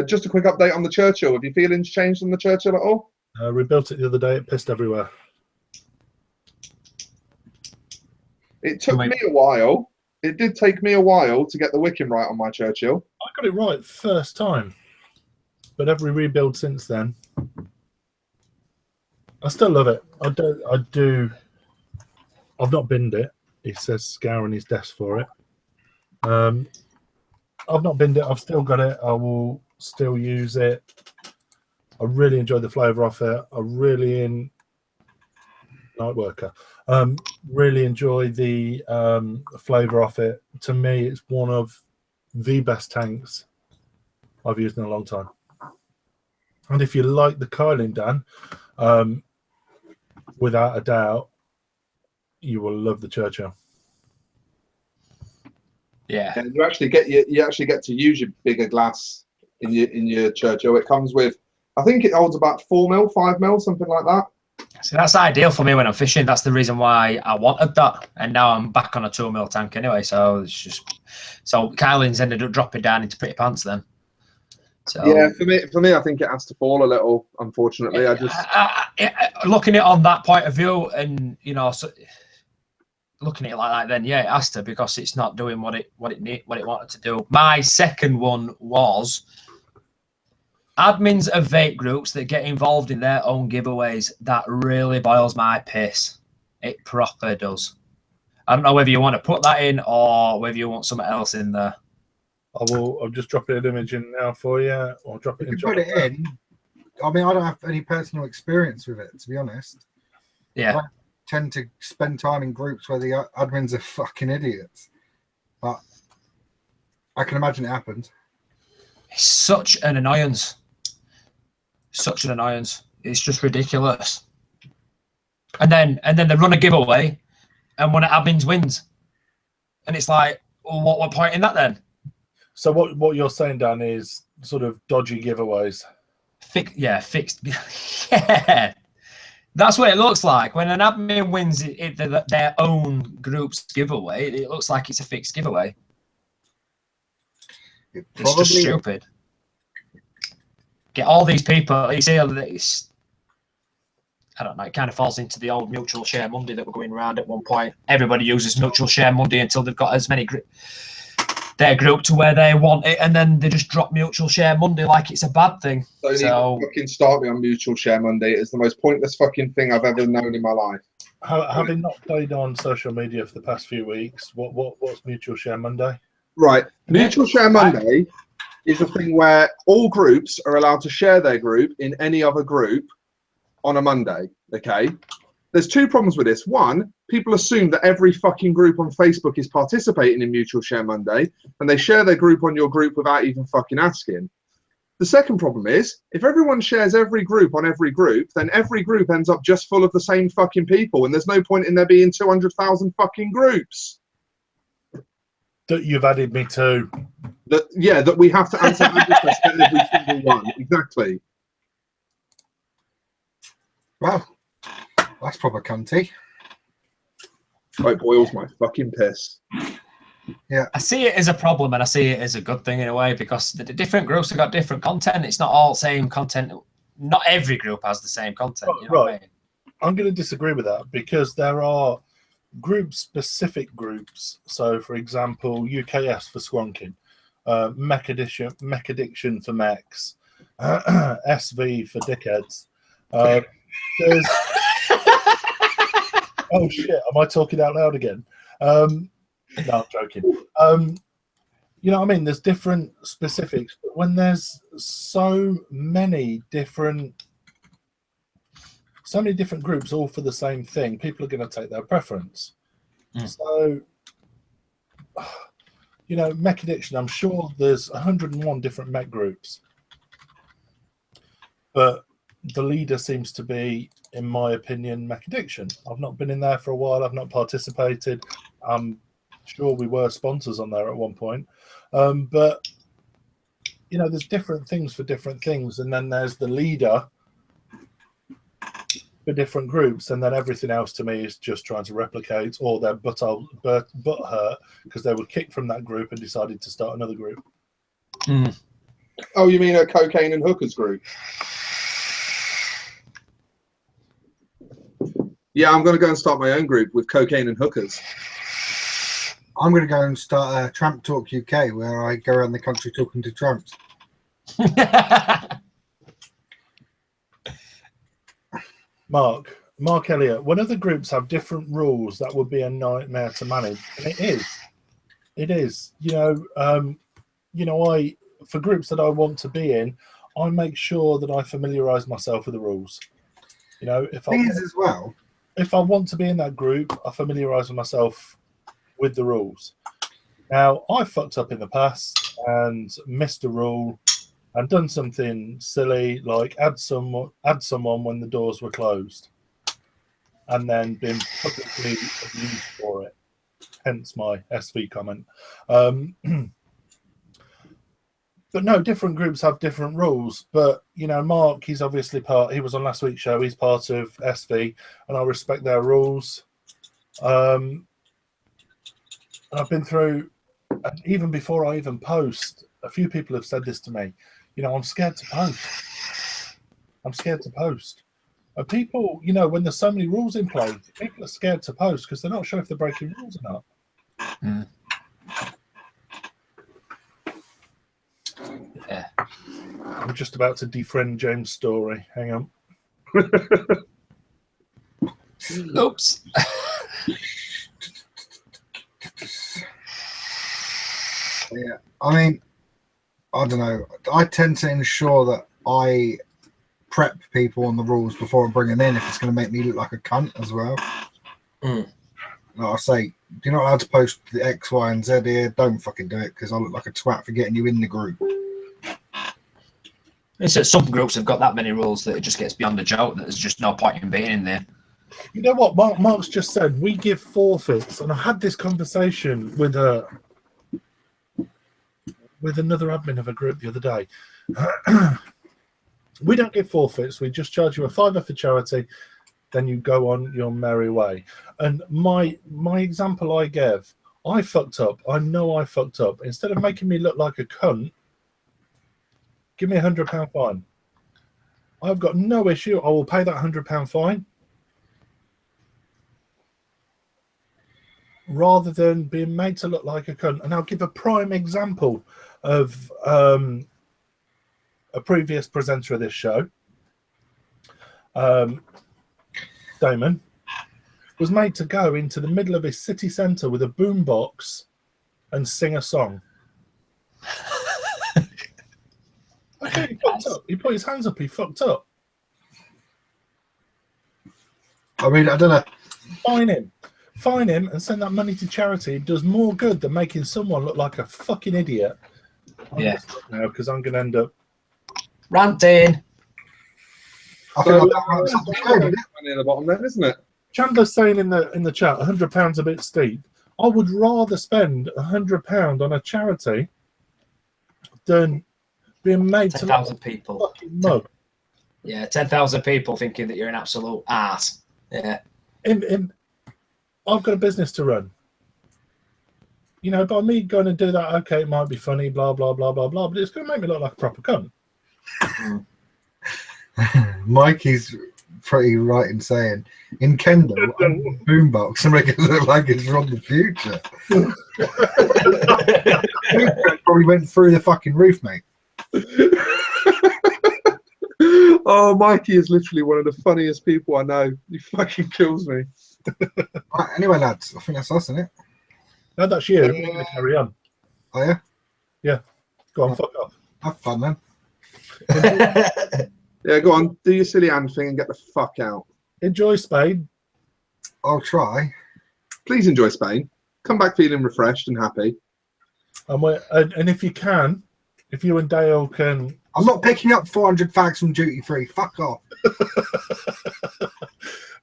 Just a quick update on the Churchill. Have your feelings changed on the Churchill at all? Rebuilt it the other day. It pissed everywhere. It took me a while. It did take me a while to get the wicking right on my Churchill. I got it right first time. But every rebuild since then, I still love it. I do. I've not binned it. He says scouring his desk for it. I've not binned it. I've still got it. I will still use it. I really enjoy the flavour off it. I really night worker. Really enjoy the flavour off it. To me, it's one of the best tanks I've used in a long time. And if you like the Kylan, Dan, without a doubt, you will love the Churchill. Yeah, and you actually get to use your bigger glass in your Churchill. It comes with, I think it holds about 4 mil, 5 mil, something like that. so that's ideal for me when I'm fishing. That's the reason why I wanted that, and now I'm back on a 2 mil tank anyway. So it's just Kylan's ended up dropping down into pretty pants then. So, yeah, for me, I think it has to fall a little. Unfortunately, looking at it on that point of view, and looking at it like that, then yeah, it has to, because it's not doing what it wanted to do. My second one was admins of vape groups that get involved in their own giveaways. That really boils my piss. It proper does. I don't know whether you want to put that in or whether you want something else in there. I'll just drop an image in now for you. Or drop it in. Put it in. I mean, I don't have any personal experience with it, to be honest. Yeah. I tend to spend time in groups where the admins are fucking idiots. But I can imagine it happened. It's such an annoyance. Such an annoyance. It's just ridiculous. And then they run a giveaway, and one of admins wins, and it's like, well, what point in that then? So what you're saying, Dan, is sort of dodgy giveaways. Fixed. Yeah, that's what it looks like when an admin wins their own group's giveaway. It looks like it's a fixed giveaway. It's just stupid. Get all these people. You see, I don't know. It kind of falls into the old mutual share Monday that were going around at one point. Everybody uses mutual share Monday until they've got as many their group to where they want it, and then they just drop mutual share Monday like it's a bad thing. Don't even fucking start me on mutual share Monday. It's the most pointless fucking thing I've ever known in my life. Having not played on social media for the past few weeks, what's mutual share Monday? Right, mutual share Monday is a thing where all groups are allowed to share their group in any other group on a Monday. Okay, there's two problems with this. One, people assume that every fucking group on Facebook is participating in mutual share Monday, and they share their group on your group without even fucking asking. The second problem is, if everyone shares every group on every group, then every group ends up just full of the same fucking people, and there's no point in there being 200,000 fucking groups. That you've added me to. That we have to answer ad requests to every single one. Exactly. Well, that's proper cunty. It boils my fucking piss. Yeah, I see it as a problem, and I see it as a good thing in a way, because the different groups have got different content. It's not all same content. Not every group has the same content. You know what I mean? I'm going to disagree with that, because there are group-specific groups. So, for example, UKS for squonking, Mech Addiction for mechs, SV for dickheads. There's oh shit! Am I talking out loud again? No, I'm joking. You know what I mean? There's different specifics, but when there's so many different groups all for the same thing, people are going to take their preference. So, you know, Mech Addiction, I'm sure there's 101 different mech groups, but the leader seems to be, in my opinion, Mech Addiction. I've not been in there for a while. I've not participated. I'm sure we were sponsors on there at one point. But, you know, there's different things for different things. And then there's the leader for different groups. And then everything else to me is just trying to replicate, or their butt hurt because they were kicked from that group and decided to start another group. Oh, you mean a cocaine and hookers group? Yeah, I'm going to go and start my own group with cocaine and hookers. I'm going to go and start a Tramp Talk UK, where I go around the country talking to tramps. Mark Elliott, when other groups have different rules, that would be a nightmare to manage. And it is. For groups that I want to be in, I make sure that I familiarise myself with the rules. You know, if I want to be in that group, I familiarise myself with the rules. Now, I fucked up in the past and missed a rule and done something silly, like add someone when the doors were closed, and then been publicly abused for it. Hence my SV comment. But no, different groups have different rules. But, you know, Mark, he was on last week's show. He's part of SV, and I respect their rules. And I've been through, and even before I even post, a few people have said this to me. You know, I'm scared to post. And people, you know, when there's so many rules in place, people are scared to post because they're not sure if they're breaking rules or not. Yeah. I'm just about to defriend James' story. Hang on. Oops. Yeah, I mean, I don't know. I tend to ensure that I prep people on the rules before I bring them in if it's going to make me look like a cunt as well. Like I say, you're not allowed to post the X, Y, and Z here. Don't fucking do it because I look like a twat for getting you in the group. It's that some groups have got that many rules that it just gets beyond a joke that there's just no point in being in there. You know what Mark's just said? We give forfeits, and I had this conversation with another admin of a group the other day. We don't give forfeits. We just charge you a £5 for charity, then you go on your merry way. And my example I gave, I fucked up. I know I fucked up. Instead of making me look like a cunt, give me £100 fine. I've got no issue. I will pay that £100 fine, rather than being made to look like a cunt. And I'll give a prime example of a previous presenter of this show. Damon was made to go into the middle of his city centre with a boombox and sing a song. Okay, he fucked up. He put his hands up. He fucked up. I mean, I don't know. Fine him and send that money to charity. It does more good than making someone look like a fucking idiot. Yeah. Now, because I'm going to end up Ranting. I think I've got right something to do. Money at the bottom then, isn't it? Chandler's saying in the chat, £100 a bit steep. I would rather spend £100 on a charity than being made to 10,000 people. fucking mug. Yeah, 10,000 people thinking that you're an absolute ass. Yeah. I've got a business to run. You know, by me going and do that, okay, it might be funny, blah, blah, blah, blah, blah, but it's going to make me look like a proper cunt. Mikey's pretty right in saying, in Kendall, boombox and make it look like it's from the future. Probably went through the fucking roof, mate. Oh, Mikey is literally one of the funniest people I know. He fucking kills me. Right, anyway, lads, I think that's us, isn't it? No, that's you. We're going to carry on. Oh, yeah? Yeah. Go on, fuck off. Have fun, then. Yeah, go on. Do your silly hand thing and get the fuck out. Enjoy Spain. I'll try. Please enjoy Spain. Come back feeling refreshed and happy. And if you can, if you and Dale can... I'm not picking up 400 fags from duty free. Fuck off.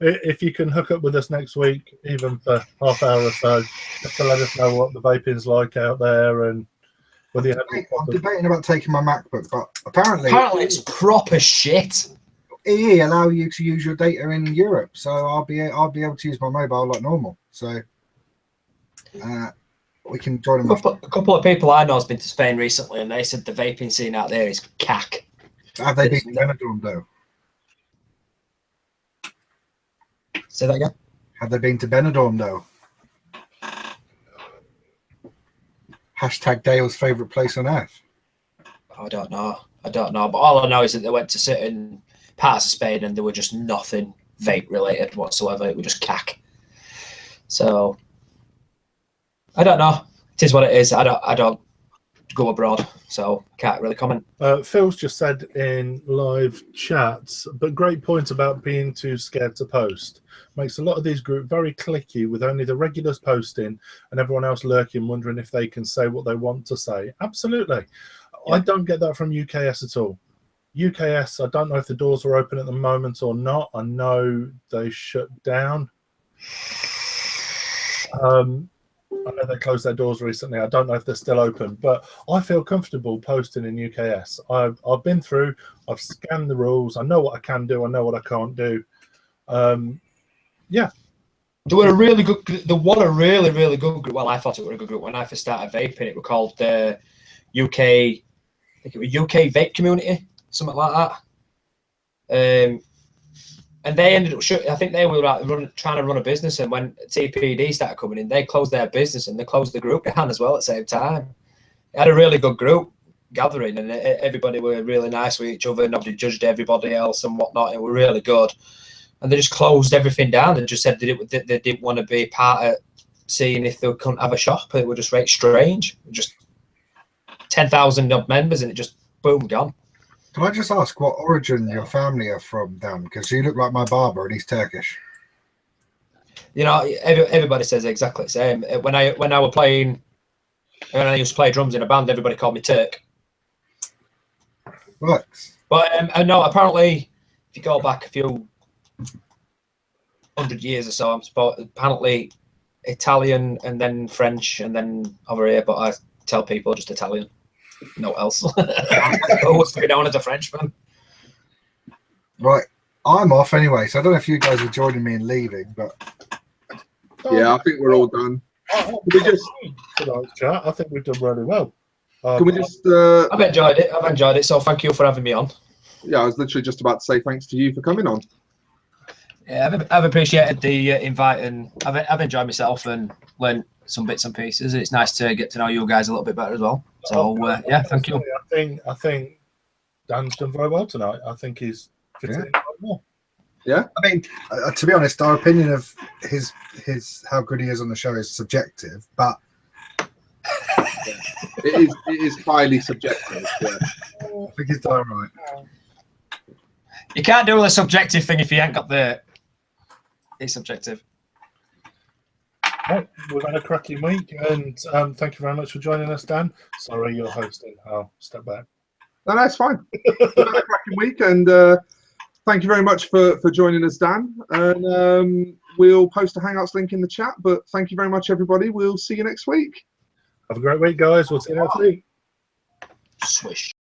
If you can hook up with us next week, even for half hour or so, just to let us know what the vaping's like out there and whether you have any I'm debating about taking my MacBook, but apparently it's proper shit. EE allow you to use your data in Europe, so I'll be able to use my mobile like normal. So we can join them. A couple of people I know has been to Spain recently, and they said the vaping scene out there is cack. Have they been to Benidorm though? Say that again. Have they been to Benidorm though? Hashtag Dale's favourite place on earth. I don't know. But all I know is that they went to certain parts of Spain and there were just nothing vape related whatsoever. It was just cack. So I don't know. It is what it is. I don't go abroad, so can't really comment. Phil's just said in live chats, but great point about being too scared to post. Makes a lot of these groups very cliquey with only the regulars posting and everyone else lurking, wondering if they can say what they want to say. Absolutely. Yeah. I don't get that from UKS at all. UKS, I don't know if the doors are open at the moment or not. I know they shut down. I know they closed their doors recently. I don't know if they're still open, but I feel comfortable posting in UKS. I've been through, I've scanned the rules. I know what I can do. I know what I can't do. Yeah. They were a really good group. Well, I thought it were a good group. When I first started vaping, it were called the UK, I think it was UK Vape Community, something like that. And they ended up I think they were trying to run a business, and when TPD started coming in, they closed their business and they closed the group down as well at the same time. They had a really good group gathering, and everybody were really nice with each other. Nobody judged everybody else and whatnot. It were really good. And they just closed everything down and just said they didn't want to be part of seeing if they couldn't have a shop. It was just very strange. Just 10,000 members and it just boom, gone. Can I just ask what origin your family are from, Dan? Because you look like my barber and he's Turkish. You know, everybody says exactly the same. When I was playing, when I used to play drums in a band, everybody called me Turk. Right. But no, apparently, if you go back a few 100 years or so, I'm apparently Italian and then French and then over here. But I tell people just Italian, no else. I was to be known as a Frenchman. Right. I'm off anyway, so I don't know if you guys are joining me in leaving, but Yeah, I think we're all done. We just tonight's chat. I think we've done really well. can we just? I've enjoyed it. I've enjoyed it. So thank you for having me on. Yeah, I was literally just about to say thanks to you for coming on. Yeah, I've appreciated the invite, and I've enjoyed myself and learned some bits and pieces. It's nice to get to know you guys a little bit better as well. So yeah, thank you. I think Dan's done very well tonight. I think he's fitting in quite well. Yeah. I mean, to be honest, our opinion of his how good he is on the show is subjective, but it is highly subjective. Yeah. I think he's done right. You can't do the subjective thing if you ain't got the. It's subjective. Right, we've had a cracking week, and thank you very much for joining us, Dan. Sorry, you're hosting. I'll step back. No, that's fine. We've had a cracking week, and thank you very much for joining us, Dan. And we'll post a Hangouts link in the chat. But thank you very much, everybody. We'll see you next week. Have a great week, guys. We'll see you next week. Swish.